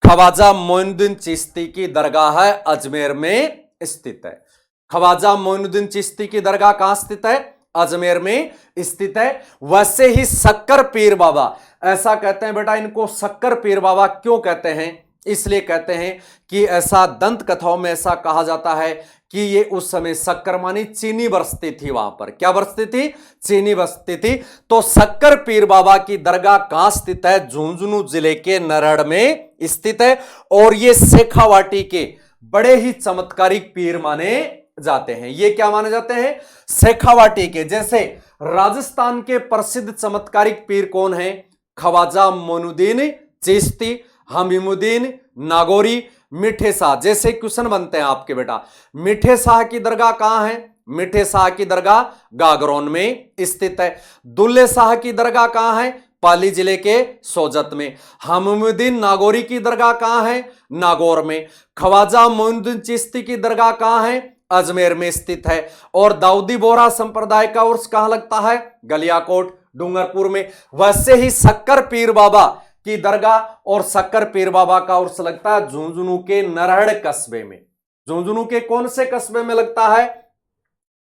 ख्वाजा मोइनुद्दीन चिश्ती की दरगाह है अजमेर में स्थित है। ख्वाजा मोइनुद्दीन चिश्ती की दरगाह कहां स्थित है? अजमेर में स्थित है। वैसे ही शक्कर पीर बाबा, ऐसा कहते हैं बेटा इनको शक्कर पीर बाबा क्यों कहते हैं? इसलिए कहते हैं कि ऐसा दंत कथाओं में ऐसा कहा जाता है कि ये उस समय शक्कर मानी चीनी बरसती थी। वहां पर क्या बरसती थी? चीनी बरसती थी। तो शक्कर पीर बाबा की दरगाह कहां स्थित है? झुंझुनू जिले के नरड़ में स्थित है। और ये शेखावाटी के बड़े ही चमत्कारिक पीर माने जाते हैं। ये क्या माने जाते हैं? शेखावाटी के। जैसे राजस्थान के प्रसिद्ध चमत्कारिक पीर कौन है? ख्वाजा मोइनुद्दीन चिश्ती, हमीमुद्दीन नागौरी, मीठे शाह। जैसे क्वेश्चन बनते हैं आपके बेटा, मीठे शाह की दरगाह कहां है? मीठे शाह की दरगाह गागरोन में स्थित है। दुल्ले शाह की दरगाह कहां है? पाली जिले के सोजत में। हमीमुद्दीन नागौरी की दरगाह कहां है? नागौर में। ख्वाजा मोइनुद्दीन चिश्ती की दरगाह कहां है? अजमेर में स्थित है। और दाऊदी बोहरा संप्रदाय का उर्स कहां लगता है? गलियाकोट डूंगरपुर में। वैसे ही शक्कर पीर बाबा की दरगाह और शक्कर पीर बाबा का उर्स लगता है झुंझुनू के नरहड़ कस्बे में। झुंझुनू के कौन से कस्बे में लगता है?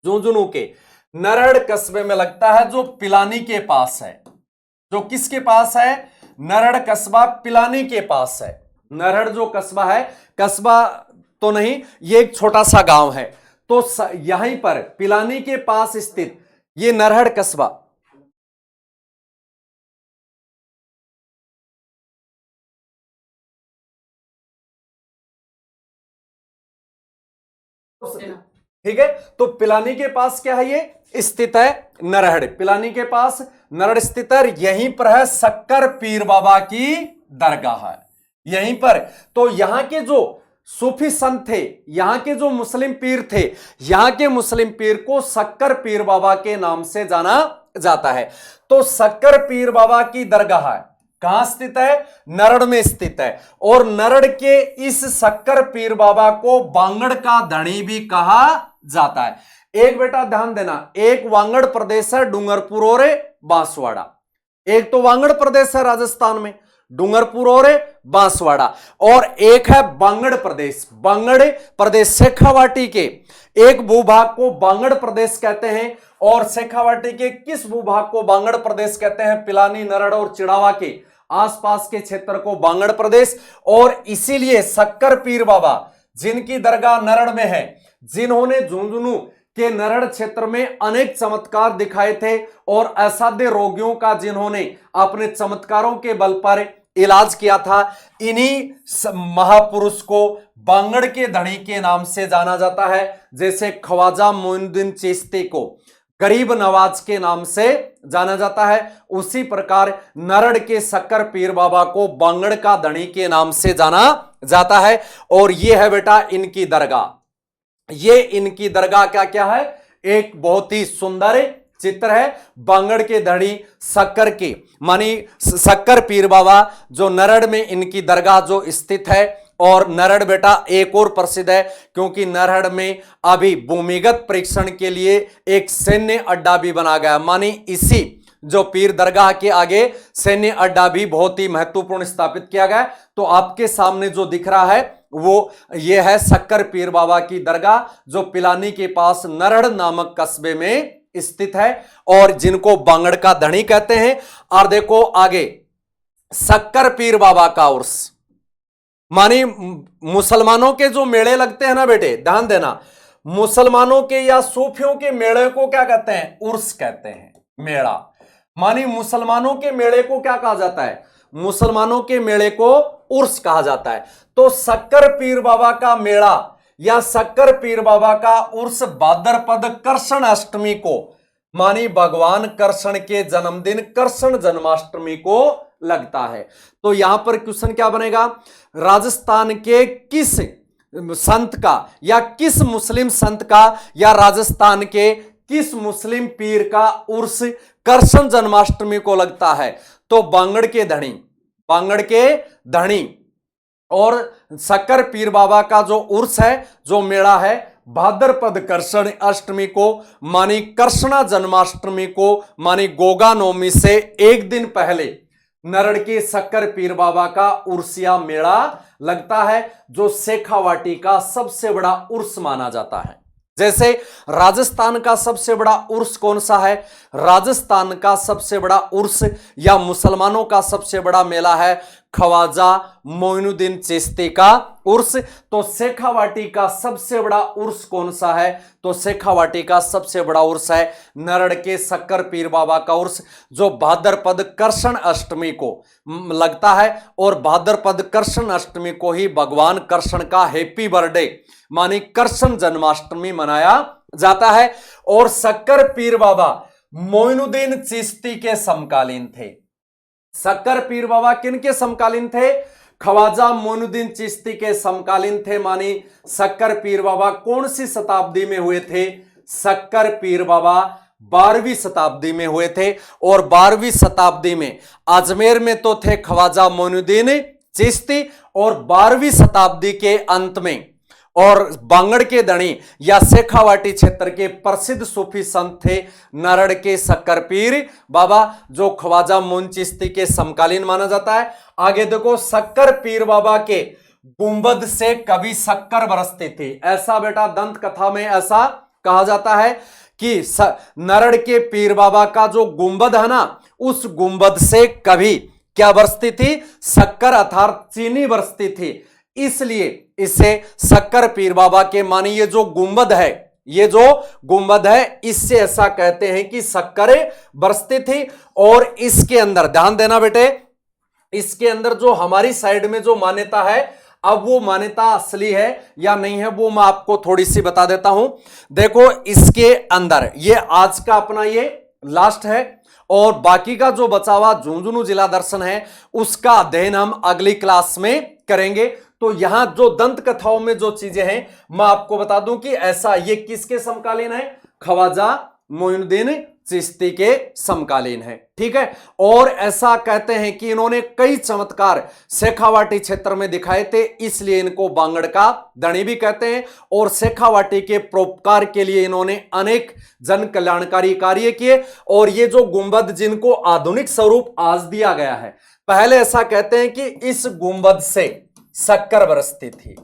झुंझुनू के नरहड़ कस्बे में लगता है, जो पिलानी के पास है। जो किसके पास है? नरहड़ कस्बा पिलानी के पास है। नरहड़ जो कस्बा है, कस्बा तो नहीं, ये एक छोटा सा गांव है। तो यहीं पर पिलानी के पास स्थित ये नरहड़ कस्बा ठीक है। तो पिलानी के पास क्या है? ये स्थित है नरहड़। पिलानी के पास नरहड़ स्थित है। यहीं पर है शक्कर पीर बाबा की दरगाह है, यहीं पर। तो यहां के जो सूफी संत थे, यहां के जो मुस्लिम पीर थे, यहां के मुस्लिम पीर को शक्कर पीर बाबा के नाम से जाना जाता है। तो शक्कर पीर बाबा की दरगाह है, कहां स्थित है? नरहड़ में स्थित है। और नरहड़ के इस शक्कर पीर बाबा को वांगड़ का धनी भी कहा जाता है। एक बेटा ध्यान देना, एक वांगड़ प्रदेश है डूंगरपुर और बांसवाड़ा। एक तो वांगड़ प्रदेश है राजस्थान में, डूंगरपुर और बांसवाड़ा। और एक है बांगड़ प्रदेश। बांगड़ प्रदेश शेखावाटी के एक भूभाग को बांगड़ प्रदेश कहते हैं। और शेखावाटी के किस भूभाग को बांगड़ प्रदेश कहते हैं? पिलानी, नरहड़ और चिड़ावा के आसपास के क्षेत्र को बांगड़ प्रदेश। और इसीलिए शक्कर पीर बाबा जिनकी दरगाह नरहड़ में है, जिन्होंने झुंझुनू के नरहड़ क्षेत्र में अनेक चमत्कार दिखाए थे और असाध्य रोगियों का जिन्होंने अपने चमत्कारों के बल पर इलाज किया था, इन्हीं महापुरुष को बांगड़ के धनी के नाम से जाना जाता है। जैसे ख्वाजा मोइनुद्दीन चिश्ती को गरीब नवाज के नाम से जाना जाता है, उसी प्रकार नरहड़ के शक्कर पीर बाबा को बांगड़ का धनी के नाम से जाना जाता है। और यह है बेटा इनकी दरगाह। ये इनकी दरगाह क्या क्या है? एक बहुत ही सुंदर चित्र है बांगड़ के धनी शक्कर की, मानी शक्कर पीर बाबा, जो नरहड़ में इनकी दरगाह जो स्थित है। और नरहड़ बेटा एक और प्रसिद्ध है क्योंकि नरहड़ में अभी भूमिगत परीक्षण के लिए एक सैन्य अड्डा भी बना गया। मानी इसी जो पीर दरगाह के आगे सैन्य अड्डा भी बहुत ही महत्वपूर्ण स्थापित किया गया। तो आपके सामने जो दिख रहा है वो ये है शक्कर पीर बाबा की दरगाह, जो पिलानी के पास नरहड़ नामक कस्बे में स्थित है और जिनको बांगड़ का धनी कहते हैं। और देखो आगे शक्कर पीर बाबा का उर्स, मानी मुसलमानों के जो मेले लगते हैं ना बेटे, ध्यान देना, मुसलमानों के या सूफियों के मेले को क्या कहते हैं? उर्स कहते हैं, मेला। मानी मुसलमानों के मेले को क्या कहा जाता है? मुसलमानों के मेले को उर्स कहा जाता है। तो शक्कर पीर बाबा का मेला या शक्कर पीर बाबा का उर्स भाद्रपद कृष्ण अष्टमी को, मानी भगवान कृष्ण के जन्मदिन कृष्ण जन्माष्टमी को लगता है। तो यहां पर क्वेश्चन क्या बनेगा? राजस्थान के किस संत का या किस मुस्लिम संत का या राजस्थान के किस मुस्लिम पीर का उर्स कृष्ण जन्माष्टमी को लगता है? तो बांगड़ के धनी, बांगड़ के धनी और शक्कर पीर बाबा का जो उर्स है, जो मेला है, भाद्रपद कृष्ण अष्टमी को, मानी कृष्णा जन्माष्टमी को, मानी गोगा नवमी से एक दिन पहले नरहड़ के शक्कर पीर बाबा का उर्सिया मेला लगता है, जो शेखावाटी का सबसे बड़ा उर्स माना जाता है। जैसे राजस्थान का सबसे बड़ा उर्स कौन सा है? राजस्थान का सबसे बड़ा उर्स या मुसलमानों का सबसे बड़ा मेला है ख्वाजा मोइनुद्दीन चिश्ती का उर्स। तो शेखावाटी का सबसे बड़ा उर्स कौन सा है? तो शेखावाटी का सबसे बड़ा उर्स है नरहड़ के शक्कर पीर बाबा का उर्स, जो भाद्रपद कृष्ण अष्टमी को लगता है। और भाद्रपद कृष्ण अष्टमी को ही भगवान कृष्ण का हैप्पी बर्थडे, मानी कृष्ण जन्माष्टमी मनाया जाता है। और शक्कर पीर बाबा मोइनुद्दीन चिश्ती के समकालीन थे। शक्कर पीर बाबा किनके समकालीन थे? ख्वाजा मोइनुद्दीन चिश्ती के समकालीन थे। मानी शक्कर पीर बाबा कौन सी शताब्दी में हुए थे? शक्कर पीर बाबा 12वीं शताब्दी में हुए थे। और 12वीं शताब्दी में अजमेर में तो थे ख्वाजा मोइनुद्दीन चिश्ती, और 12वीं शताब्दी के अंत में और बांगड़ के दणी या शेखावाटी क्षेत्र के प्रसिद्ध सूफी संत थे नारड़ के शक्कर पीर बाबा, जो ख्वाजा मोइन चिश्ती के समकालीन माना जाता है। आगे देखो, शक्कर पीर बाबा के गुंबद से कभी शक्कर बरसती थी। ऐसा बेटा दंत कथा में ऐसा कहा जाता है कि नारड़ के पीर बाबा का जो गुंबद है ना, उस गुंबद से कभी क्या बरसती थी? शक्कर अर्थात चीनी बरसती थी। इसलिए इसे शक्कर पीर बाबा के माने ये जो गुंबद है, ये जो गुंबद है, इससे ऐसा कहते हैं कि शक्कर बरसती थी। और इसके अंदर ध्यान देना बेटे, इसके अंदर जो हमारी साइड में जो मान्यता है, अब वो मान्यता असली है या नहीं है वो मैं आपको थोड़ी सी बता देता हूं। देखो, इसके अंदर ये आज का अपना ये लास्ट है और बाकी का जो बचा हुआ झुंझुनू जिला दर्शन है उसका अध्ययन हम अगली क्लास में करेंगे। तो यहां जो दंत कथाओं में जो चीजें हैं मैं आपको बता दूं कि ऐसा ये किसके समकालीन है? ख्वाजा मोइनुद्दीन चिश्ती के समकालीन है। ठीक है, और ऐसा कहते हैं कि इन्होंने कई चमत्कार शेखावाटी क्षेत्र में दिखाए थे, इसलिए इनको बांगड़ का दणी भी कहते हैं। और शेखावाटी के परोपकार के लिए इन्होंने अनेक जन कल्याणकारी कार्य किए। और ये जो गुंबद जिनको आधुनिक स्वरूप आज दिया गया है, पहले ऐसा कहते हैं कि इस गुंबद से शक्कर बरसती थी।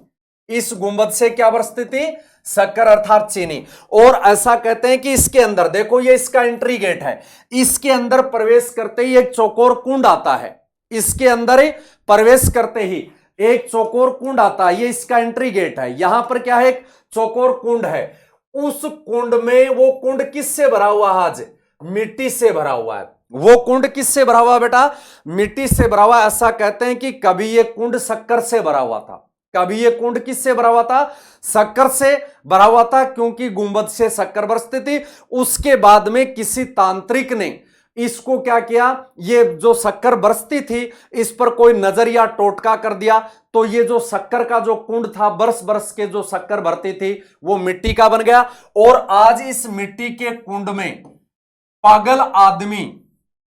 इस गुंबद से क्या बरसती थी? शक्कर अर्थात चीनी। और ऐसा कहते हैं कि इसके अंदर देखो, ये इसका एंट्री गेट है, इसके अंदर प्रवेश करते ही एक चौकोर कुंड आता है। इसके अंदर प्रवेश करते ही एक चौकोर कुंड आता है, ये इसका एंट्री गेट है। यहां पर क्या है? एक चौकोर कुंड है। उस कुंड में, वो कुंड किससे भरा हुआ है? आज मिट्टी से भरा हुआ है। वो कुंड किससे भरा हुआ बेटा? मिट्टी से भरा हुआ। ऐसा कहते हैं कि कभी ये कुंड शक्कर से भरा हुआ था। कभी ये कुंड किससे भरा हुआ था? शक्कर से भरा हुआ था, क्योंकि गुंबद से शक्कर बरसती थी। उसके बाद में किसी तांत्रिक ने इसको क्या किया? ये जो शक्कर बरसती थी इस पर कोई नजर या टोटका कर दिया, तो ये जो शक्कर का जो कुंड था, बरस बरस के जो शक्कर भरती थी, वो मिट्टी का बन गया। और आज इस मिट्टी के कुंड में पागल आदमी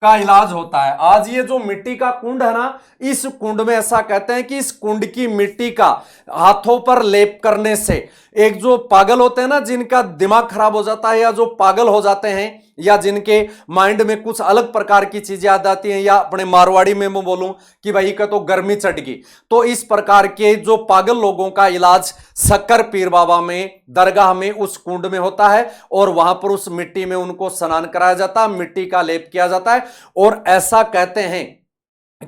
का इलाज होता है। आज ये जो मिट्टी का कुंड है ना, इस कुंड में ऐसा कहते हैं कि इस कुंड की मिट्टी का हाथों पर लेप करने से एक जो पागल होते हैं ना, जिनका दिमाग खराब हो जाता है या जो पागल हो जाते हैं या जिनके माइंड में कुछ अलग प्रकार की चीजें आ जाती हैं, या अपने मारवाड़ी में मैं बोलूं कि भाई का तो गर्मी चढ़ गई, तो इस प्रकार के जो पागल लोगों का इलाज शक्कर पीर बाबा में दरगाह में उस कुंड में होता है। और वहां पर उस मिट्टी में उनको स्नान कराया जाता है, मिट्टी का लेप किया जाता है। और ऐसा कहते हैं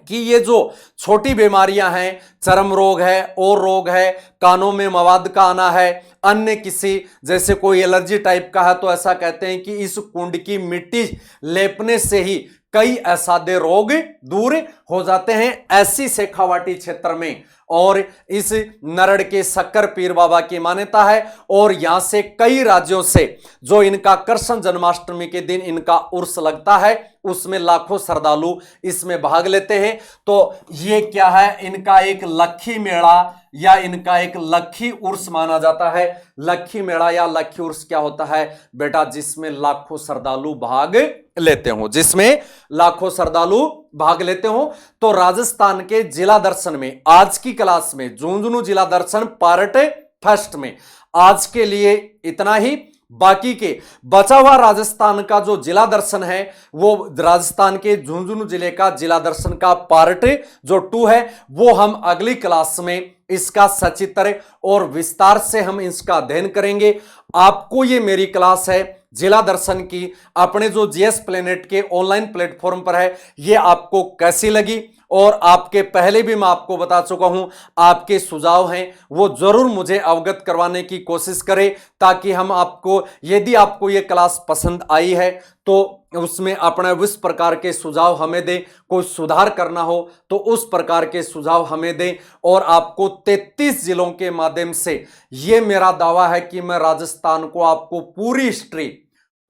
कि ये जो छोटी बीमारियां हैं, चर्म रोग है और रोग है, कानों में मवाद का आना है, अन्य किसी जैसे कोई एलर्जी टाइप का है, तो ऐसा कहते हैं कि इस कुंड की मिट्टी लेपने से ही कई असाध्य रोग दूर हो जाते हैं। ऐसी शेखावाटी क्षेत्र में और इस नारड़ के शक्कर पीर बाबा की मान्यता है। और यहां से कई राज्यों से जो इनका कृष्ण जन्माष्टमी के दिन इनका उर्स लगता है, उसमें लाखों श्रद्धालु इसमें भाग लेते हैं। तो ये क्या है? इनका एक लक्खी मेला या इनका एक लक्खी उर्स माना जाता है। लक्खी मेला या लक्खी उर्स क्या होता है बेटा? जिसमें लाखों श्रद्धालु भाग लेते हो, जिसमें लाखों श्रद्धालु भाग लेते हो। तो राजस्थान के जिला दर्शन में आज की क्लास में झुंझुनू जिला दर्शन पार्ट फर्स्ट में आज के लिए इतना ही। बाकी के बचा हुआ राजस्थान का जो जिला दर्शन है, वो राजस्थान के झुंझुनू जिले का जिला दर्शन का पार्ट जो 2 है, वो हम अगली क्लास में इसका सचित्र और विस्तार से हम इसका अध्ययन करेंगे। आपको ये मेरी क्लास है जिला दर्शन की, अपने जो जीएस प्लेनेट के ऑनलाइन प्लेटफॉर्म पर है, ये आपको कैसी लगी? और आपके पहले भी मैं आपको बता चुका हूं, आपके सुझाव हैं वो जरूर मुझे अवगत करवाने की कोशिश करें, ताकि हम आपको, यदि आपको ये क्लास पसंद आई है तो उसमें अपना उस प्रकार के सुझाव हमें दें। कोई सुधार करना हो तो उस प्रकार के सुझाव हमें दें। और आपको 33 जिलों के माध्यम से ये मेरा दावा है कि मैं राजस्थान को आपको पूरी हिस्ट्री,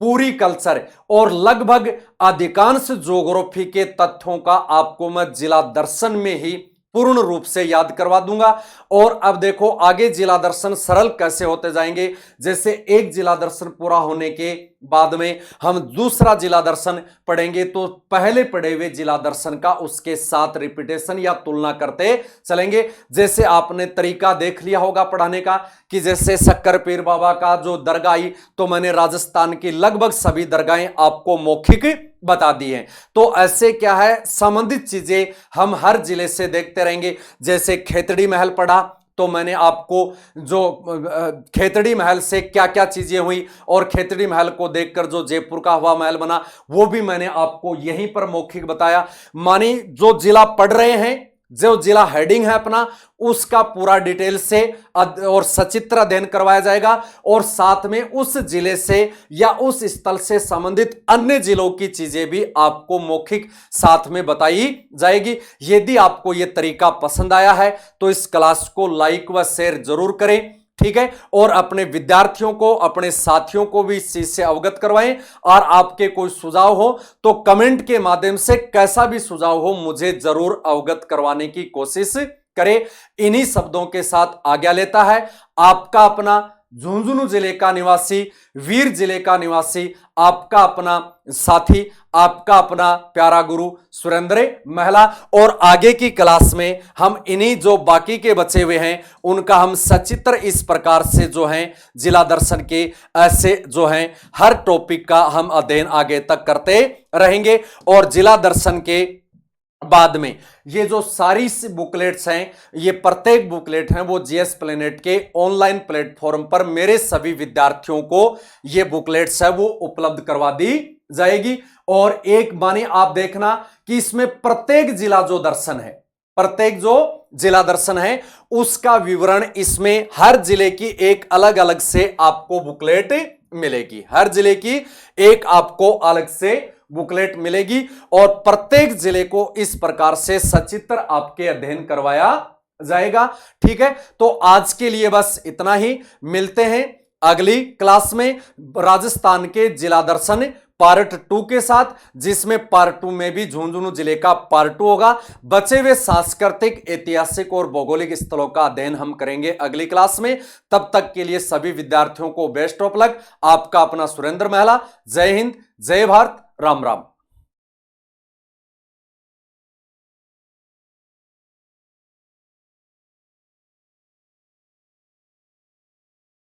पूरी कल्चर और लगभग अधिकांश ज्योग्राफी के तथ्यों का आपको मैं जिला दर्शन में ही पूर्ण रूप से याद करवा दूंगा। और अब देखो आगे जिला दर्शन सरल कैसे होते जाएंगे। जैसे एक जिला दर्शन पूरा होने के बाद में हम दूसरा जिला दर्शन पढ़ेंगे, तो पहले पढ़े हुए जिला दर्शन का उसके साथ रिपीटेशन या तुलना करते चलेंगे। जैसे आपने तरीका देख लिया होगा पढ़ाने का कि जैसे शक्कर पीर बाबा का जो दरगाह आई, तो मैंने राजस्थान की लगभग सभी दरगाहें आपको मौखिक बता दी हैं। तो ऐसे क्या है, संबंधित चीजें हम हर जिले से देखते रहेंगे। जैसे खेतड़ी महल पढ़ा, तो मैंने आपको जो खेतड़ी महल से क्या क्या चीजें हुई और खेतड़ी महल को देखकर जो जयपुर का हवा महल बना, वो भी मैंने आपको यहीं पर मौखिक बताया। मानी जो जिला पढ़ रहे हैं, जो जिला हेडिंग है अपना, उसका पूरा डिटेल से और सचित्र अध्ययन करवाया जाएगा, और साथ में उस जिले से या उस स्थल से संबंधित अन्य जिलों की चीजें भी आपको मौखिक साथ में बताई जाएगी। यदि आपको यह तरीका पसंद आया है तो इस क्लास को लाइक व शेयर जरूर करें, ठीक है, और अपने विद्यार्थियों को, अपने साथियों को भी इस चीज से अवगत करवाएं। और आपके कोई सुझाव हो तो कमेंट के माध्यम से, कैसा भी सुझाव हो, मुझे जरूर अवगत करवाने की कोशिश करें। इन्हीं शब्दों के साथ आज्ञा लेता है आपका अपना झुंझुनू जिले का निवासी, वीर जिले का निवासी, आपका अपना साथी, आपका अपना प्यारा गुरु सुरेंद्र महला। और आगे की क्लास में हम इन्हीं जो बाकी के बचे हुए हैं उनका हम सचित्र इस प्रकार से जो हैं जिला दर्शन के ऐसे जो हैं हर टॉपिक का हम अध्ययन आगे तक करते रहेंगे। और जिला दर्शन के बाद में ये जो सारी बुकलेट्स हैं, ये प्रत्येक बुकलेट हैं वो जीएस प्लेनेट के ऑनलाइन प्लेटफॉर्म पर मेरे सभी विद्यार्थियों को ये बुकलेट्स है वो उपलब्ध करवा दी जाएगी। और एक माने आप देखना कि इसमें प्रत्येक जिला जो दर्शन है, प्रत्येक जो जिला दर्शन है उसका विवरण इसमें हर जिले की एक अलग अलग से आपको बुकलेट मिलेगी। हर जिले की एक आपको अलग से बुकलेट मिलेगी और प्रत्येक जिले को इस प्रकार से सचित्र आपके अध्ययन करवाया जाएगा। ठीक है, तो आज के लिए बस इतना ही। मिलते हैं अगली क्लास में राजस्थान के जिला दर्शन पार्ट 2 के साथ, जिसमें पार्ट 2 में भी झुंझुनू जिले का पार्ट 2 होगा। बचे हुए सांस्कृतिक, ऐतिहासिक और भौगोलिक स्थलों का अध्ययन हम करेंगे अगली क्लास में। तब तक के लिए सभी विद्यार्थियों को बेस्ट ऑफ लक। आपका अपना सुरेंद्र महला। जय हिंद, जय भारत, राम राम।